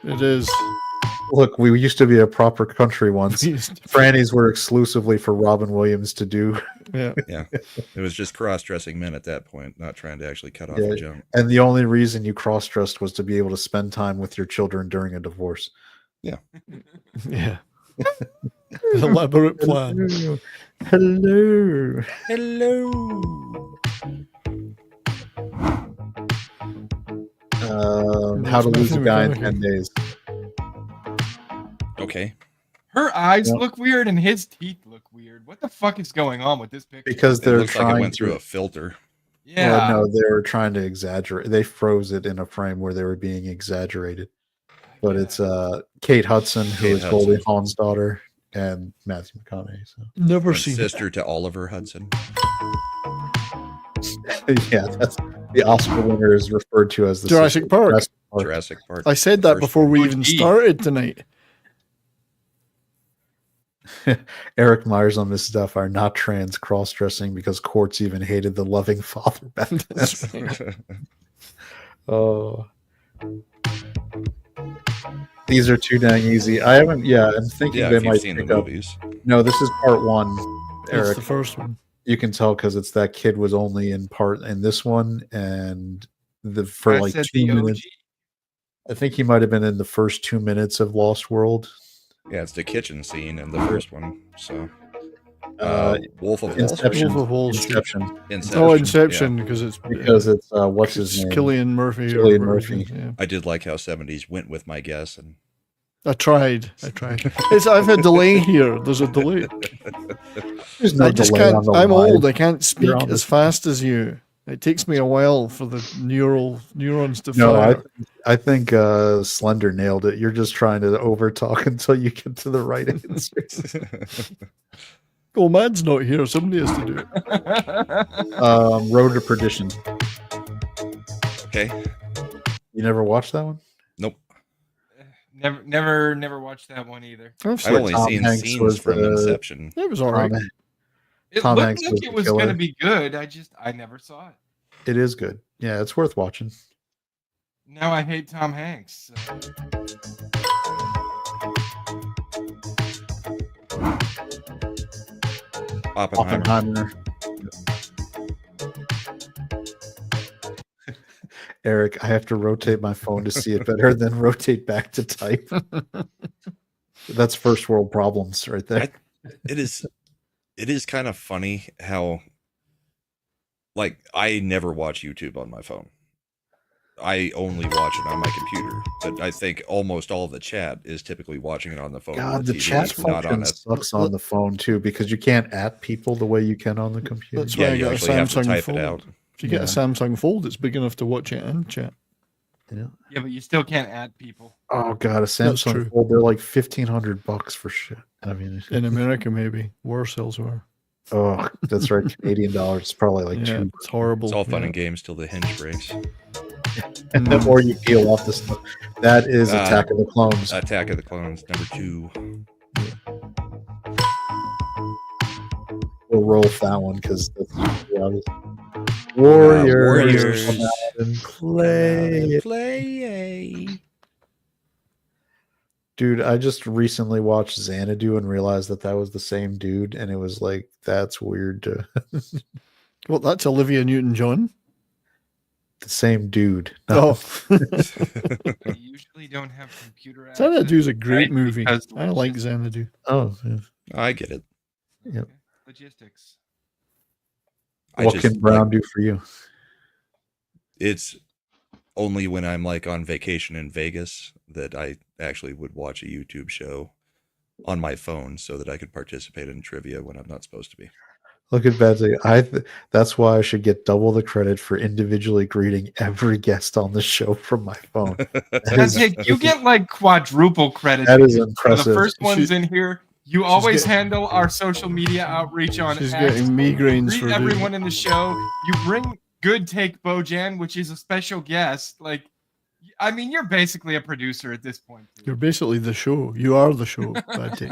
It is. Look, we used to be a proper country once. Frannies were exclusively for Robin Williams to do, Yeah. Yeah. It was just cross-dressing men at that point, not trying to actually cut off Yeah. a jump. and the only reason you cross-dressed was to be able to spend time with your children during a divorce. Yeah. Elaborate plan. Hello. Hello. How to Lose a Guy in 10 Days. Okay. Her eyes Yeah. look weird and his teeth look weird. What the fuck is going on with this picture? Because It they're looks like it trying went through to. a filter. Yeah. No, they were trying to exaggerate. They froze it in a frame where they were being exaggerated. But it's Kate Hudson, who Kate is Goldie Hudson. Hawn's daughter, and Matthew McConaughey. So Never And seen it. sister to Oliver Hudson. yeah, that's the Oscar winner is referred to as the Jurassic sister of Park. Jurassic Park. Jurassic Park. I said that First before we one. even started tonight. Eric Myers on Miss Duff are not trans cross-dressing because courts even hated the loving father back then. Oh, these are too dang easy. I haven't. Yeah, I'm thinking Yeah, they if you've might seen the pick up. movies. No, this is part one. That's Eric, the first one. you can tell because it's that kid was only in part in this one, and for I like said 2 the OG. minutes. I think he might have been in the first 2 minutes of Lost World. Yeah, it's the kitchen scene in the first one. So, Uh, Wolf of Wall Street. Inception. Wolf of Wall Street. Inception. Oh, Inception, because it's Because it's what's his it's name? Cillian Murphy. or Cillian whatever Murphy. it is, yeah. I did like how 70s went with my guess, and I tried. I've had delay here. There's a delay. There's no I just delay can't. on the I'm line. old. I can't speak You're on as fast as you. It takes me a while for the neurons to No, fire. I think Slender nailed it. You're just trying to overtalk until you get to the right answer. Well, Mad's not here. Somebody has to do it. Road to Perdition. Okay. You never watched that one? Nope. Never watched that one either. I've only seen scenes from Inception. It was all right. It Tom looked Hanks like was it the was killer. going to be good. I never saw it. It is good. Yeah, it's worth watching. Now I hate Tom Hanks. So. Oppenheimer. Eric, I have to rotate my phone to see it better than rotate back to type. That's first world problems right there. It is kind of funny how, like, I never watch YouTube on my phone. I only watch it on my computer, but I think almost all of the chat is typically watching it on the phone. God, the TV, chat not on function sucks on the phone too, because you can't at people the way you can on the computer. That's why I got a Samsung Fold. it out. If you get a Samsung Fold, it's big enough to watch it and chat. Yeah, but you still can't add people. Oh God, a Samsung Fold, they're like $1,500 for shit. I mean, in America, maybe worse elsewhere. Oh, that's right. Canadian dollars. It's probably like $2. It's horrible. It's all fun and games till the hinge breaks. And the more you peel off the stuff, that is Attack of the Clones. Attack of the Clones, number 2. We'll roll that one because that's Warriors. Come out and play. Dude, I just recently watched Xanadu and realized that was the same dude, and it was like, that's weird. Well, that's Olivia Newton-John. The same dude. No. I usually don't have computer access. Xanadu's a great movie. I like Xanadu. Oh, yeah. I get it. Yep. Logistics. What can Brown do for you? It's only when I'm like on vacation in Vegas that I actually would watch a YouTube show on my phone so that I could participate in trivia when I'm not supposed to be. Look at Betsy. That's why I should get double the credit for individually greeting every guest on the show from my phone. You get like quadruple credit. That is impressive. The first one's in here. You always handle our social media outreach on She's X. getting migraines Greet for everyone in the show. You bring Good Take Bojan, which is a special guest. Like, I mean, you're basically a producer at this point. You're basically the show. You are the show. Bad Take.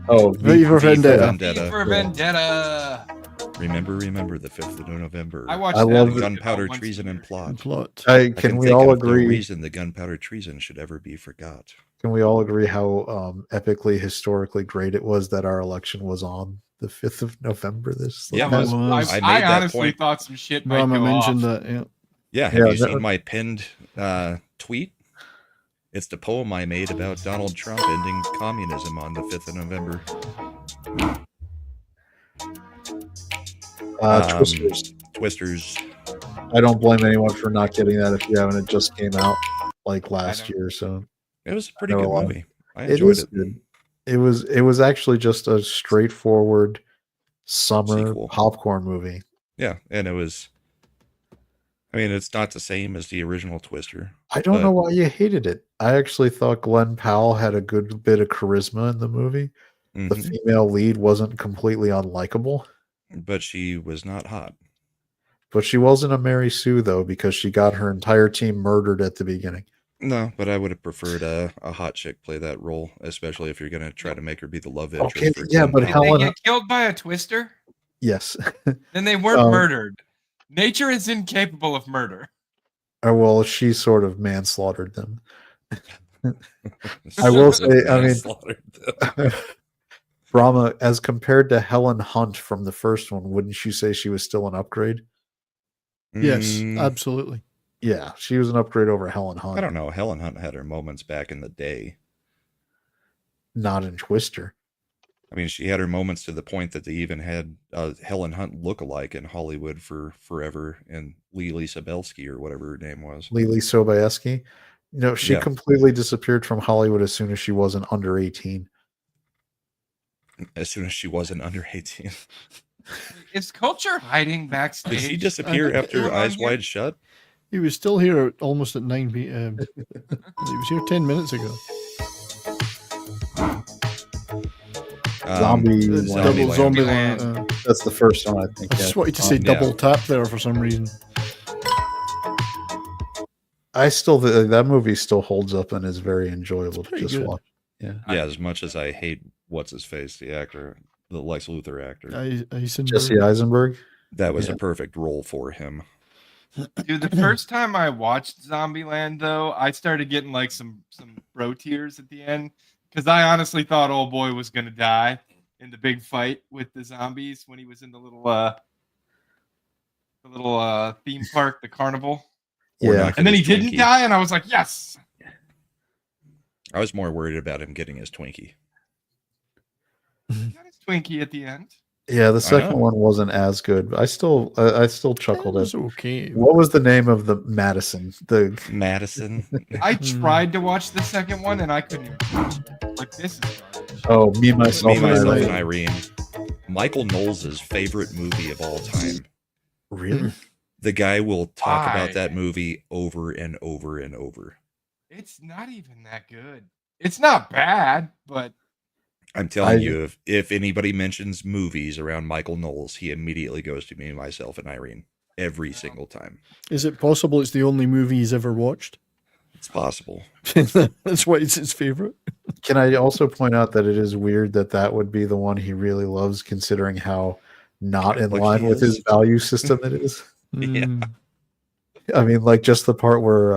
Oh, V for Vendetta. V for Vendetta. Remember the 5th of November. I watched love Gunpowder Treason and Plot. Can we all agree? No reason the Gunpowder Treason should ever be forgot. Can we all agree how epically, historically great it was that our election was on the 5th of November? Yeah, I honestly thought some shit might go mentioned off. that. Yeah, have you seen my pinned tweet? It's the poem I made about Donald Trump ending communism on the 5th of November. Twisters. I don't blame anyone for not getting that if you haven't. It just came out like last year, so it was a pretty good movie. I it enjoyed it. Good. It was actually just a straightforward summer popcorn movie. Yeah, and it was. I mean, it's not the same as the original Twister. I don't know why you hated it. I actually thought Glenn Powell had a good bit of charisma in the movie. Mm-hmm. The female lead wasn't completely unlikable. But she was not hot. But she wasn't a Mary Sue, though, because she got her entire team murdered at the beginning. No, but I would have preferred a hot chick play that role, especially if you're going to try to make her be the love interest. Okay, yeah, but Helen... Did they get killed by a twister? Yes. Then they weren't murdered. Nature is incapable of murder. Well, she sort of manslaughtered them. I will say, I mean, Brahma, as compared to Helen Hunt from the first one, wouldn't you say she was still an upgrade? Yes, absolutely. Yeah, she was an upgrade over Helen Hunt. I don't know. Helen Hunt had her moments back in the day. Not in Twister. I mean, she had her moments to the point that they even had Helen Hunt look-alike in Hollywood for forever, and Lily Sobieski or whatever her name was. Lily Sobieski? No, she completely disappeared from Hollywood as soon as she wasn't under 18. as soon as she wasn't under 18. Is Culture hiding backstage? Did he disappear after Eyes Wide Shut? He was still here almost at 9 p.m. He was here 10 minutes ago. Zombieland. That's the first one, I think. I just wanted to say double tap there for some reason. That movie still holds up and is very enjoyable to just watch. Yeah. Yeah, as much as I hate what's his face, the actor, the Lex Luthor actor, Jesse Eisenberg. That was a perfect role for him. Dude, the first time I watched Zombieland, though, I started getting like some bro tears at the end because I honestly thought old boy was gonna die in the big fight with the zombies when he was in the little theme park, the carnival. Yeah, and then he didn't die, and I was like, yes. I was more worried about him getting his Twinkie. He got his Twinkie at the end. Yeah, the second one wasn't as good. I still chuckled. It was okay. What was the name of the Madison? The Madison. I tried to watch the second one, and I couldn't even watch it. Like, this is garbage. Oh, Me, Myself, and Irene. Michael Knowles' favorite movie of all time. Really? The guy will talk about that movie over and over and over. It's not even that good. It's not bad, but I'm telling you, if anybody mentions movies around Michael Knowles, he immediately goes to Me, Myself, and Irene every single time. Is it possible it's the only movie he's ever watched? It's possible. That's why it's his favorite. Can I also point out that it is weird that would be the one he really loves, considering how not in line with his value system it is? Yeah. I mean, like just the part where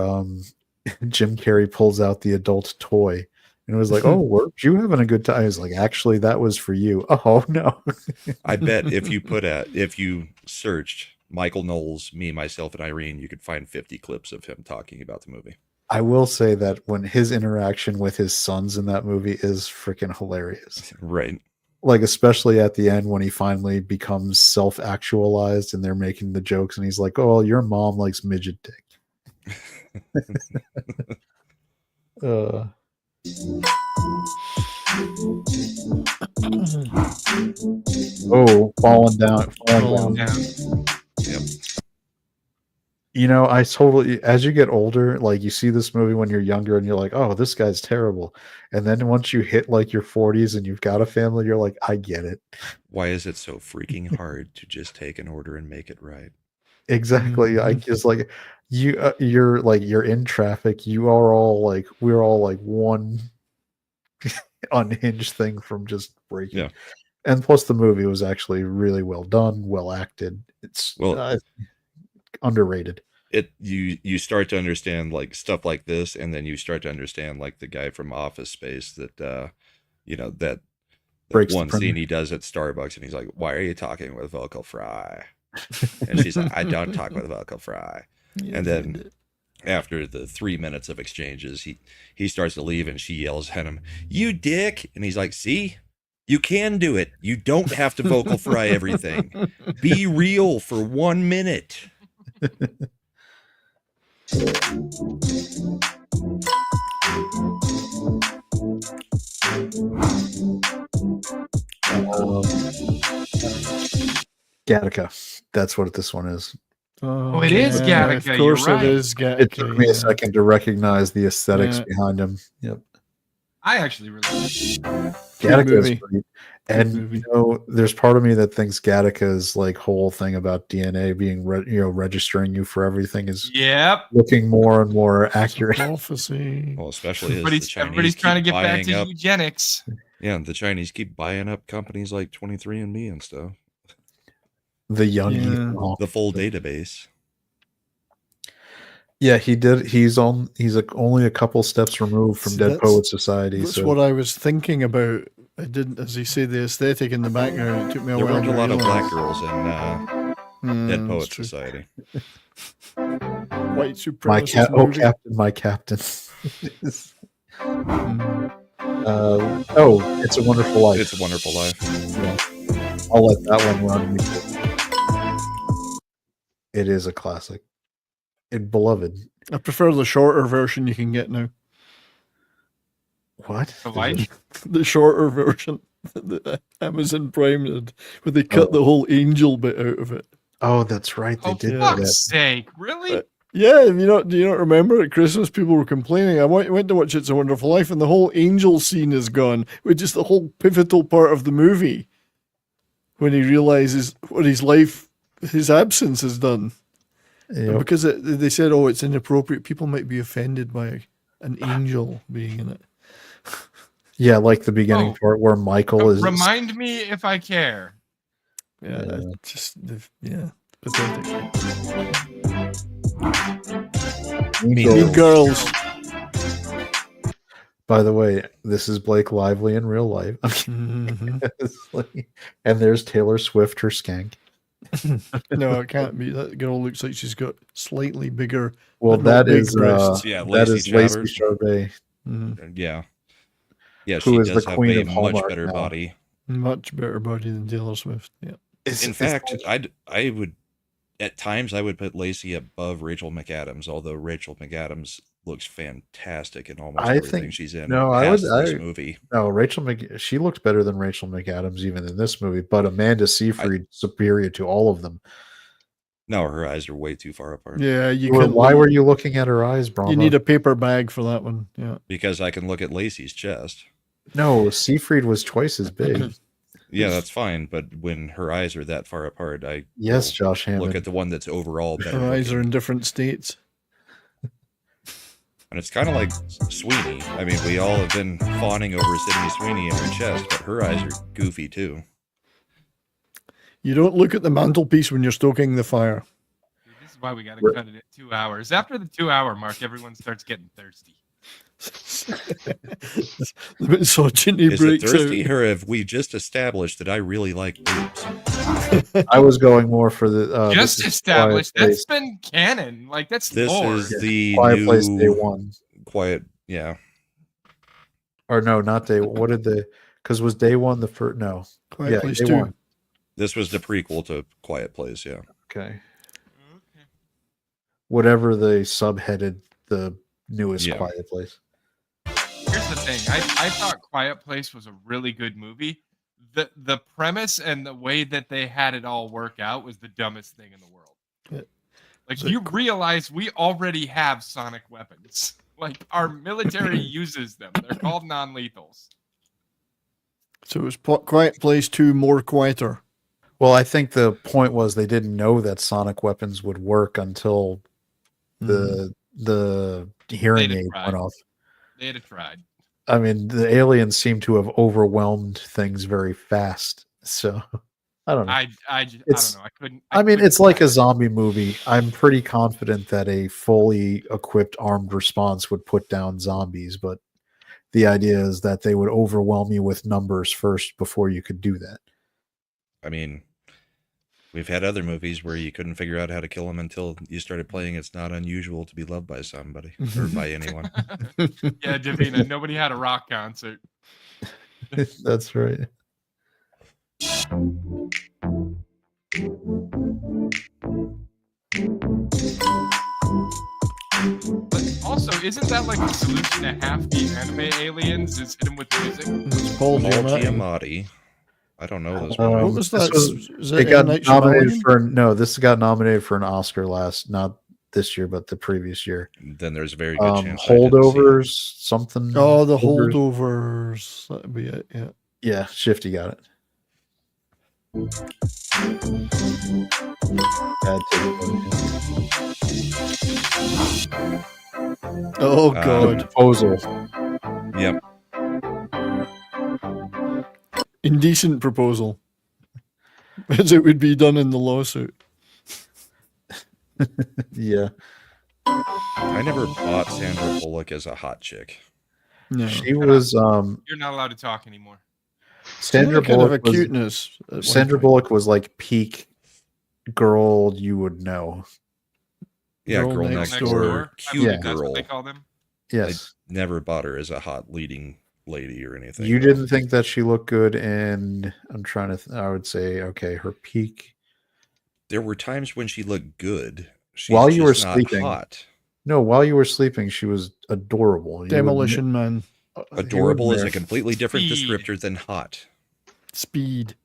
Jim Carrey pulls out the adult toy and it was like, "Oh, weren't you having a good time?" I was like, "Actually, that was for you." Oh no! I bet if you searched Michael Knowles, Me, Myself, and Irene, you could find 50 clips of him talking about the movie. I will say that when his interaction with his sons in that movie is freaking hilarious. Right. Like, especially at the end when he finally becomes self-actualized and they're making the jokes and he's like, "Oh, your mom likes midget dick." Falling down. Yep. You know, I totally, as you get older, like you see this movie when you're younger and you're like, "Oh, this guy's terrible." And then once you hit like your 40s and you've got a family, you're like, "I get it." Why is it so freaking hard to just take an order and make it right? Exactly. I just like you're in traffic. We're all like one unhinged thing from just breaking. Yeah. And plus the movie was actually really well done, well acted. It's underrated. You start to understand like stuff like this, and then you start to understand like the guy from Office Space that that one scene he does at Starbucks, and he's like, "Why are you talking with Vocal Fry?" And she's like, "I don't talk with Vocal Fry." And then after the 3 minutes of exchanges, he starts to leave, and she yells at him, "You dick!" And he's like, "See, you can do it. You don't have to Vocal Fry everything. Be real for 1 minute." Gattaca. That's what this one is. Oh, it is Gattaca. Of course, you're right. it is Gattaca. It took me a second to recognize the aesthetics behind him. Yep. I actually really like Gattaca is great. And you know, there's part of me that thinks Gattaca's like whole thing about DNA being registering you for everything is looking more and more accurate. Prophecy. Well, especially everybody's trying to get back to eugenics. Yeah, the Chinese keep buying up companies like 23andMe and stuff. The the full database. Yeah, he did. He's only a couple steps removed from Dead Poet Society. That's what I was thinking about. I didn't, as you say, the aesthetic in the background. It took me a while. There weren't a lot of black girls in Dead Poet Society. White supremacist. My captain. It's a Wonderful Life. It's a Wonderful Life. Yeah. I'll let that one run. It is a classic. Beloved. I prefer the shorter version you can get now. What? The life? The shorter version. the Amazon Prime did, where they cut the whole angel bit out of it. Oh, that's right. They did For fuck's that. sake, really? Yeah, do you not remember at Christmas people were complaining? I went to watch It's a Wonderful Life, and the whole angel scene is gone, which is the whole pivotal part of the movie. When he realizes what his absence has done. Yep. Because they said, oh, it's inappropriate. People might be offended by an angel being in it. Yeah, like the beginning part where Michael is. Remind me if I care. Yeah, pathetic. Mean Girls. By the way, this is Blake Lively in real life. And there's Taylor Swift, her skank. No, it can't be. That girl looks like she's got slightly bigger. Well, that is Lacey Chabert. Chabert. Yeah. Yeah, Who she is does the have queen a of much Hallmark better now. body. Much better body than Taylor Swift. Yeah. In fact, I would at times I would put Lacey above Rachel McAdams, although Rachel McAdams looks fantastic in almost everything she's in. No, this movie. No, she looked better than Rachel McAdams even in this movie, but Amanda Seyfried superior to all of them. No, her eyes are way too far apart. Yeah, why were you looking at her eyes, Brahma? You need a paper bag for that one. Yeah. Because I can look at Lacey's chest. No, Seyfried was twice as big. Yeah, that's fine, but when her eyes are that far apart, Yes, Josh Hammond. look at the one that's overall better. Her eyes are in different states. And it's kind of like Sweeney. I mean, we all have been fawning over Sydney Sweeney in her chest, but her eyes are goofy too. You don't look at the mantelpiece when you're stoking the fire. This is why we got to cut it at 2 hours. After the 2 hour mark, everyone starts getting thirsty. The misogyny Is it breaks thirsty, out. or have we just established that I really like boobs? I was going more for the Just established. That's been canon. Like that's This lore. is the Quiet new Place Day One. Quiet, yeah. Or no, not Day. What did the? Because was Day One the first? No, Quiet Place Day 2. One. This was the prequel to Quiet Place, yeah. Okay. Whatever they subheaded the newest Quiet Place. Here's the thing. I thought Quiet Place was a really good movie. The premise and the way that they had it all work out was the dumbest thing in the world. Like, you realize we already have sonic weapons. Like, our military uses them. They're called non-lethals. So it was Quiet Place 2 more quieter. Well, I think the point was they didn't know that sonic weapons would work until the hearing aid went off. They'd have tried. I mean, the aliens seem to have overwhelmed things very fast. So I don't know. I don't know. I couldn't. It's like a zombie movie. I'm pretty confident that a fully equipped armed response would put down zombies, but the idea is that they would overwhelm you with numbers first before you could do that. I mean, we've had other movies where you couldn't figure out how to kill them until you started playing It's Not Unusual to Be Loved by Somebody or by anyone. Yeah, Davina, nobody had a rock concert. That's right. But also, isn't that like the solution to half the anime aliens is hit them with music? It's Paul Giamatti. I don't know this What was that? It got nominated this got nominated for an Oscar not this year, but the previous year. Then there's a very good chance. Holdovers, something. Oh, the Holdovers. That'd be it. Yeah. Yeah, Shifty got it. Oh God. Proposal. Yep. Indecent proposal, as it would be done in the lawsuit. Yeah. I never bought Sandra Bullock as a hot chick. No. She was. You're not allowed to talk anymore. Sandra Bullock was, cuteness. Sandra Bullock was like peak girl you would know. Yeah, girl next door. Cute That's girl. what they call them. Yes. I never bought her as a hot leading lady or anything. You didn't think that she looked good, and I'm trying to. I would say, okay, her peak. There were times when she looked good. She's while you were just not sleeping, hot. No, while you were sleeping, she was adorable. Demolition Man. Adorable is a completely different descriptor than hot. Speed.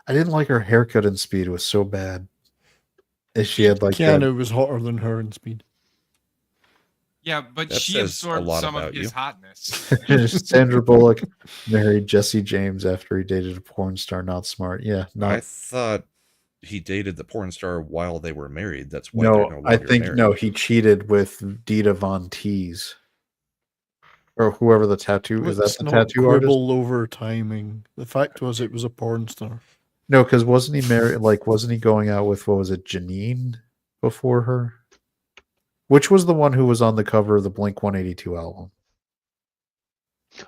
I didn't like her haircut in Speed. It was so bad. She had like Keanu was hotter than her in Speed. Yeah, but That she says a absorbed lot some of about his you. hotness. Sandra Bullock married Jesse James after he dated a porn star. Not smart. Yeah, I thought he dated the porn star while they were married. That's why no. they're no longer I think married. no. He cheated with Dita Von Teese, or whoever the tattoo is. That the tattoo artist? Over timing. The fact was, it was a porn star. No, because wasn't he married? Like, wasn't he going out with, what was it, Janine before her? Which was the one who was on the cover of the Blink-182 album?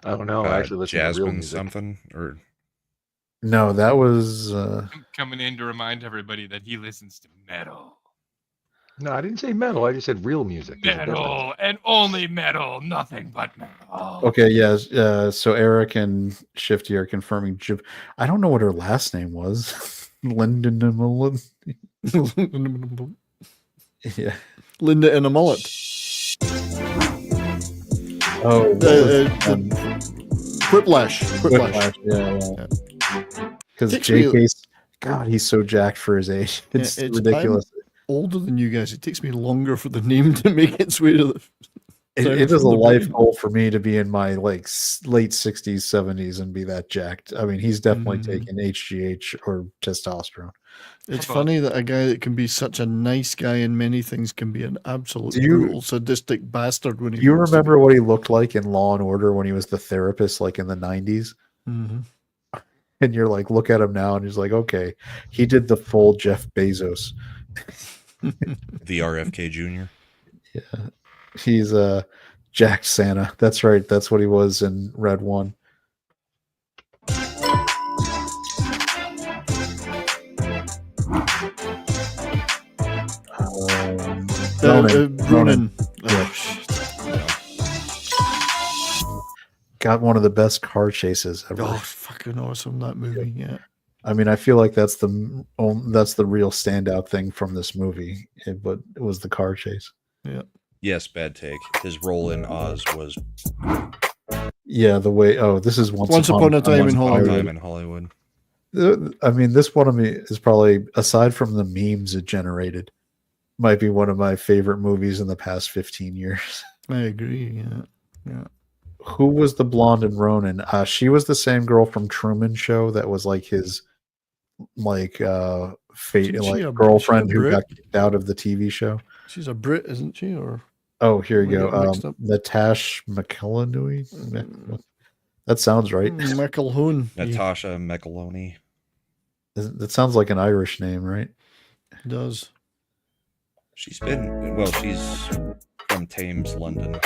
I don't know. I actually listen to real Jasmine music. something or No, that was. I'm coming in to remind everybody that he listens to metal. No, I didn't say metal. I just said real music. There's a difference. Metal and only metal, nothing but metal. Okay, yeah. So Eric and Shifty are confirming. I don't know what her last name was. Lyndon. Yeah. Linda in a mullet. Oh, Whiplash. Yeah. Because JK's, God, he's so jacked for his age. It's ridiculous. I'm older than you guys. It takes me longer for the name to make its way to the. It is a life goal for me to be in my late 60s, 70s and be that jacked. I mean, he's definitely taking HGH or testosterone. It's funny that a guy that can be such a nice guy in many things can be an absolute brutal, sadistic bastard when he. Do you remember what he looked like in Law and Order when he was the therapist, like in the 90s? Mm-hmm. And you're like, look at him now, and he's like, okay, he did the full Jeff Bezos. the RFK Jr. Yeah, he's Jack Santa. That's right. That's what he was in Red One. Ronan. Yeah. Got one of the best car chases ever. Oh, fucking awesome, that movie. Yeah. I mean, I feel like that's the real standout thing from this movie, but it was the car chase. Yeah. Yes, bad take. His role in Oz was. Yeah, the way. Oh, this is Once Upon a Time in Hollywood. I mean, this one of me is probably, aside from the memes it generated, might be one of my favorite movies in the past 15 years. I agree. Yeah. Who was the blonde in Ronan? She was the same girl from Truman Show that was like his girlfriend who got kicked out of the TV show. She's a Brit, isn't she? Or here you go. Natasha McElhenney. That sounds right. McElhoon. Natasha McElhoney. That sounds like an Irish name, right? It does. She's from Thames, London.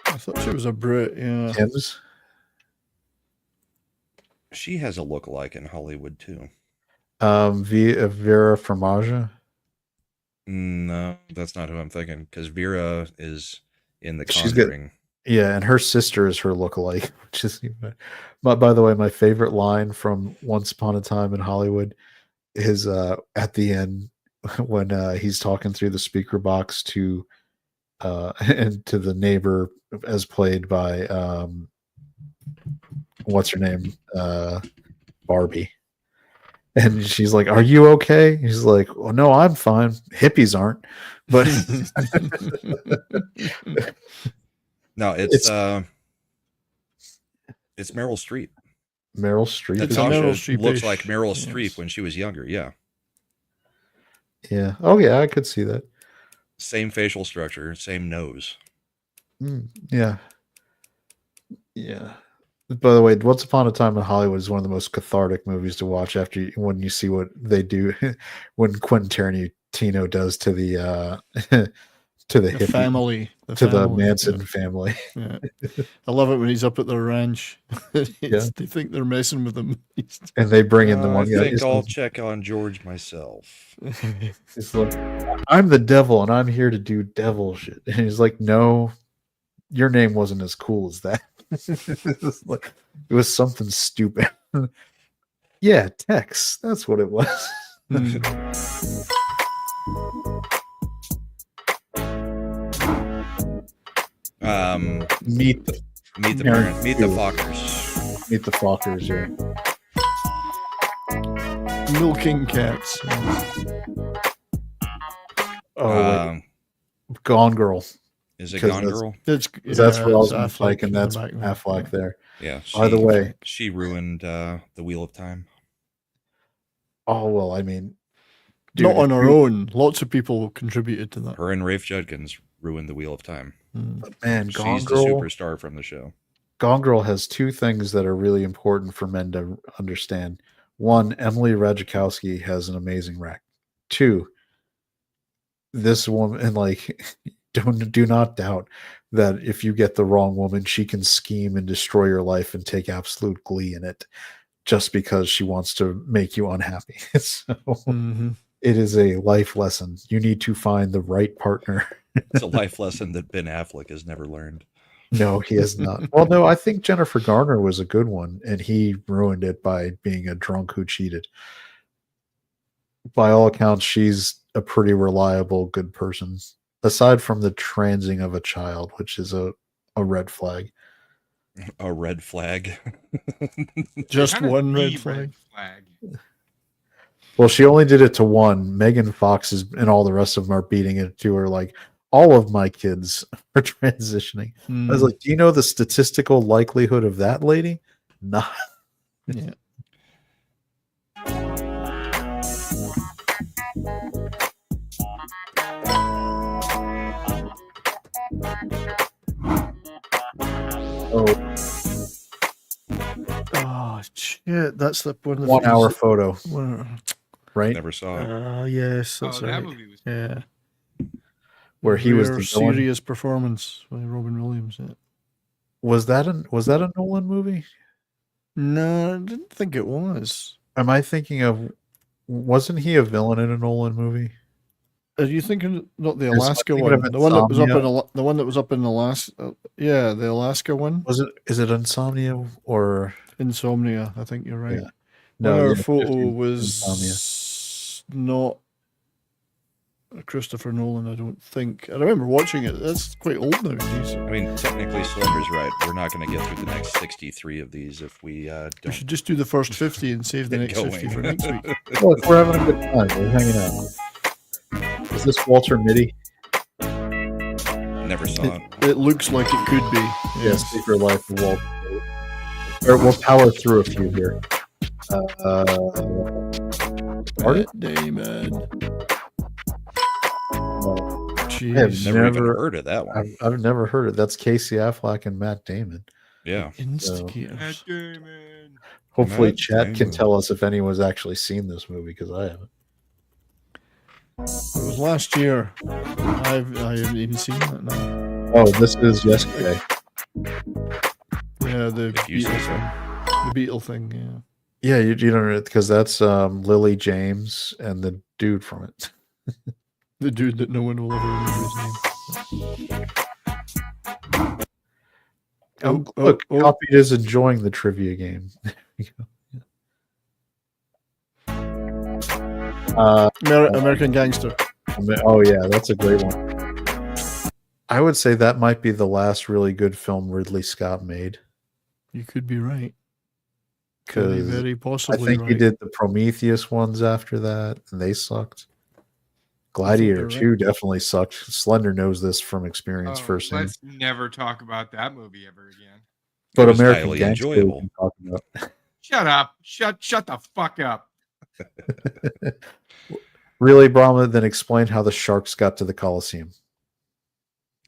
I thought she was a Brit, yeah. Thames? She has a look-alike in Hollywood, too. Vera Farmiga? No, that's not who I'm thinking, because Vera is in The Conjuring. Yeah, and her sister is her look-alike. Which is, but by the way, my favorite line from Once Upon a Time in Hollywood is at the end when he's talking through the speaker box to and to the neighbor, as played by what's her name, Barbie, and she's like, "Are you okay?" He's like, "Well, no, I'm fine. Hippies aren't." But no, it's Meryl Streep. Meryl Streep. Natasha looks like Meryl Streep when she was younger. Yeah. Yeah. Oh, yeah. I could see that. Same facial structure, same nose. Yeah. Yeah. By the way, Once Upon a Time in Hollywood is one of the most cathartic movies to watch when you see what they do, when Quentin Tarantino does to the to the hippie, family, the Manson family. Yeah. I love it when he's up at their ranch. They think they're messing with him, and they bring in the one guy. I think I'll check on George myself. He's like, "I'm the devil, and I'm here to do devil shit." And he's like, "No, your name wasn't as cool as that." It was something stupid. Yeah, Tex. That's what it was. Meet the parents. Meet the Fockers. Meet the Fockers, yeah. Milking cats. Oh, Gone Girl. Is it Gone Girl? That's Rosamund Pike, and that's Affleck there. Yeah. By the way, she ruined the Wheel of Time. Oh well, I mean, not on her own. Lots of people contributed to that. Her and Rafe Judkins ruined the Wheel of Time. But man, she's the superstar from the show. Gone Girl has two things that are really important for men to understand. One, Emily Ratajkowski has an amazing rec. Two, this woman, and like, do not doubt that if you get the wrong woman, she can scheme and destroy your life and take absolute glee in it, just because she wants to make you unhappy. So it is a life lesson. You need to find the right partner. It's a life lesson that Ben Affleck has never learned. No, he has not. Well, no, I think Jennifer Garner was a good one, and he ruined it by being a drunk who cheated. By all accounts, she's a pretty reliable, good person, aside from the transing of a child, which is a red flag. A red flag? Just one red flag? Well, she only did it to one. Megan Fox and all the rest of them are beating it to her like, all of my kids are transitioning. I was like, do you know the statistical likelihood of that lady? Nah. Yeah. Oh shit! That's the 1 hour photo, right? Never saw it. Yes, that's right. That movie was yeah. Where he was the serious performance by Robin Williams. Yeah. Was that a Nolan movie? No, I didn't think it was. Am I thinking of? Wasn't he a villain in a Nolan movie? Are you thinking not the Alaska one? The one that was up in the one that was up in Alaska. Yeah, the Alaska one. Was it? Is it Insomnia or Insomnia? I think you're right. Yeah. No, our photo was not Christopher Nolan, I don't think. I remember watching it. That's quite old now. Geez. I mean, technically, Slender's right. We're not going to get through the next 63 of these if we don't. We should just do the first 50 and save the next 50 for next week. Look, we're having a good time. We're hanging out. Is this Walter Mitty? Never saw it. It looks like it could be. Yes, Secret Life of Walter Mitty. Or we'll power through a few here. Matt Damon. I've never heard of that one. I've never heard it. That's Casey Affleck and Matt Damon. Yeah. Instigators. Matt Damon. Hopefully, Chat can tell us if anyone's actually seen this movie, because I haven't. It was last year. I haven't even seen that now. Oh, this is yesterday. Yeah, the Beatle thing. The Beatle thing, yeah. Yeah, you don't know, because that's Lily James and the dude from it. The dude that no one will ever remember his name. Look, Copied is enjoying the trivia game. American Gangster. Oh yeah, that's a great one. I would say that might be the last really good film Ridley Scott made. You could be right. Very, very possibly. I think he did the Prometheus ones after that, and they sucked. Gladiator 2 definitely sucked. Slender knows this from experience firsthand. Let's never talk about that movie ever again. But American Gangster, we can talk about. Shut up! Shut the fuck up! Really, Brahma? Then explain how the sharks got to the Colosseum.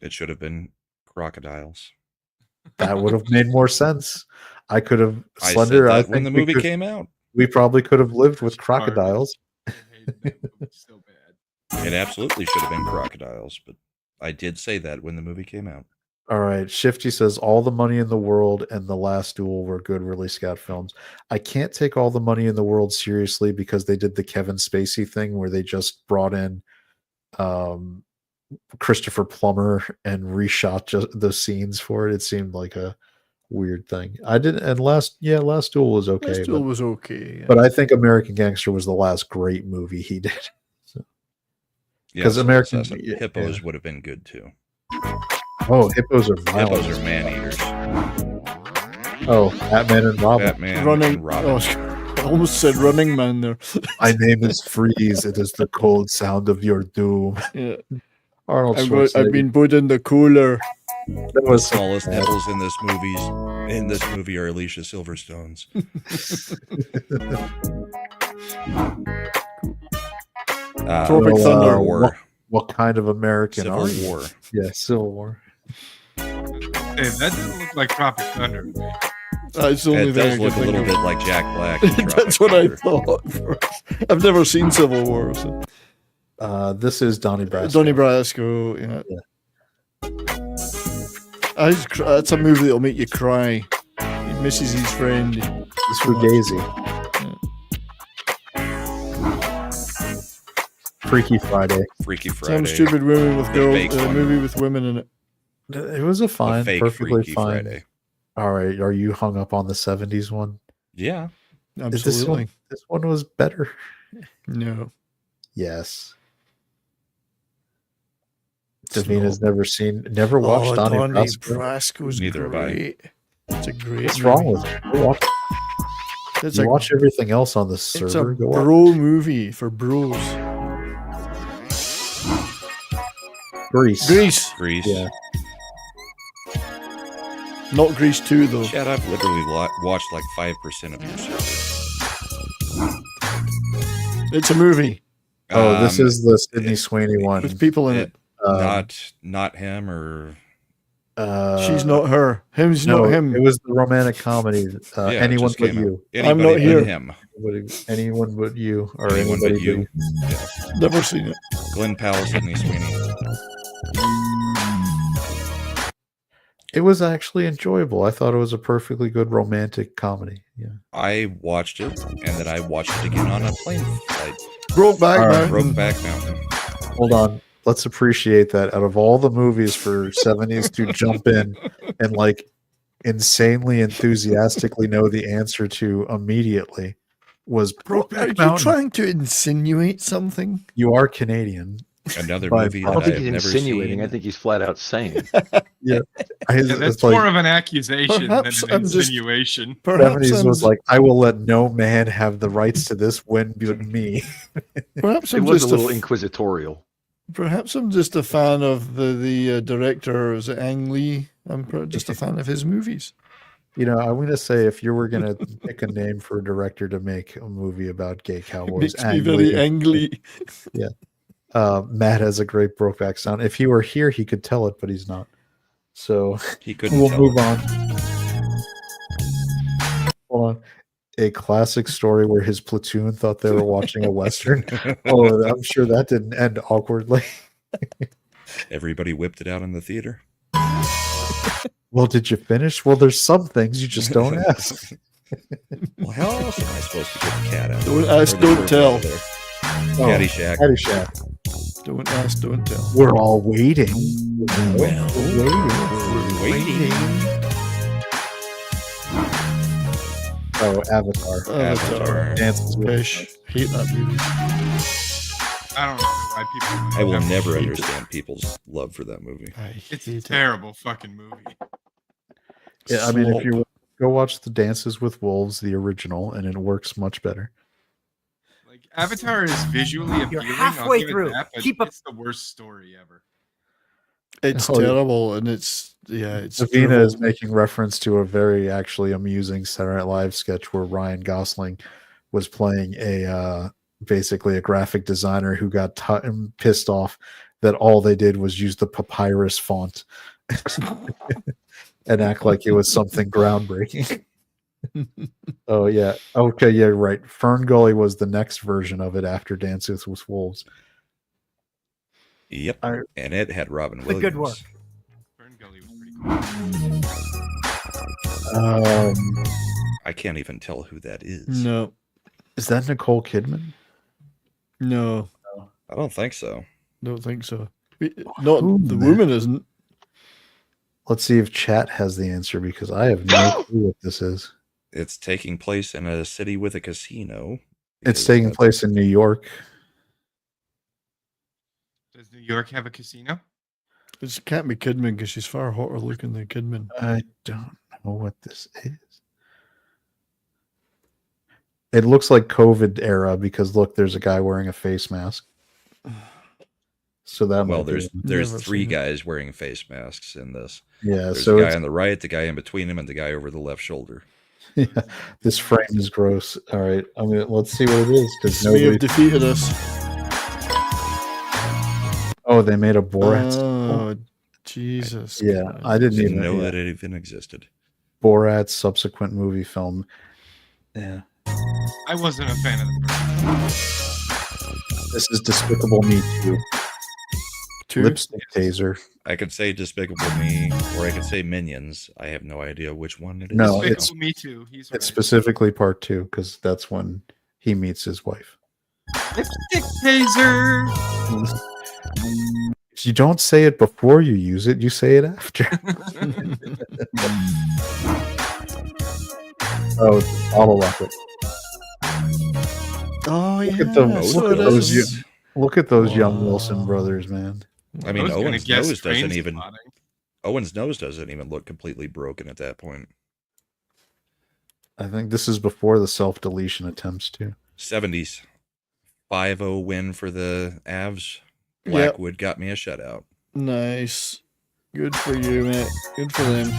It should have been crocodiles. That would have made more sense. I could have Slender. I think when the movie came out, we probably could have lived with crocodiles. So bad. It absolutely should have been crocodiles, but I did say that when the movie came out. All right. Shifty says All the Money in the World and The Last Duel were good Ridley Scott films. I can't take All the Money in the World seriously because they did the Kevin Spacey thing where they just brought in Christopher Plummer and reshot just the scenes for it. It seemed like a weird thing. I didn't, and Last Duel was okay. Last Duel was okay. Yeah. But I think American Gangster was the last great movie he did. Because American Hippos would have been good too. Oh, hippos are violent. Hippos are man eaters. Oh, Batman and Robin. Batman Running. and Robin. Oh, I almost said Running Man there. My name is Freeze. It is the cold sound of your doom. Yeah. Arnold I've Schwarzenegger. been put in the cooler. That The was smallest nipples in this movie are Alicia Silverstone's. Tropic Thunder. War. What kind of American Civil are you? War. Yeah, Civil War. Hey, that doesn't look like Tropic Thunder. That's the only It thing does I look could a think little of. bit like Jack Black. in That's Tropic what I Thunder. thought. I've never seen Civil War. So. This is Donnie Brasco. Donnie Brasco, yeah. That's a movie that'll make you cry. He misses his friend. It's Fugazi. Freaky Friday. Freaky Friday. Some stupid women with The girls. fake one. Movie with women in it. It was a fine, fake perfectly Freaky fine. Friday. All right, are you hung up on the 70s one? Yeah. Absolutely. This one was better. No. Yes. Davina's never watched Donnie Brasco. Brasco's Neither have I. great. It's a great What's movie. wrong with it? You watch everything else on the It's a server. Go watch. bro movie for bros. Grease. Grease. Yeah. Not Grease 2, though. Chad, I've literally watched like 5% of your server. It's a movie. Oh, this is the Sydney Sweeney one. With people in it. Not him or... She's not her. Him's no, not him. It was the romantic comedy. Yeah, it Anyone just but came out. you. I'm Anybody not here. but him. Anyone but you. Or Anyone anybody but you. Yeah. Never seen it. Glenn Powell, Sydney Sweeney. It was actually enjoyable. I thought it was a perfectly good romantic comedy. Yeah. I watched it, and then I watched it again on a plane flight. Brokeback Mountain. Brokeback Mountain. Hold on. Let's appreciate that out of all the movies for 70s to jump in and like insanely enthusiastically know the answer to immediately was Are Brokeback you Mountain. trying to insinuate something? You are Canadian. Another But movie I that don't think I have he's never insinuating. seen. I think he's flat out saying. Yeah. That's more of an accusation Perhaps than an I'm just- insinuation. Perhaps 70s I'm, was like, I will let no man have the rights to this when but me. perhaps It I'm was just a little inquisitorial. perhaps I'm just a fan of the director. Is it Ang Lee? I'm just a fan of his movies. You know, I'm going to say if you were going to pick a name for a director to make a movie about gay It cowboys, makes me very angry. Yeah. Matt has a great Brokeback sound. If he were here, he could tell it, but he's not. So He couldn't we'll tell move it. on. Hold on. A classic story where his platoon thought they were watching a Western. Oh, I'm sure that didn't end awkwardly. Everybody whipped it out in the theater. Well, did you finish? Well, there's some things you just don't ask. Well, how else am I supposed to get the cat out? Don't ask, Or the don't bird tell. out of there? Oh, Caddyshack. Caddyshack. Don't ask, don't tell. We're all waiting. Well, we're waiting. Oh, Avatar. Avatar. Dances with Fish. Hate that movie. I don't know why people. I will never never hate it. understand people's love for that movie. It's a terrible fucking movie. Yeah, I mean, if you go watch the Dances with Wolves, the original, and it works much better. Like Avatar is visually appealing. halfway I'll give it through. that, but Keep up- it's the worst story ever. It's Oh, yeah. terrible, and it's Davina drivel. is making reference to a very actually amusing Saturday Night Live sketch where Ryan Gosling was playing basically a graphic designer who got pissed off that all they did was use the papyrus font and act like it was something groundbreaking. Oh yeah, okay, yeah, right. Fern Gully was the next version of it after Dances with Wolves. Yep. And it had Robin The Williams. good work. Fern Gully was pretty cool. I can't even tell who that is. No. Is that Nicole Kidman? No. I don't think so. Don't think so. Not Who the the- woman isn't. Let's see if chat has the answer because I have no clue what this is. It's taking place in a city with a casino. It's taking place in New York. Does New York have a casino? It can't be Kidman because she's far hotter looking than Kidman. I don't. know what this is. It looks like COVID era because look, there's a guy wearing a face mask. So that there's three guys wearing face masks in this. Yeah, there's so the guy on the right, the guy in between him, and the guy over the left shoulder. Yeah, this frame is gross. All right, I mean, let's see what it is because nobody have defeated us. Oh, they made a Borat. Oh, Jesus! Yeah, God. I didn't even know that it even existed. Borat's subsequent movie film. Yeah, I wasn't a fan of the. This is Despicable Me 2. Lipstick taser. I could say Despicable Me, or I could say Minions. I have no idea which one it is. No, Despicable Me 2. It's specifically part 2 because that's when he meets his wife. Lipstick taser. You don't say it before you use it; you say it after. Oh, it's a bottle rocket. Oh yeah. Look at those young Wilson brothers, man. I mean, Owen's nose doesn't even look completely broken at that point. I think this is before the self-deletion attempts too. 70s. 5-0 win for the Avs. Blackwood got me a shutout. Nice. Good for you, mate. Good for them.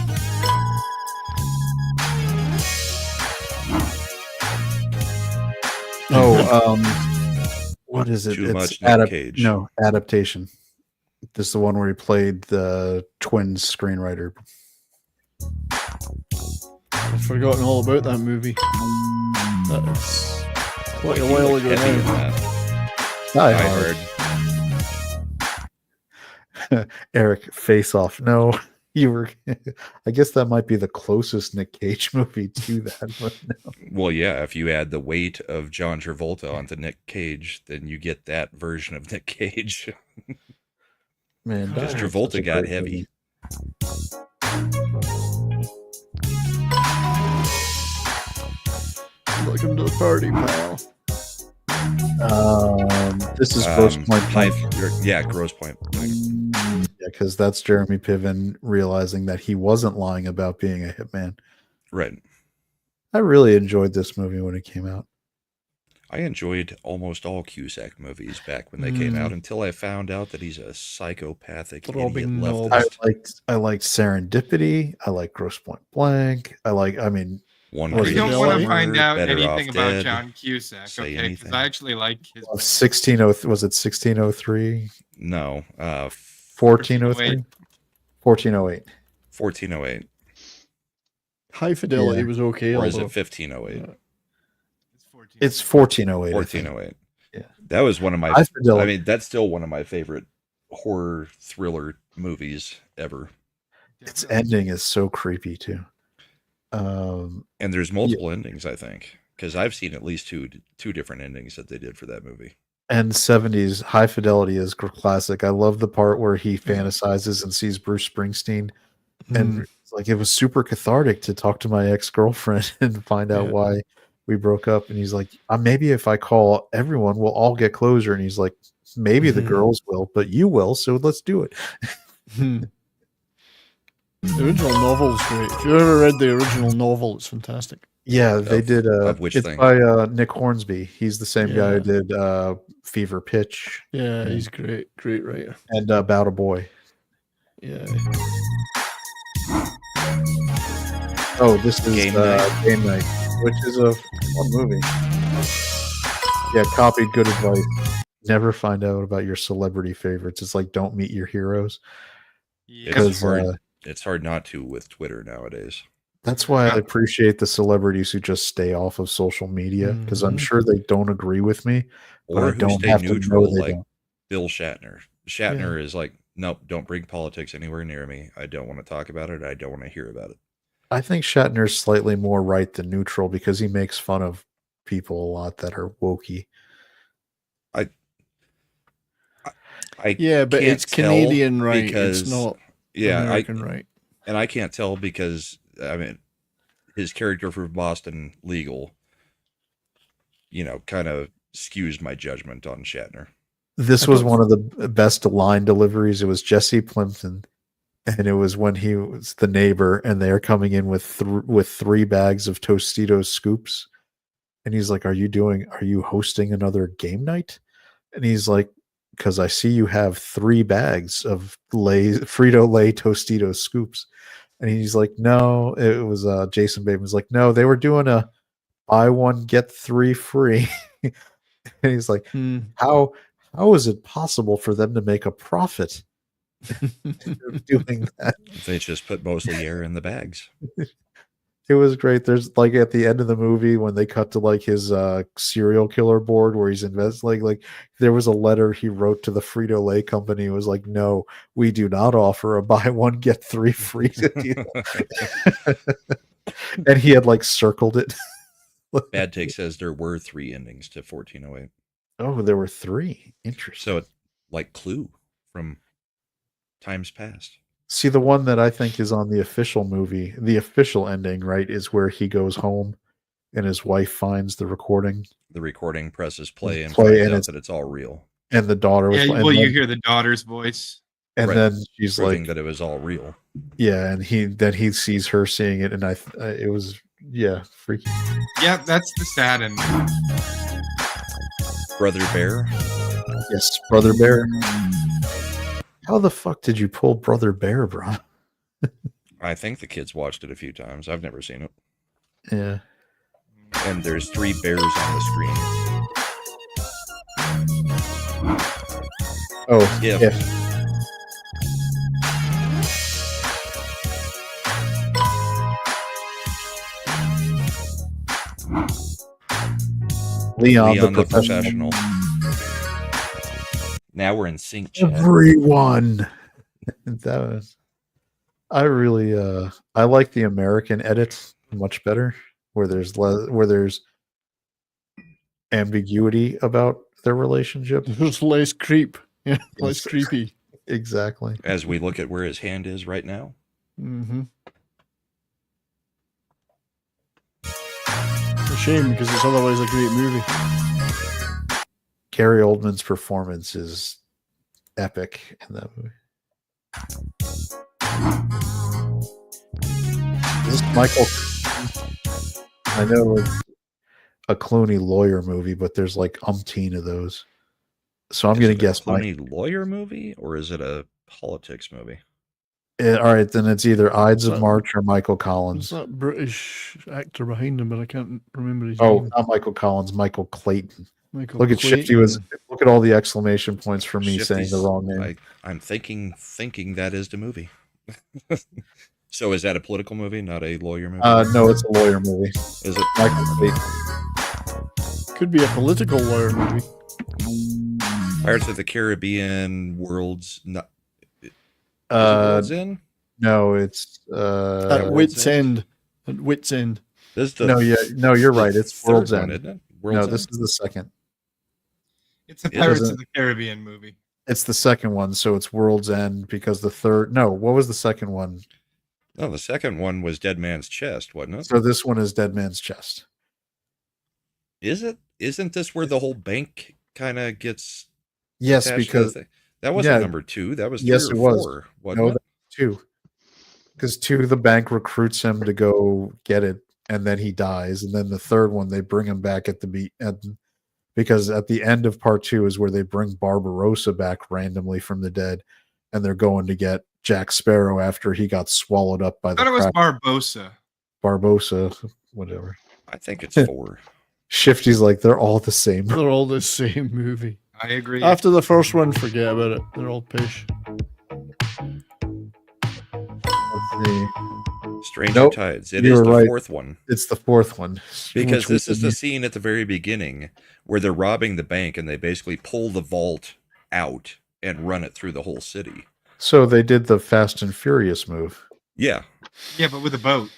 What is it? Too much Nick Cage. No, adaptation. This is the one where he played the Twins screenwriter. I've forgotten all about that movie. That's quite a while ago now. I heard. Eric, Face Off. No, you were. I guess that might be the closest Nick Cage movie to that. But no. Well, yeah, if you add the weight of John Travolta onto Nick Cage, then you get that version of Nick Cage. Man, because Travolta got heavy. Welcome to the party, pal. This is Gross Point. Gross Point. Yeah, because that's Jeremy Piven realizing that he wasn't lying about being a hitman. Right. I really enjoyed this movie when it came out. I enjoyed almost all Cusack movies back when they came out until I found out that he's a psychopathic idiot leftist. I liked Serendipity. I like Gross Point Blank. We don't want to find out anything about John Cusack, okay? Because I actually like his. 1603 was it 1603? No, 1403. 1408. 1408. High Fidelity was okay. Or is it 1508? It's 1408. 1408. Yeah, that was one of my. I mean, that's still one of my favorite horror thriller movies ever. Its ending is so creepy too. And there's multiple endings, I think, because I've seen at least two different endings that they did for that movie. And 70s High Fidelity is classic. I love the part where he fantasizes and sees Bruce Springsteen, and it's like it was super cathartic to talk to my ex-girlfriend and find out why we broke up. And he's like, maybe if I call everyone, we'll all get closure. And he's like, maybe the girls will, but you will, so let's do it. The original novel is great. If you've ever read the original novel, it's fantastic. Yeah, they did. It's thing? by Nick Hornsby. He's the same guy who did Fever Pitch. Yeah, he's great writer. And About a Boy. Yeah. Oh, this is Game Night, which is a fun movie. Yeah, copied good advice. Never find out about your celebrity favorites. It's like don't meet your heroes. It's hard not to with Twitter nowadays. That's why I appreciate the celebrities who just stay off of social media, because I'm sure they don't agree with me, or who stay neutral, like Bill Shatner. Shatner is like, nope, don't bring politics anywhere near me. I don't want to talk about it. I don't want to hear about it. I think Shatner's slightly more right than neutral because he makes fun of people a lot that are wokey. But it's Canadian right. It's not American right. And I can't tell because, I mean, his character for Boston Legal, kind of skews my judgment on Shatner. This was one of the best line deliveries. It was Jesse Plimpton. And it was when he was the neighbor, and they're coming in with 3 bags of Tostitos scoops, and he's like, "Are you hosting another game night?" And he's like, "Because I see you have 3 bags of Frito-Lay Tostitos scoops." And he's like, "No," it was Jason Bateman was like, "No, they were doing a buy one get 3 free." And he's like, "How is it possible for them to make a profit doing that?" They just put mostly air in the bags. It was great. There's like at the end of the movie when they cut to like his serial killer board where he's like there was a letter he wrote to the Frito-Lay company. It was like, "No, we do not offer a buy one get 3 free deal." And he had like circled it. Bad Take says there were 3 endings to 1408. Oh, there were 3. Interesting. So it's like Clue from times past. See, the one that I think is on the official movie, the official ending, right, is where he goes home and his wife finds the recording. The recording, presses play, and finds out that it's all real. And the daughter was you hear the daughter's voice. And then she's proving like that it was all real. Yeah, and he sees her seeing it, and it was freaky. Yeah, that's the sad ending. Brother Bear. Yes, Brother Bear. How the fuck did you pull Brother Bear, bro? I think the kids watched it a few times. I've never seen it. Yeah. And there's 3 bears on the screen. Oh, yeah. Leon the professional. Now we're in sync, chat. Everyone. That was. I really I like the American edit much better, where there's ambiguity about their relationship. There's less creep. Yeah, less creepy. Exactly. As we look at where his hand is right now. Mm-hmm. It's a shame because it's otherwise a great movie. Gary Oldman's performance is epic in that movie. This is Michael. I know it's a Clooney lawyer movie, but there's like umpteen of those. So I'm going to guess Clooney lawyer movie, or is it a politics movie? All right, then it's either Ides of March or Michael Collins. There's that British actor behind him, but I can't remember his name. Oh, not Michael Collins, Michael Clayton. Look at Shifty look at all the exclamation points for me saying the wrong name. I'm thinking that is the movie. So is that a political movie, not a lawyer movie? No, it's a lawyer movie. Is it? Michael Clayton. Could be a political lawyer movie. Pirates of the Caribbean World's not. World's End? No, it's at Wits End. At Wits End. No, you're right. It's World's End. Isn't it? This is the second. It's a Pirates of the Caribbean movie. It's the second one, so it's World's End because the third. No, what was the second one? No, the second one was Dead Man's Chest, wasn't it? So this one is Dead Man's Chest. Is it? Isn't this where the whole bank kind of gets? Yes, because that wasn't number 2. That was 3 or 4. Wasn't it? 2. Because 2, the bank recruits him to go get it, and then he dies. And then the third one, they bring him back at the beat. Because at the end of part 2 is where they bring Barbarossa back randomly from the dead, and they're going to get Jack Sparrow after he got swallowed up by the. I thought it was Barbossa. Barbossa, whatever. I think it's 4. Shifty's like, they're all the same. They're all the same movie. I agree. After the first one, forget about it. They're all pish. Let's see. Stranger Tides. It is the fourth one. It's the fourth one. Because this is the scene at the very beginning where they're robbing the bank and they basically pull the vault out and run it through the whole city. So they did the Fast and Furious move. Yeah. Yeah, but with a boat.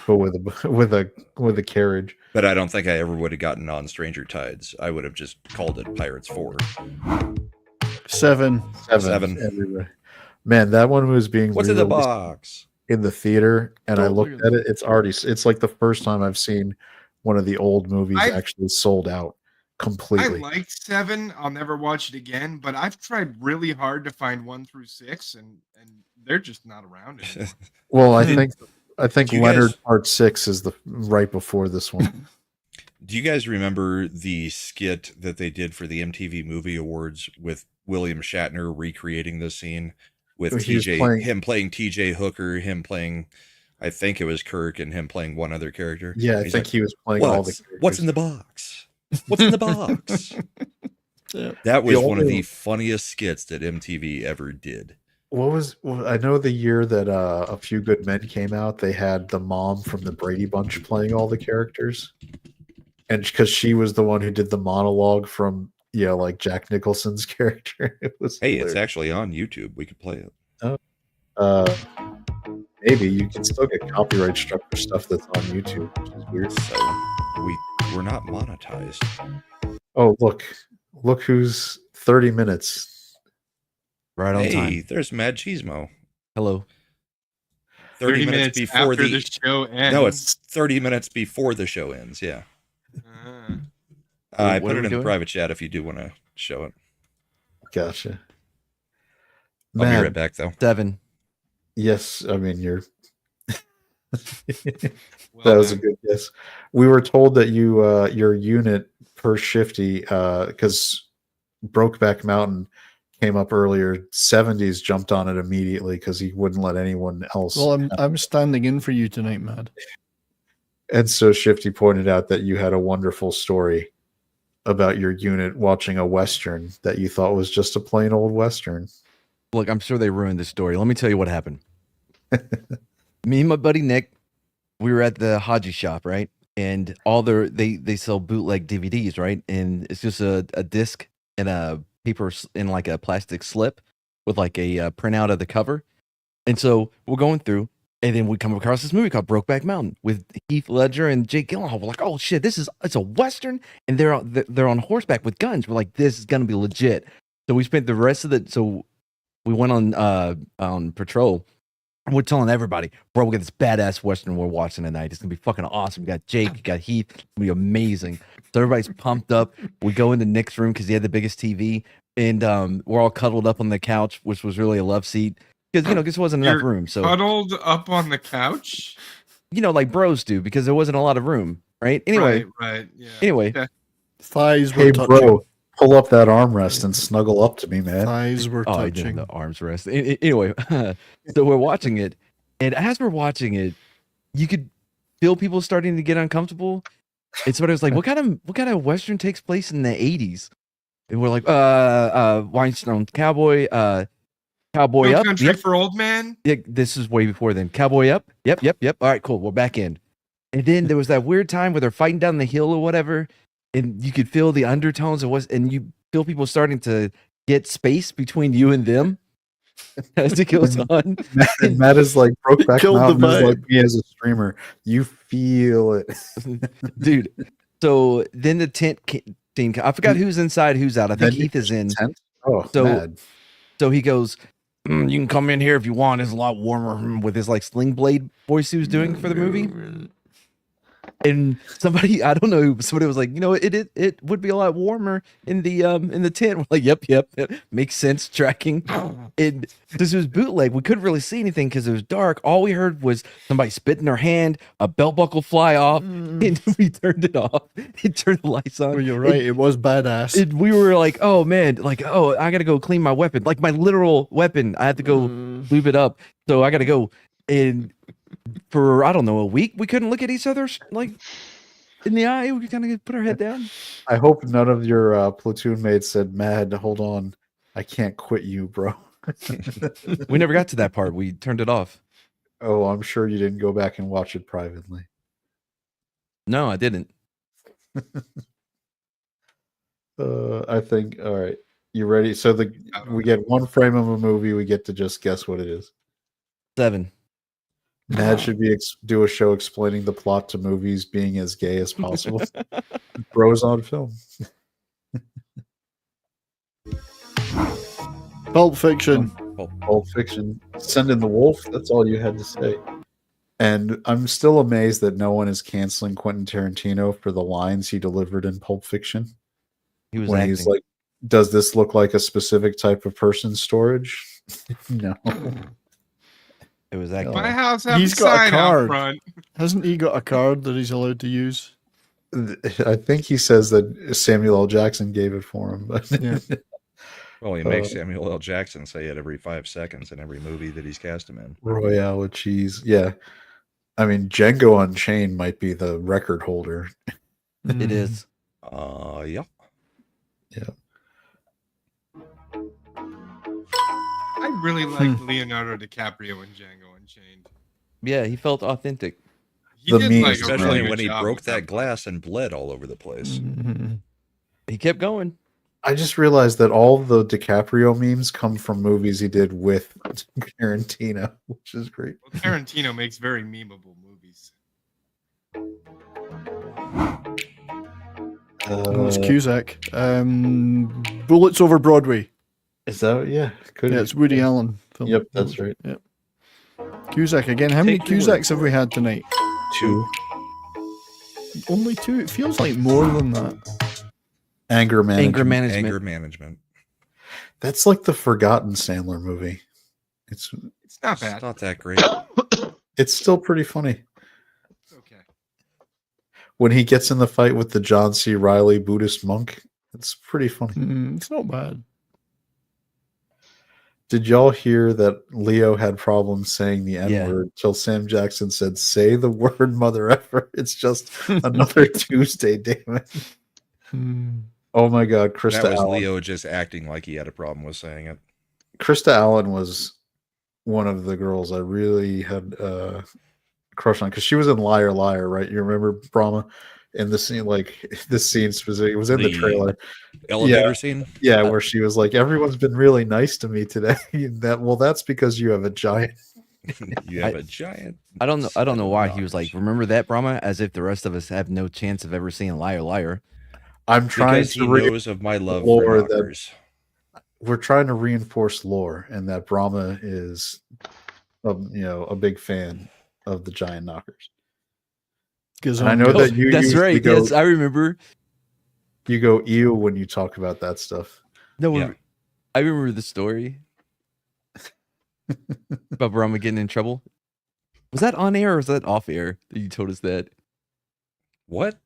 But with a carriage. But I don't think I ever would have gotten on Stranger Tides. I would have just called it Pirates 4. 7. Everybody. Man, that one was being What's in the box? In the theater, and I looked at it. It's like the first time I've seen one of the old movies actually sold out. completely. I liked 7. I'll never watch it again, but I've tried really hard to find 1 through 6, and they're just not around anymore. Well, I think Leonard Part 6 is the right before this one. Do you guys remember the skit that they did for the MTV Movie Awards with William Shatner recreating the scene with him playing TJ Hooker, him playing, I think it was Kirk, and him playing one other character? Yeah, I think he was playing all the characters. What's in the box? What's in the box? That was one of the funniest skits that MTV ever did. I know the year that A Few Good Men came out, they had the mom from the Brady Bunch playing all the characters. And because she was the one who did the monologue from, like Jack Nicholson's character. It was hilarious. It's actually on YouTube. We could play it. Oh. Maybe you can still get copyright struck for stuff that's on YouTube, which is weird. So we're not monetized. Oh, look who's 30 minutes. Right on time. Hey, there's Mad Cheesemo. Hello. 30 minutes before the show ends. No, it's 30 minutes before the show ends. Yeah. I put it in the private chat if you do want to show it. Gotcha. I'll be right back, though. 7. Yes, I mean you're. That was a good guess. We were told that your unit per shifty, because Brokeback Mountain came up earlier. 70s jumped on it immediately because he wouldn't let anyone else. Well, I'm standing in for you tonight, Mad. And so Shifty pointed out that you had a wonderful story about your unit watching a Western that you thought was just a plain old Western. Look, I'm sure they ruined the story. Let me tell you what happened. Me and my buddy Nick, we were at the Haji shop, right? And they sell bootleg DVDs, right? And it's just a disc and a paper in like a plastic slip with like a printout of the cover. And so we're going through, and then we come across this movie called Brokeback Mountain with Heath Ledger and Jake Gyllenhaal. We're like, oh shit, it's a Western, and they're on horseback with guns. We're like, this is gonna be legit. So we spent the rest of we went on patrol. And we're telling everybody, bro, we got this badass Western we're watching tonight. It's gonna be fucking awesome. We got Jake, we got Heath. It's gonna be amazing. So everybody's pumped up. We go into Nick's room because he had the biggest TV, and we're all cuddled up on the couch, which was really a love seat because this wasn't enough room. So cuddled up on the couch, like bros do, because there wasn't a lot of room, right? Anyway, right, yeah. Anyway, thighs were hey, touching. Bro, pull up that armrest and snuggle up to me, man. Thighs were touching. I didn't the arms rest. Anyway, so we're watching it, and as we're watching it, you could feel people starting to get uncomfortable. And somebody was like, "What kind of Western takes place in the '80s?" And we're like, Rhinestone Cowboy, Cowboy No Up, Country for Old Men." Yeah, this is way before then. Cowboy Up, yep. All right, cool. We're back in. And then there was that weird time where they're fighting down the hill or whatever, and you could feel the undertones and you feel people starting to get space between you and them as it goes on. Matt is like Brokeback Mountain is like me as a streamer. You feel it, dude. So then the tent scene. I forgot who's inside, who's out. I think Heath is in. Tent? Oh, mad. So he goes, you can come in here if you want. It's a lot warmer, with his like Sling Blade voice he was doing for the movie. And somebody, I don't know who, somebody was like, it would be a lot warmer in the tent. We're like, yep, makes sense. Tracking. And this was bootleg. We couldn't really see anything because it was dark. All we heard was somebody spit in their hand, a belt buckle fly off, and we turned it off. It turned the lights on. Well, you're right. It was badass. We were like, oh man, I gotta go clean my weapon, like my literal weapon. I had to go lube it up, so I gotta go. And for I don't know, a week, we couldn't look at each other like in the eye. We kind of put our head down. I hope none of your platoon mates said, "Mad, hold on, I can't quit you, bro." We never got to that part. We turned it off. Oh, I'm sure you didn't go back and watch it privately. No, I didn't. I think. All right, you ready? So we get one frame of a movie. We get to just guess what it is. 7. Mad should do a show explaining the plot to movies being as gay as possible. Bros on film. Pulp Fiction. Pulp Fiction. Send in the wolf. That's all you had to say. And I'm still amazed that no one is canceling Quentin Tarantino for the lines he delivered in Pulp Fiction. He was when acting. he's like, "Does this look like a specific type of person's storage?" No. It was acting. My house has He's a got a sign out card. front. Hasn't he got a card that he's allowed to use? I think he says that Samuel L. Jackson gave it for him, but Yeah. Well, he makes Samuel L. Jackson say it every 5 seconds in every movie that he's cast him in. Royale with cheese. Yeah. I mean, Django Unchained might be the record holder. It is. Yeah. Yeah. I really liked Leonardo DiCaprio in Django Unchained. Yeah, he felt authentic. He The did memes, like a Especially really good when he job broke with that glass and bled all over the place. He kept going. I just realized that all the DiCaprio memes come from movies he did with Tarantino, which is great. Well, Tarantino makes very memeable movies. It's Cusack. Bullets Over Broadway. Is that yeah? Could Yeah, it's Woody Allen. Film. Yep, that's right. Yep. Cusack again. How many Take your Cusacks have we had tonight? 2. Only 2. It feels like more than that. Anger management. Anger management. That's like the forgotten Sandler movie. It's not bad. It's not that great. It's still pretty funny. Okay. When he gets in the fight with the John C. Reilly Buddhist monk, it's pretty funny. It's not bad. Did y'all hear that Leo had problems saying the N-word till Sam Jackson said, "Say the word, mother effer. It's just another Tuesday, damn it." Oh my God, Krista That was Allen. Leo just acting like he had a problem with saying it. Krista Allen was one of the girls I really had a crush on because she was in Liar Liar, right? You remember Brahma in the scene, like this scene specifically, it was in the trailer. Elevator scene? Yeah, where she was like, "Everyone's been really nice to me today." That's because you have a giant. You have a giant. I don't know why he was like, "Remember that, Brahma?" As if the rest of us have no chance of ever seeing Liar Liar. I'm trying because to he knows of my love lore for that knockers. we're trying to reinforce lore, and that Brahma is, a big fan of the giant knockers. Because I know that you. That's usually right. Go, Yes, I remember. You go ew when you talk about that stuff. No, Yeah. I remember the story about Brahma getting in trouble. Was that on air or was that off air that you told us that? What?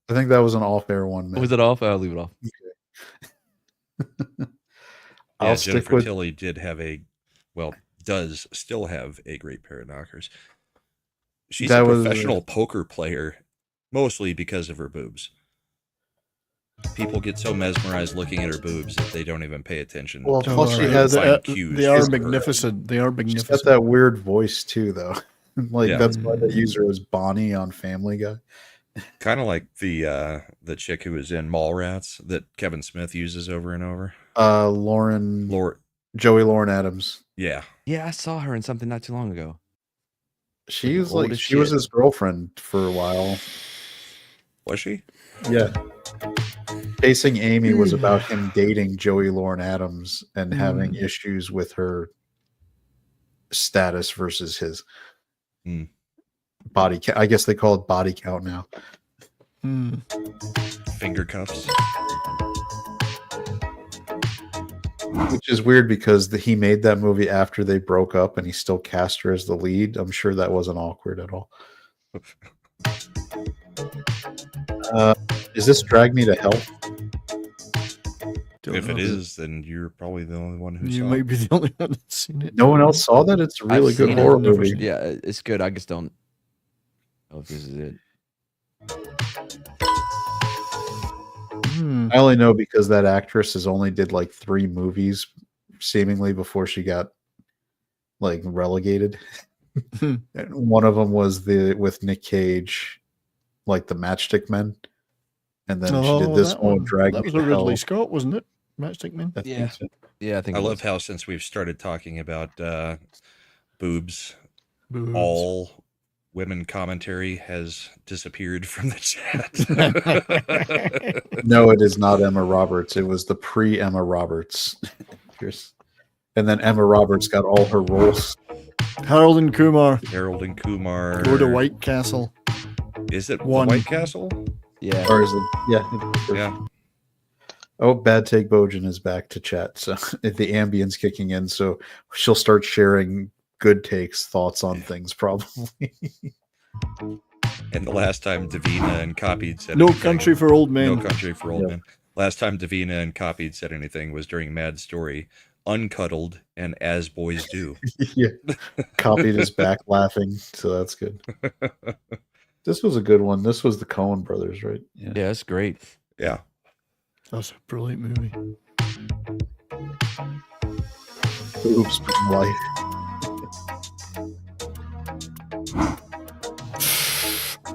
I think that was an off-air one. Man. Was it off? I'll leave it off. Yeah, Jennifer Tilly did have does still have a great pair of knockers. She's a professional poker player, mostly because of her boobs. People get so mesmerized looking at her boobs that they don't even pay attention. Well, plus she has cues. They are magnificent. They are magnificent. She's got that weird voice too, though. That's why they use her as Bonnie on Family Guy. Kind of like the chick who was in Mallrats that Kevin Smith uses over and over. Joey Lauren Adams. Yeah. Yeah, I saw her in something not too long ago. She was she was his girlfriend for a while. Was she? Yeah. Chasing Amy was about him dating Joey Lauren Adams and having issues with her status versus his body count. I guess they call it body count now. Finger cuffs. Which is weird because he made that movie after they broke up and he still cast her as the lead. I'm sure that wasn't awkward at all. Is this Drag Me to Hell? If it is, then you're probably the only one who You saw might it. be the only one that's seen it. No one else saw that? It's a really I've good seen horror it. movie. Yeah, it's good. I just don't know if this is it. I only know because that actress has only did like 3 movies seemingly before she got like relegated. And one of them was with Nick Cage, like the Matchstick Men. And then she did this one, Drag That Me was to a Ridley Hell. Scott, wasn't it? Matchstick Man. I think so. Yeah, I think I it love was. how since we've started talking about boobs, Boobs. all women commentary has disappeared from the chat. No, it is not Emma Roberts. It was the pre-Emma Roberts. And then Emma Roberts got all her roles. Harold and Kumar. Harold and Kumar. Go to White Castle. Is it One. White Castle? Yeah. Or is it? Yeah. Yeah. Oh, Bad Take Bojan is back to chat. So the ambience kicking in, so she'll start sharing good takes, thoughts on things, probably. And the last time Davina and Copied said No anything, Country for Old Men. No Country for Old Men. Last time Davina and Copied said anything was during Mad Story, uncuddled and as boys do. Yeah, Copied is back laughing, so that's good. This was a good one. This was the Coen brothers, right? Yeah, that's great. Yeah. That's a brilliant movie. Oops, life.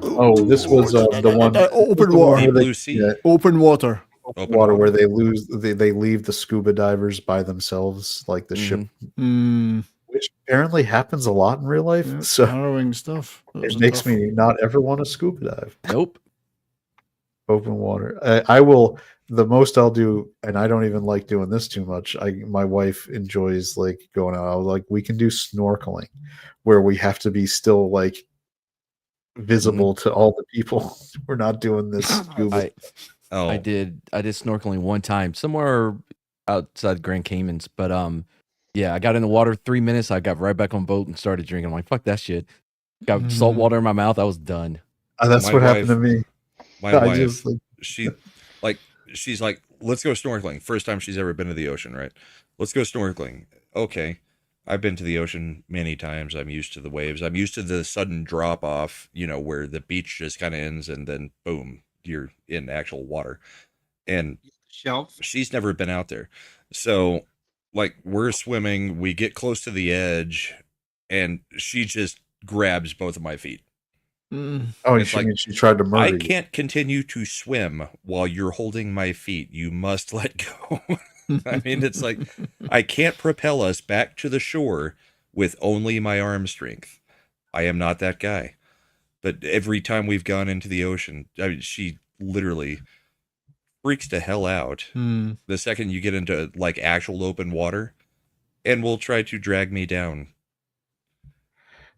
Oh, this was the one. Open water. Blue Sea. Yeah, Open water. open water where they leave the scuba divers by themselves, like the ship, which apparently happens a lot in real life. Yeah, so harrowing stuff. It makes me not ever want to scuba dive. Nope. Open water. I will. The most I'll do, and I don't even like doing this too much. My wife enjoys like going out. I was like, we can do snorkeling, where we have to be still like visible to all the people. We're not doing this scuba. I did snorkeling one time somewhere outside Grand Caymans, but yeah, I got in the water 3 minutes. I got right back on boat and started drinking. I'm like, fuck that shit. Got salt water in my mouth. I was done. That's what happened to me. My wife, she's like, let's go snorkeling. First time she's ever been to the ocean, right? Let's go snorkeling. Okay. I've been to the ocean many times. I'm used to the waves. I'm used to the sudden drop off, where the beach just kind of ends and then boom, you're in actual water. And shelf. She's never been out there. So like we're swimming, we get close to the edge and she just grabs both of my feet. Oh, she tried to murder I you. can't continue to swim while you're holding my feet. You must let go. I mean, it's like I can't propel us back to the shore with only my arm strength. I am not that guy. But every time we've gone into the ocean, I mean, she literally freaks the hell out the second you get into like actual open water, and will try to drag me down.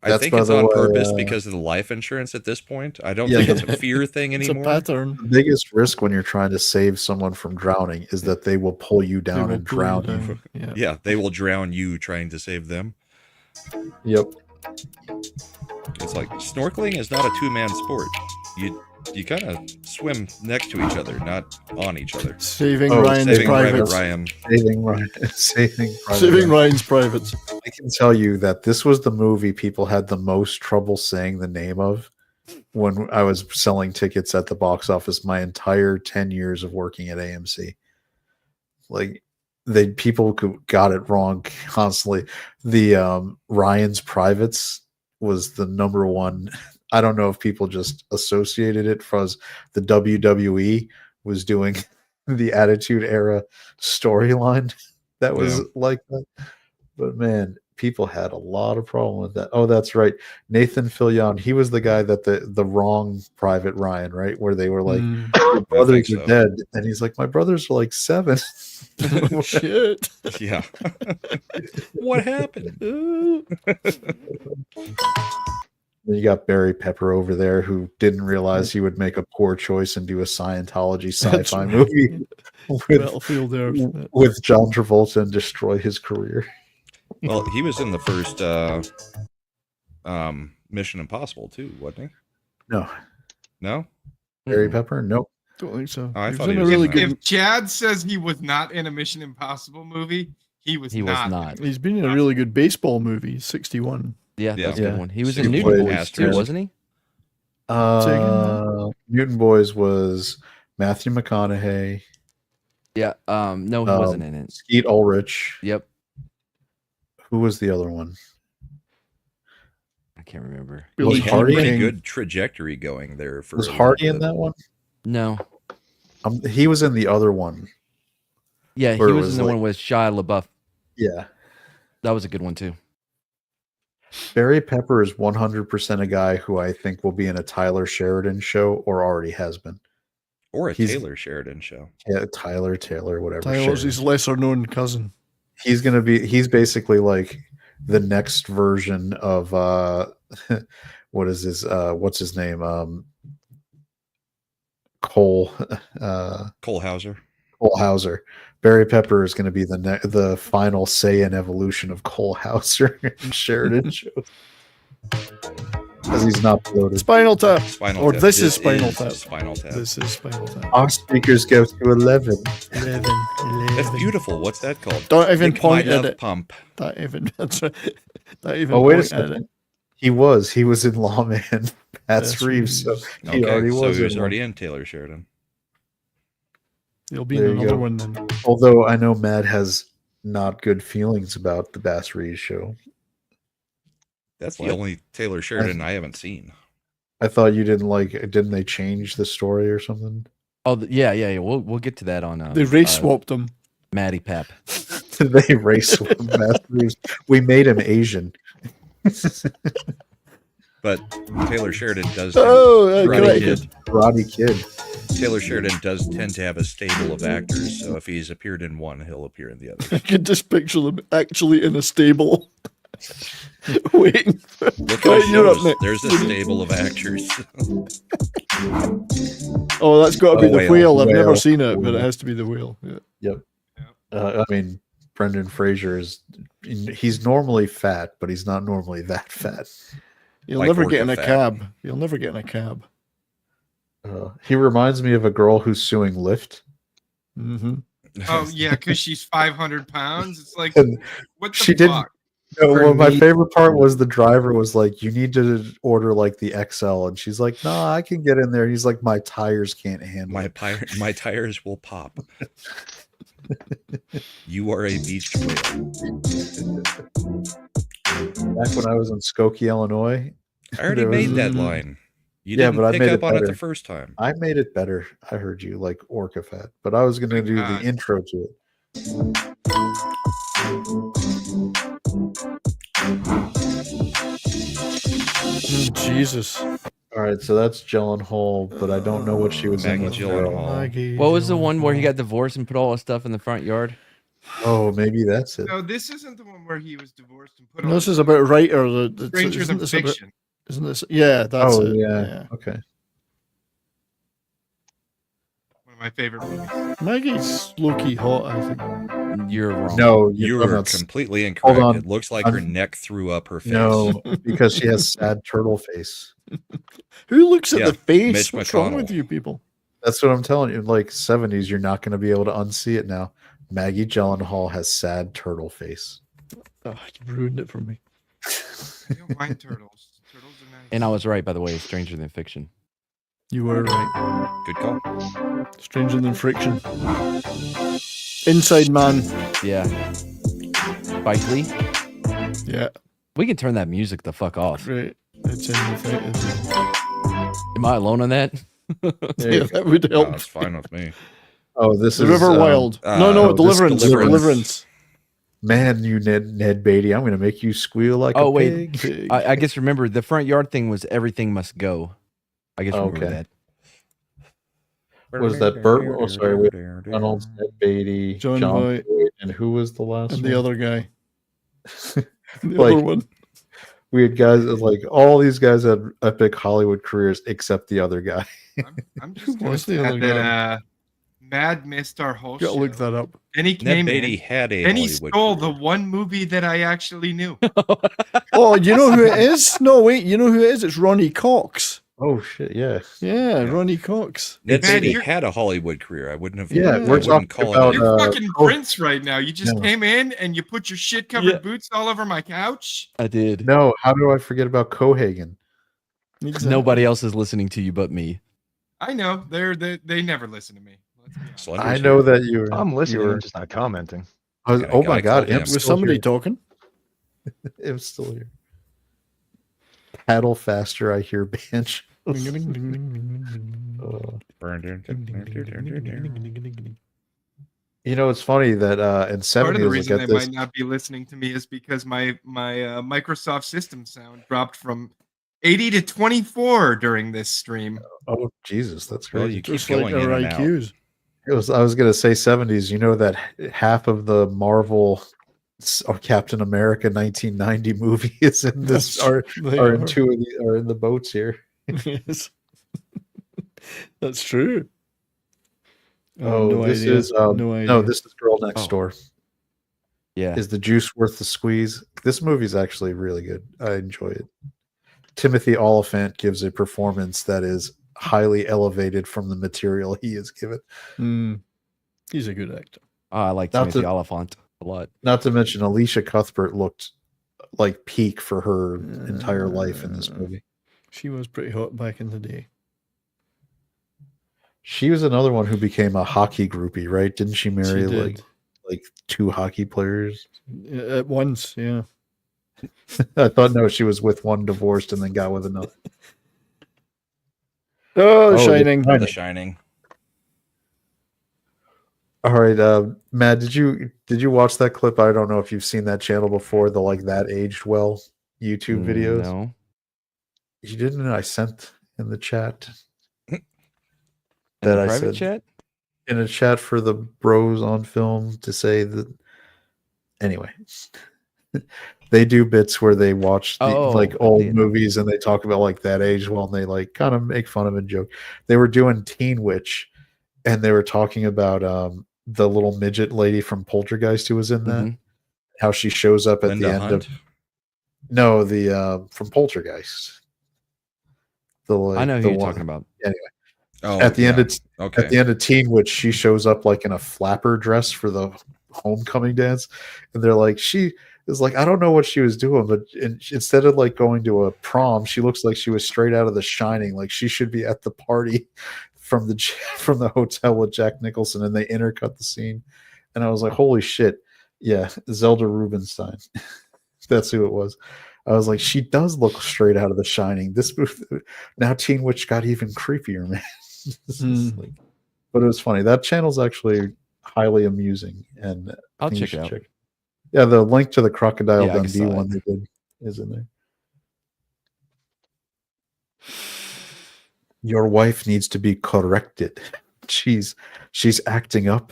I think it's on purpose because of the life insurance at this point. I don't think it's a fear thing anymore. It's a pattern. The biggest risk when you're trying to save someone from drowning is that they will pull you down and drown you. Yeah, they will drown you trying to save them. Yep. It's like snorkeling is not a two-man sport. You kind of swim next to each other, not on each other. Saving Ryan's privates. Saving Ryan's privates. I can tell you that this was the movie people had the most trouble saying the name of when I was selling tickets at the box office my entire 10 years of working at AMC. Like people got it wrong constantly. The Ryan's Privates was the number one. I don't know if people just associated it because the WWE was doing the Attitude Era storyline that was like that. But man, people had a lot of problem with that. Oh, that's right. Nathan Fillion, he was the guy that the wrong Private Ryan, right? Where they were like, your brothers are dead. And he's like, my brothers are like 7. Shit. Yeah. What happened? You got Barry Pepper over there who didn't realize he would make a poor choice and do a Scientology sci-fi movie with John Travolta and destroy his career. Well, he was in the first Mission Impossible too, wasn't he? No. No? Barry Pepper? Nope. Don't think so. Oh, I thought was he in was a really in good. If Chad says he was not in a Mission Impossible movie, he was not. He's been in a really good baseball movie, 61. Yeah, that's a good one. He was Super in Newton Boy Boys too, Astros. wasn't he? Newton Boys was Matthew McConaughey. Yeah. No, he wasn't in it. Skeet Ulrich. Yep. Who was the other one? I can't remember. Was He had a Hardy pretty in- good trajectory going there. For Was a Hardy little in bit. that one? No. He was in the other one. Yeah, he Where it was was in the like- one with Shia LaBeouf. Yeah. That was a good one too. Barry Pepper is 100% a guy who I think will be in a Tyler Sheridan show or already has been. Or a He's- Taylor Sheridan show. Yeah, Taylor, whatever. Tyler's Sheridan. his lesser known cousin. He's basically like the next version of what is his what's his name? Cole Cole Hauser. Cole Hauser. Barry Pepper is going to be the final Saiyan evolution of Cole Hauser in Sheridan shows. Because he's not bloated. Spinal Tap. Spinal Tap. This is Spinal Tap. Spinal Tap. This is Spinal Tap. Our speakers go to 11. 11. That's beautiful. What's that called? Don't even Lick point my at love it. Pump. Don't even. That's right. Don't even Oh, wait a point at it. second. He was in Lawman. That's Reeves. So he already so was. he was in already one. in Taylor Sheridan. You'll be There in you another go. one then. Although I know Matt has not good feelings about the Bass Reeves show. That's the only Taylor Sheridan I haven't seen. I thought you didn't like. Didn't they change the story or something? Oh yeah. We'll get to that on. They race swapped him. Matty Pap. They race with Bass Reeves. We made him Asian. But Taylor Sheridan does. Karate Kid. Taylor Sheridan does tend to have a stable of actors, so if he's appeared in one, he'll appear in the other. I can just picture them actually in a stable. Waiting. Look Right, at you're up shows. next. There's a stable of actors. Oh, that's got to be the whale. I've never Whale. seen it, but it has to be the whale. Yeah. Yep. I mean, Brendan Fraser he's normally fat, but he's not normally that fat. You'll Like never get in Orca a fat. cab. You'll never get in a cab. He reminds me of a girl who's suing Lyft. Mm-hmm. Oh yeah, because she's 500 pounds. It's like, And what the she fuck? didn't. No, For well, my me- favorite part was the driver was like, "You need to order like the XL," and she's like, "No, I can get in there." He's like, "My tires can't handle it." My tires will pop. You are a beach whale. Back when I was in Skokie, Illinois, I already there was- made that line. You Yeah, didn't but I pick made up it on it better. the first time. I made it better. I heard you like Orca Fat, but I was going to do the God. intro to it. Jesus. All right, so that's Gyllenhaal, but I don't know what she was in Maggie with. Gyllenhaal. Maggie What was the one where he Gyllenhaal. got divorced and put all his stuff in the front yard? Oh, maybe that's it. No, this isn't the one where he was divorced and put No, on. this is about a writer. Stranger Than Fiction. Isn't this? Yeah, that's Oh it. yeah. Okay. One of my favorite movies. Maggie's low-key hot, I think. You're wrong. No, You talking are about completely Hold incorrect. on. It looks like I'm- her neck threw up her face. no, because she has sad turtle face. Who looks at Yeah, the face? Mitch What's wrong McConnell. with you people? That's what I'm telling you. Like 70s, you're not going to be able to unsee it now. Maggie Gyllenhaal has sad turtle face. Oh, you ruined it for me. I don't mind turtles. Turtles are nice. And I was right, by the way. It's Stranger Than Fiction. You were right. Good call. Stranger Than Friction. Inside Man. Yeah. Spike Lee. Yeah, We can turn that music the fuck off. right. It's in the thing. Am I alone on that? Yeah, that would No, help. it's fine with me. Oh, this The is River Wild. No, no, this Deliverance. Deliverance. Deliverance. Man, you Ned Beatty, I'm going to make you squeal like Oh, a wait. pig. I guess remember the front yard thing was everything must go. I guess remember Okay. that. Was that Burt? Oh, sorry, wait. Reynolds, Ned Beatty, John John Voight. Voight, and who was the last And one? the other guy. The Like- other one. We had guys like all these guys had epic Hollywood careers except the other guy. I'm just Who gonna was the say other that Mad missed our whole Gotta show. look that up. Then he Ned came Beatty in. had a Then he Hollywood stole career. the one movie that I actually knew. Oh, you know who it is? No, wait, you know who it is? It's Ronnie Cox. Oh shit, yeah. Yeah, Ronnie Cox. Ned Man, Beatty you're- had a Hollywood career. I wouldn't have. Yeah, I we're wouldn't talking call about, it. You're Uh, fucking oh. Prince right now. You just No. came in and you put your shit covered Yeah. boots all over my couch. I did. No, how do I forget about Cohagen? Exactly. Nobody else is listening to you but me. I know they never listen to me. Let's be honest. Slender's I here. know that you were. I'm listening. You were, I'm just not commenting. I was, Okay, oh I my god, called him. Imp's Was still somebody here. talking? Imp's still here. Paddle faster, I hear banjo. You know, it's funny that in Part of the 70s, reason like they at this, might not be listening to me is because my Microsoft System sound dropped from 80 to 24 during this stream. oh Jesus, that's Well, crazy. you keep Just like going our in and out. IQs. I was gonna say 70s. You know that half of the Marvel or Captain America 1990 movie is in this They are in two of the are in the boats here. Yes. That's true. No this idea. is No idea. no, this is Girl Next Oh. Door. Yeah. Is the juice worth the squeeze? This movie's actually really good. I enjoy it. Timothy Oliphant gives a performance that is highly elevated from the material he is given. He's a good actor. I like Timothy Oliphant a lot. Not to mention Alicia Cuthbert looked like peak for her entire life in this movie. She was pretty hot back in the day. She was another one who became a hockey groupie, right? Didn't she marry like 2 hockey players at once? Yeah. I thought no, she was with one divorced and then got with another. Oh, Shining. The Shining. All right, Matt, did you watch that clip? I don't know if you've seen that channel before, the like that aged well YouTube videos. No. You didn't? I sent in the chat. In the private chat? In a chat for the bros on film to say that. Anyway, they do bits where they watch like old movies and they talk about like that age well, and they like kind of make fun of and joke. They were doing Teen Witch, and they were talking about the little midget lady from Poltergeist who was in that. How she shows up at Linda the end Hunt? of the from Poltergeist. I know who you're one. talking about. Anyway, at the end of Teen Witch, she shows up like in a flapper dress for the homecoming dance, and they're like, she is like, I don't know what she was doing, but instead of like going to a prom, she looks like she was straight out of The Shining. Like she should be at the party from the hotel with Jack Nicholson, and they intercut the scene, and I was like, holy shit, yeah, Zelda Rubinstein. That's who it was. I was like, she does look straight out of The Shining. This now Teen Witch got even creepier, man. But it was funny. That channel's actually highly amusing, and I'll check it out. Yeah, the link to the Crocodile Yeah, Dundee one they did is in there. Your wife needs to be corrected. She's acting up.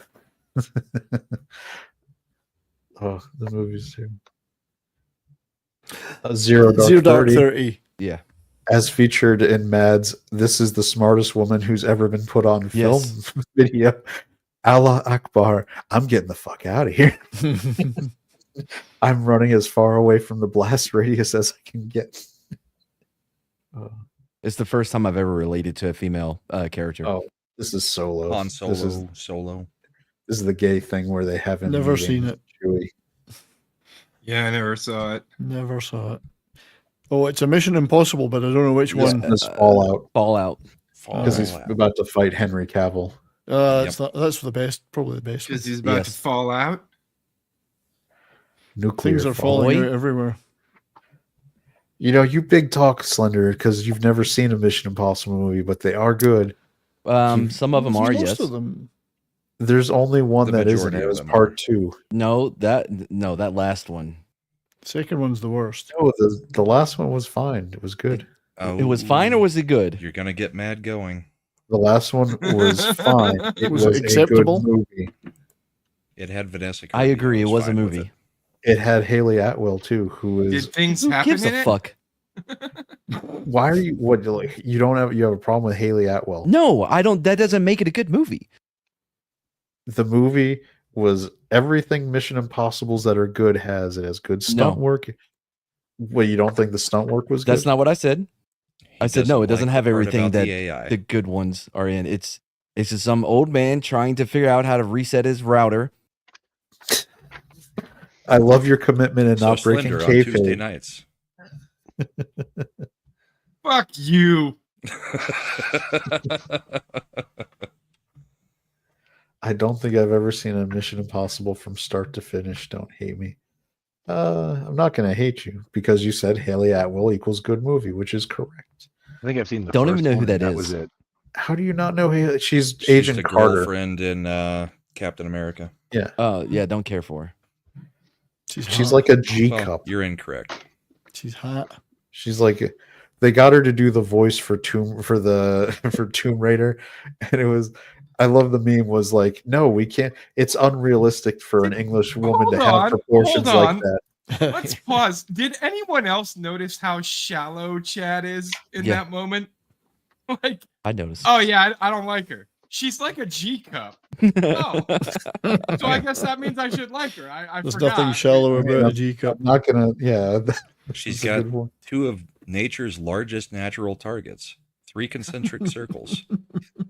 Oh, the movies too. Zero Dark 30. Yeah. As featured in Mads, this is the smartest woman who's ever been put on film video. Allah Akbar. I'm getting the fuck out of here. I'm running as far away from the blast radius as I can get. It's the first time I've ever related to a female character. Oh, this is Solo. Han Solo. This is the gay thing where they haven't never seen it. Chewie. Yeah, I never saw it. Never saw it. Oh, it's a Mission Impossible, but I don't know which one. This Fallout. Fallout. Because he's about to fight Henry Cavill. That's the best, probably the best. Because he's about to fall out. Nuclear Things are falling out everywhere. You know, you big talk, Slender, because you've never seen a Mission Impossible movie, but they are good. Some of them are, Most yes. of them. There's only one that isn't. It was part 2. No, that last one. Second one's the worst. No, the last one was fine. It was good. It was fine, or was it good? You're gonna get mad going. The last one was fine. It was acceptable. a good movie. It had Vanessa. I agree. It was a movie. It had Haley Atwell too, who is. Did things Who happen gives in a it? fuck? Why are you? What like you don't have? You have a problem with Haley Atwell? No, I don't. That doesn't make it a good movie. The movie was everything Mission Impossibles that are good has. It has good stunt work. Well, you don't think the stunt work was good? That's not what I said. I said no. It doesn't have everything that AI. the good ones are in. It's just some old man trying to figure out how to reset his router. I love your commitment in not breaking Slender on Tuesday kayfabe. nights. Fuck you. I don't think I've ever seen a Mission Impossible from start to finish. Don't hate me. I'm not going to hate you because you said Haley Atwell equals good movie, which is correct. I think I've seen the Don't first even know who one, that and is. was it. How do you not know Haley? She's She's Agent the Carter. girlfriend in Captain America. Yeah. Yeah, don't care for her. She's like a G Well, cup. you're incorrect. She's hot. She's like they got her to do the voice for Tomb Raider, and it was. I love the meme was like, no, we can't. It's unrealistic for an English woman to have proportions like that. Let's pause. Did anyone else notice how shallow Chad is in that moment? Like, I noticed. oh yeah, I don't like her. she's like a G cup. Oh, so I guess that means I should like her. I There's forgot. nothing shallow about a G cup. I'm not gonna. Yeah, She's got two of nature's largest natural targets. 3 concentric circles.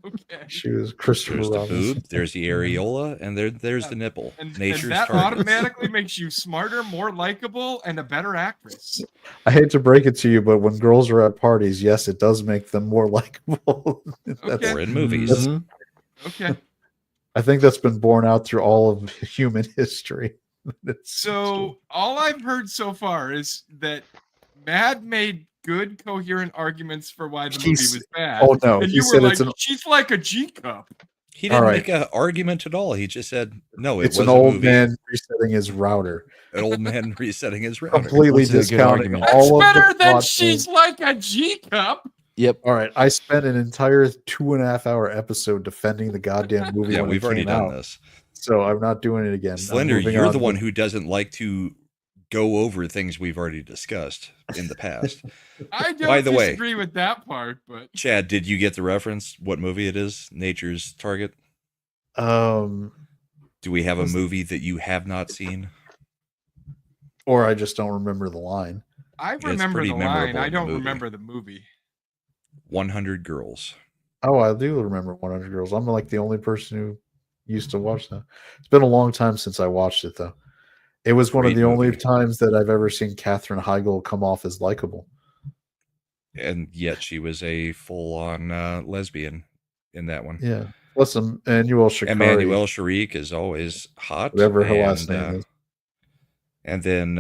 Okay. She was Christopher There's the Robinson. boob, there's the areola, and there's the nipple. And Nature's that targets. automatically makes you smarter, more likable, and a better actress. I hate to break it to you, but when girls are at parties, yes, it does make them more likable. Okay. Or in movies. Okay. I think that's been borne out through all of human history. So all I've heard so far is that Mad made good, coherent arguments for why the movie was bad. Oh no, and he you said were it's like, an. she's like a G cup. He didn't All right. make an argument at all. He just said, no, It's was an a old movie. man resetting his router. An old man resetting his router. Completely That's a good discounting argument. all That's of better the than plot she's like a G cup. Yep. All right, I spent an entire 2.5-hour episode defending the goddamn movie. Yeah, when we've it already came done out, this. so I'm not doing it again. I'm Slender, moving you're on the to- one who doesn't like to go over things we've already discussed in the past. I don't By the way, disagree with that part, but Chad, did you get the reference? What movie it is? Nature's Target? Um, Do we have a movie that you have not seen? or I just don't remember the line. I It's remember pretty the line. memorable I in the don't movie. remember the movie. 100 Girls. Oh, I do remember 100 Girls. I'm like the only person who used to watch that. It's been a long time since I watched it, though. It was one of Great the only movie. times that I've ever seen Katherine Heigl come off as likable. And yet she was a full-on lesbian in that one. Yeah. Plus, Emmanuel Shakari. Emmanuel Sharik is always hot. Whatever her last name is. And then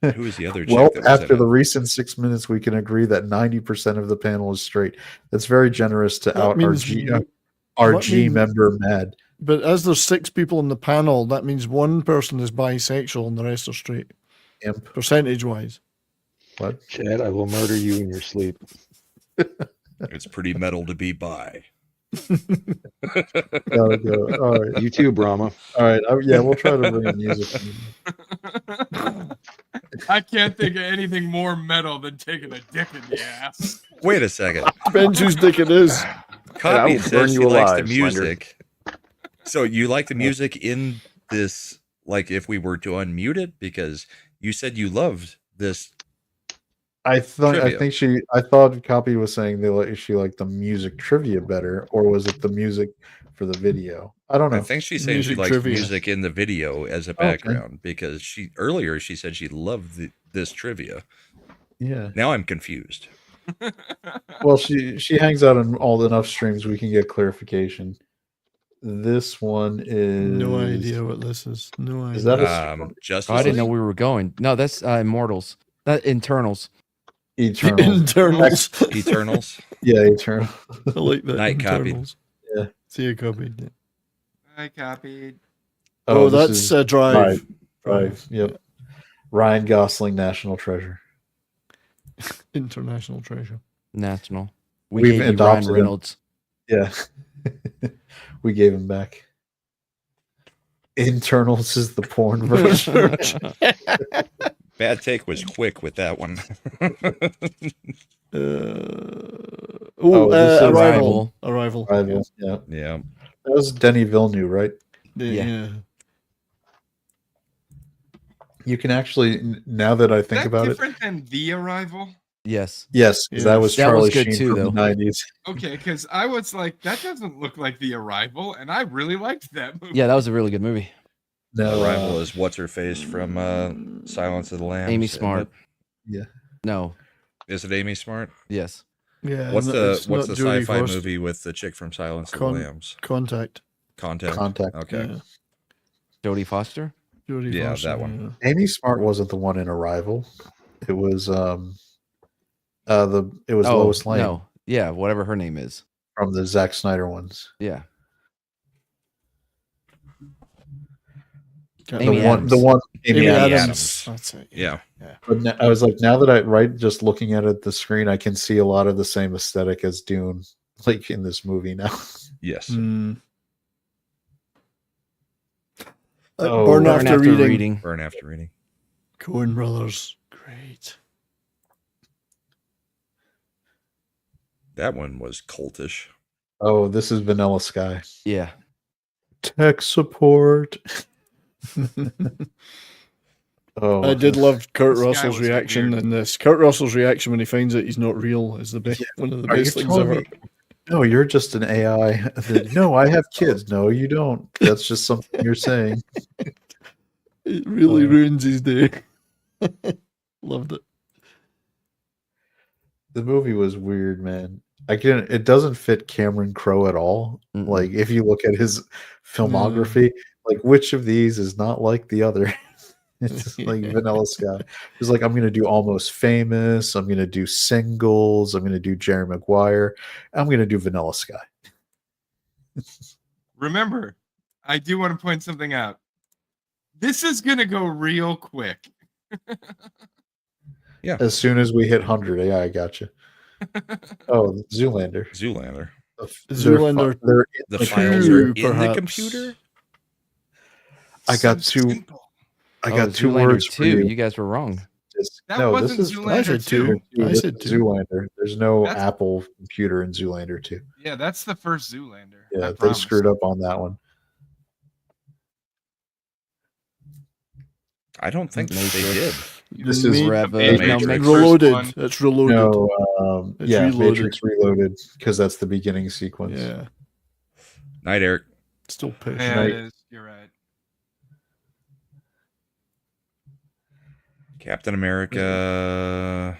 who is the other chick? Well, that was after in the it? recent 6 minutes, we can agree that 90% of the panel is straight. That's very generous to out means- our that G means- member, Mad. But as there's 6 people in the panel, that means one person is bisexual and the rest are straight. Imp. Percentage wise. What? Chad, I will murder you in your sleep. It's pretty metal to be bi. All right. You too, Brahma. All right. Yeah, we'll try to bring music. I can't think of anything more metal than taking a dick in the ass. Wait a second. Depends whose dick it is. Copy will says burn she you likes alive, the Slender. music. So you like the music in this, like if we were to unmute it, because you said you loved this. I Trivia. thought Copy was saying she liked the music trivia better, or was it the music for the video? I don't know. I think she's saying she Music likes trivia. music in the video as a Okay. background because she said she loved this trivia. Yeah. Now I'm confused. Well, she hangs out in all enough streams we can get clarification. This one is No idea what this is. No idea. Is that a Justice Oh, I didn't know League? we were going. No, that's Immortals. That Internals. Eternal? Internals. Eternals. Yeah, Eternal. I like that. Night copied. Internals. Yeah. See a copy. Yeah. I copied. Oh, this that's is Drive. Drive. Yep. Ryan Gosling, National Treasure. International treasure. National. We We've gave you Ryan adopted him. Reynolds. Yeah. We gave him back. Internals is the porn version. Bad take was quick with that one. This is Arrival. Arrival. Arrival. Yeah. Yeah. That was Denny Villeneuve, right? Yeah. You can actually, now that I Is think that about it, different than The Arrival? Yes. yes, 'cause that was That was Charlie good Sheen too, from though. the 90s. Okay, because I was like, that doesn't look like The Arrival, and I really liked that movie. Yeah, that was a really good movie. No, Arrival is what's her face from Silence of the Lambs. Amy isn't Smart. it? Yeah. No. Is it Amy Smart? Yes. Yeah. What's no, the it's what's not the Jodie sci-fi Foster. movie with the chick from Silence of Con- the Lambs? Contact. Contact. Contact. Okay. Yeah. Jodie Foster? Jodie Yeah, Foster, that one. yeah. Amy Smart wasn't the one in Arrival. It was Oh, Lois Lane no. Yeah, whatever her name is. from the Zack Snyder ones. Yeah. Amy The one Amy Adams. Adams. That's it. Yeah. But I was like, now that just looking at it, the screen, I can see a lot of the same aesthetic as Dune, like in this movie now. Yes. Mm. Oh, Burn Burn after reading. Burn after reading. Coen Brothers. Great. That one was cultish. Oh, this is Vanilla Sky. Yeah. Tech support. I did love Kurt Russell's reaction in this. Kurt Russell's reaction when he finds out he's not real is the best, one of the best things ever. No, you're just an AI. No, I have kids. No, you don't. That's just something you're saying. It really ruins his day. Loved it. The movie was weird, man. It doesn't fit Cameron Crowe at all. Mm-mm. Like, if you look at his filmography, like, which of these is not like the other? It's like Vanilla Sky. It's like, I'm going to do Almost Famous. I'm going to do Singles. I'm going to do Jerry Maguire. I'm going to do Vanilla Sky. Remember, I do want to point something out. This is going to go real quick. Yeah. As soon as we hit 100, yeah, I got you. Oh, Zoolander. Zoolander. Zoolander. The files are in the computer. I got two. I got two Zoolander words 2. for you. You guys were wrong. No, this is Zoolander. I said 2. I said 2. Zoolander. There's no Apple computer in Zoolander 2. Yeah, that's the first Zoolander. Yeah, they screwed up on that one. I don't think they did. This is Reloaded. It's Reloaded. No, It's yeah, Reloaded. Matrix Reloaded, because that's the beginning sequence. Yeah. Night, Eric. Still pissed. Yeah, it is. You're right. Captain America.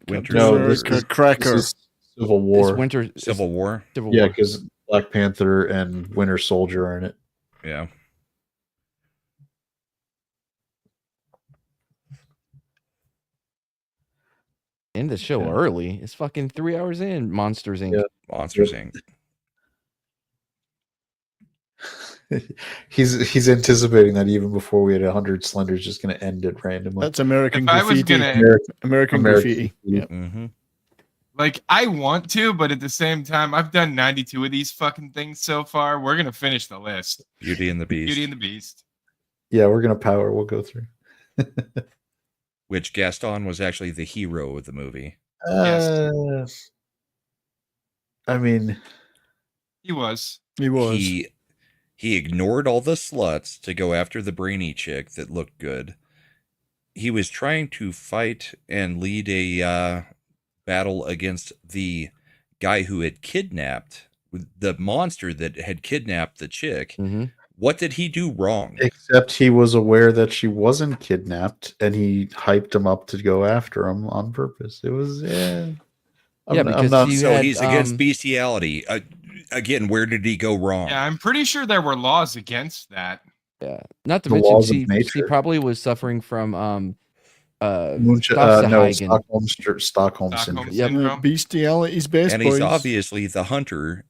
Winter. No, this is Cracker. This is Civil War. Civil War. Yeah, because Black Panther and Winter Soldier are in it. Yeah. End the show early. It's fucking 3 hours in. Monsters Inc. Yeah. Monsters Inc. He's anticipating that even before we had 100, Slender's just going to end it randomly. That's American If I was graffiti. gonna- American graffiti. Yep. Mm-hmm. Like, I want to, but at the same time, I've done 92 of these fucking things so far. We're going to finish the list. Beauty and the Beast. Beauty and the Beast. Yeah, we're going to power. We'll go through. Which Gaston was actually the hero of the movie. I mean, He was. He was. He ignored all the sluts to go after the brainy chick that looked good. He was trying to fight and lead a battle against the guy who had kidnapped the monster that had kidnapped the chick. Mm-hmm. What did he do wrong? except he was aware that she wasn't kidnapped, and he hyped him up to go after him on purpose. It was, So he's against bestiality. Again, where did he go wrong? Yeah, I'm pretty sure there were laws against that. Yeah. Not to The mention laws of she nature. probably was suffering from Stockholm syndrome. Syndrome. Bestiality's best, And he's boys. obviously the hunter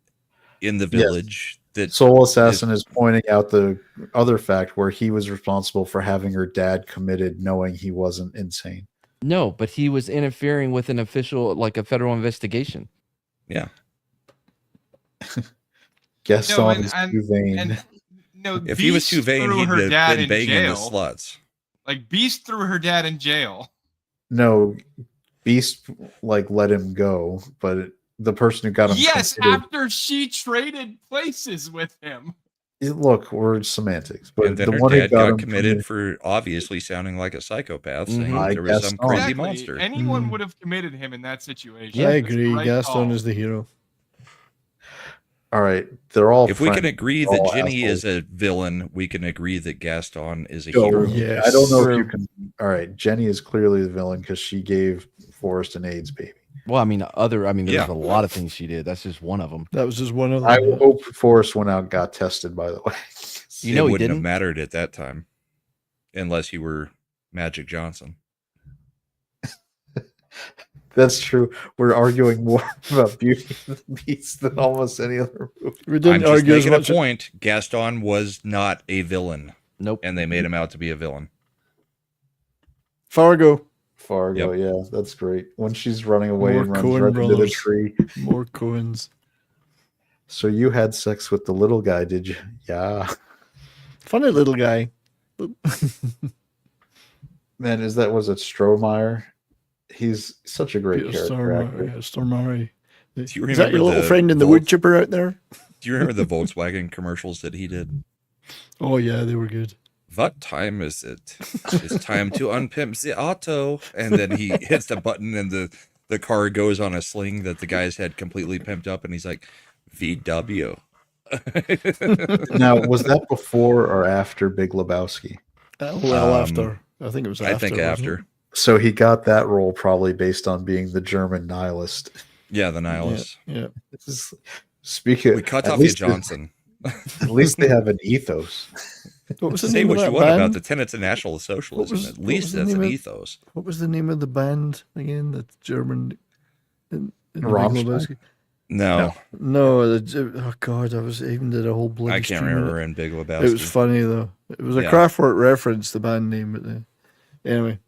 in the village. That Soul Assassin is pointing out the other fact where he was responsible for having her dad committed, knowing he wasn't insane. No, but he was interfering with an official, like a federal investigation. Yeah. Gaston is too vain. If he was too vain, he'd have been banging the sluts. Like, Beast threw her dad in jail. No, Beast let him go, but the person who got him. Yes, committed- after she traded places with him. Look, we're semantics, but And then the her one who dad got got him committed for obviously sounding like a psychopath, saying I there was guess some so. crazy Exactly. monster. Anyone would have committed him in that situation. I It's the agree. right Gaston call. is the hero. All right, they're all. If we can friends, agree they're that all Ginny assholes. is a villain, we can agree that Gaston is a So, hero. Yes. I don't know if you can. All right, Jenny is clearly the villain because she gave Forrest an AIDS baby. Well, I mean, there's Yeah. a lot of things she did. That's just one of them. That was just one of them. I hope Forrest went out and got tested. By the way, You know it he wouldn't didn't. have mattered at that time, unless you were Magic Johnson. that's true. We're arguing more about Beauty and the Beast than almost any other movie. We I'm didn't just argue as making a much. point. Gaston was not a villain, Nope. and they made him out to be a villain. Fargo. Fargo, yeah, that's great. When she's running away More and runs Coen right into the brothers. tree. More Coens. So you had sex with the little guy, did you? Yeah. Funny little guy. Man, was it Strohmeyer? He's such a great Peter character actor. Stormare. Do you Is that your little friend in the wood chipper out there? Do you remember the Volkswagen commercials that he did? Oh yeah, they were good. What time is it? It's time to unpimp the auto. And then he hits the button and the car goes on a sling that the guy's had completely pimped up. And he's like, VW. Now, was that before or after Big Lebowski? Well, after. I think it was after. I think after. So he got that role probably based on being the German nihilist. Yeah, the nihilist. Yeah. Speaking, we cut off your Johnson. At least they have an ethos. What was the Say name what of you that want band? about the tenets of National Socialism. At least that's an ethos. What was the name of the band again? That's German. In Rammstein? No. Oh God, I even did a whole bloody I can't stream remember of in Big Lebowski. It was funny though. It was a Kraftwerk reference, the band name, but anyway.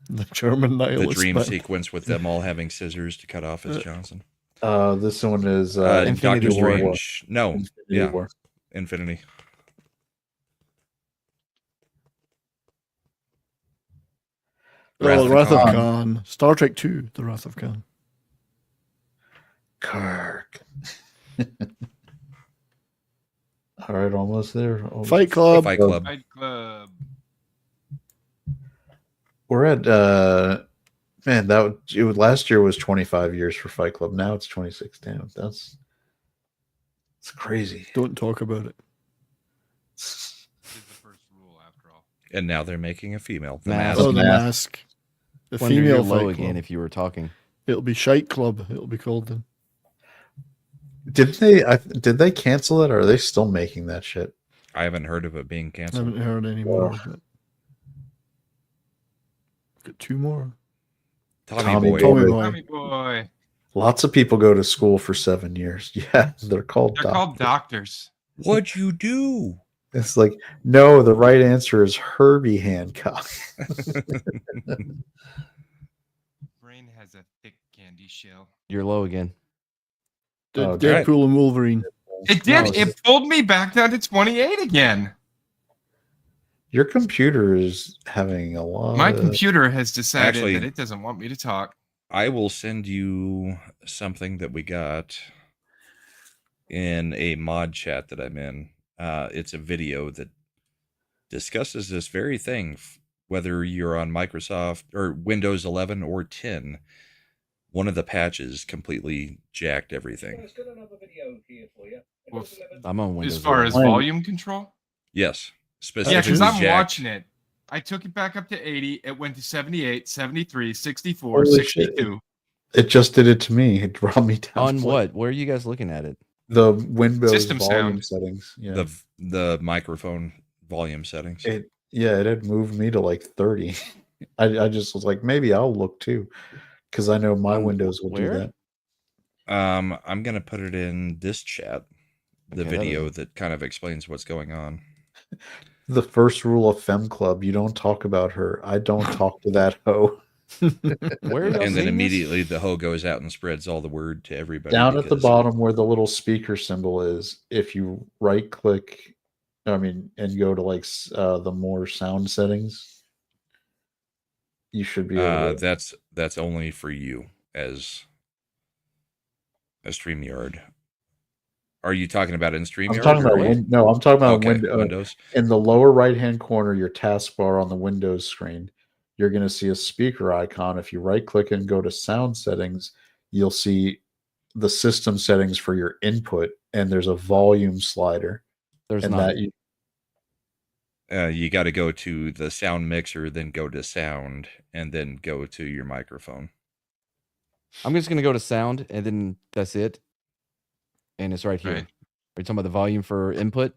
The German nihilist. The dream band. sequence with them all having scissors to cut off his Johnson. This one is Doctor War. Strange. No, Infinity War. Infinity. The Wrath of Khan. Star Trek 2, The Wrath of Khan. Kirk. All right, almost there. Fight Club. Fight Club. Fight Club. We're at man, last year was 25 years for Fight Club. Now it's 26. Damn, it's crazy. Don't talk about it. This is the first rule, after all. And now they're making a female. The Mask. mask. Oh, the mask. The Wonder you're female low Fight again Club. if you were talking. It'll be Shite Club. It'll be called then. Did they cancel it, or are they still making that shit? I haven't heard of it being I canceled. haven't heard any more. But... Got two more. Tommy Boy. Lots of people go to school for 7 years. Yeah, they're called doctors. What'd you do? It's like, no, the right answer is Herbie Hancock. Brain has a thick candy shell. You're low again. Deadpool and Wolverine. It did. It pulled me back down to 28 again. Your computer is having a lot. My computer has decided that it doesn't want me to talk. I will send you something that we got in a mod chat that I'm in. It's a video that discusses this very thing, whether you're on Microsoft or Windows 11 or 10. One of the patches completely jacked everything. I'm on Windows. As far as volume control? Yes. Yeah, because I'm watching it. I took it back up to 80. It went to 78, 73, 64, Holy 62. It just did it to me. It brought me down. On what? Where are you guys looking at it? The Windows System volume sound. settings. Yeah. The microphone volume settings. It had moved me to like 30. I just was like, maybe I'll look too, because I know my Windows will do that. I'm gonna put it in this chat, the video that kind of explains what's going on. The first rule of Femme Club: you don't talk about her. I don't talk to that hoe. And then immediately the hoe goes out and spreads all the word to everybody. Down at the bottom where the little speaker symbol is, if you right click, and go to like the more sound settings, you should be able to... that's only for you as a StreamYard. Are you talking about in StreamYard? I'm talking about I'm talking about Windows. In the lower right hand corner, your taskbar on the Windows screen, you're going to see a speaker icon. If you right click and go to sound settings, you'll see the system settings for your input, and there's a volume slider. There's not. You got to go to the sound mixer, then go to sound, and then go to your microphone. I'm just going to go to sound, and then that's it. And it's right here. Right. Are you talking about the volume for input?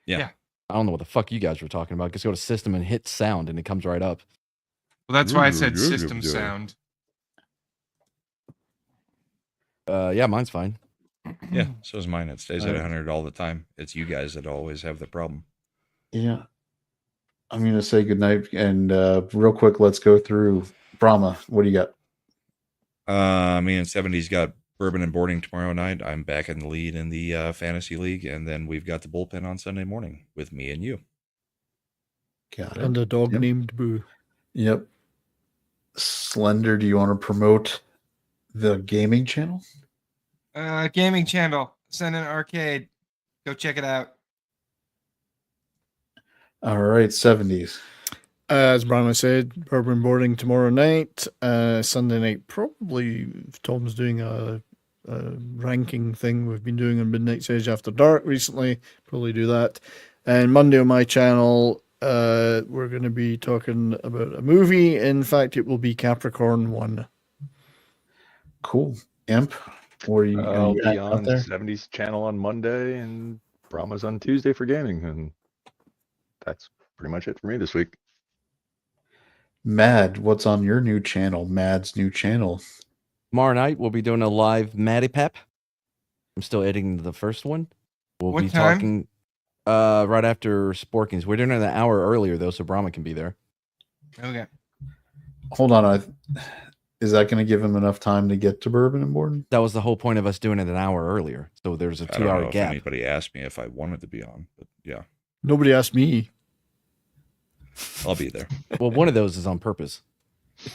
Yeah. I don't know what the fuck you guys were talking about. Just go to system and hit sound, and it comes right up. Well, that's why I said system sound. Yeah, mine's fine. Yeah, so is mine. It stays at 100 all the time. It's you guys that always have the problem. Yeah. I'm going to say goodnight. And real quick, let's go through Brahma. What do you got? Me and 70's got bourbon and boarding tomorrow night. I'm back in the lead in the fantasy league. And then we've got the bullpen on Sunday morning with me and you. Got it. And a dog named Boo. Yep. Slender, do you want to promote The gaming channel? Gaming channel, Slender Arcade. Go check it out. All right, 70s. As Brian said, bourbon boarding tomorrow night. Sunday night, probably Tom's doing a ranking thing we've been doing on Midnight's Edge After Dark recently. Probably do that. And Monday on my channel, we're going to be talking about a movie. In fact, it will be Capricorn 1. Cool. Imp, or you I'll be out on there? 70s channel on Monday and Brahma's on Tuesday for gaming. And that's pretty much it for me this week. Mad, what's on your new channel? Mad's new channel. Tomorrow night we'll be doing a live Matty Pep. I'm still editing the first one. We'll What be time? talking right after Sporkings. We're doing it an hour earlier though, so Brahma can be there. Okay. Hold on. Is that going to give him enough time to get to Bourbon and Borden? That was the whole point of us doing it an hour earlier. So there's a I don't know 2-hour if gap. anybody asked me if I wanted to be on, but yeah, Nobody asked me. I'll be there. Well, one of those is on purpose.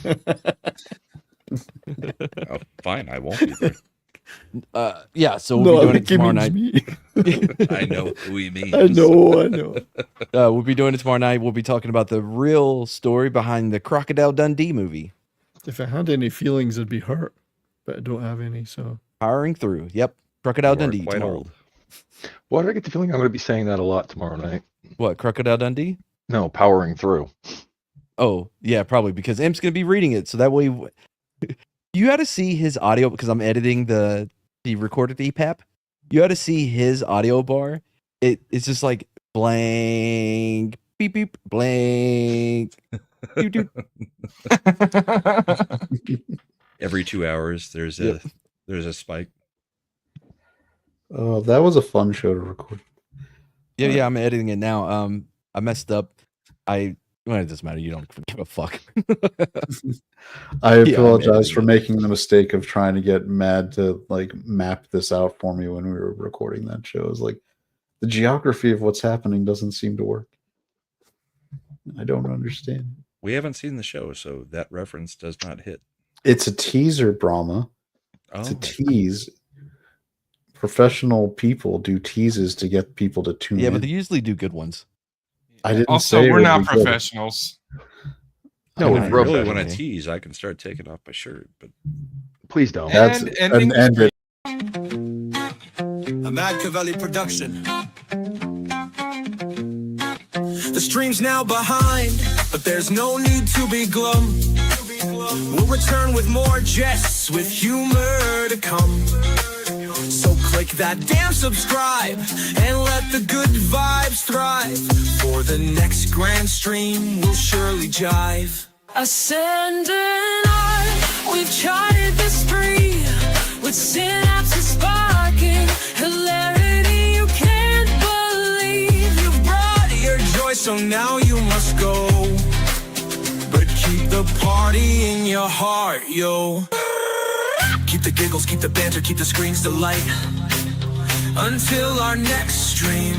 Oh, fine, I won't be there. Yeah, so we'll be doing it tomorrow night. I know who he means. I know. We'll be doing it tomorrow night. We'll be talking about the real story behind the Crocodile Dundee movie. If I had any feelings, I'd be hurt, but I don't have any. So Powering through. Yep. Crocodile You are Dundee quite tomorrow. old. Why do I get the feeling I'm going to be saying that a lot tomorrow night? What, Crocodile Dundee? No, powering through. Oh, yeah, probably because Imp's going to be reading it. So that way, you got to see his audio because I'm editing the recorded EPAP. You got to see his audio bar. It's just like blank, beep, beep, blank. Doot, doot. Every 2 hours, there's a spike. Oh, that was a fun show to record. Yeah, I'm editing it now. I messed up. Well, it doesn't matter. You don't give a fuck. I apologize for making the mistake of trying to get Mad to like map this out for me when we were recording that show. It was like the geography of what's happening doesn't seem to work. I don't understand. We haven't seen the show, so that reference does not hit. It's a teaser, Brahma. It's a Oh. tease. Professional people do teases to get people to tune Yeah, in. but they usually do good ones. I didn't Also, say it we're would not be good. professionals. No, If it's you real really bad. want to tease, I can start taking off my shirt. But Please don't. That's And an end it. A Mad Cavelli production. The stream's now behind, but there's no need to be glum. We'll return with more jests, with humor to come. So click that damn subscribe and let the good vibes thrive. For the next grand stream, we'll surely jive. Ascend and I, we've charted the spree with synapses sparking, hilarity you can't believe. You've brought your joy, so now you must go. But keep the party in your heart, yo. Keep the giggles, keep the banter, keep the screens delight. Until our next stream,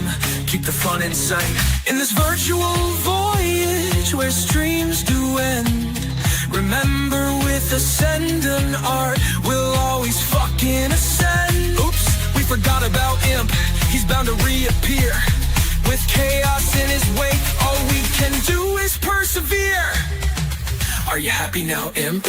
keep the fun in sight. In this virtual voyage where streams do end, remember with Ascend and Art, we'll always fucking ascend. Oops, we forgot about Imp, he's bound to reappear. With chaos in his wake, all we can do is persevere. Are you happy now, Imp?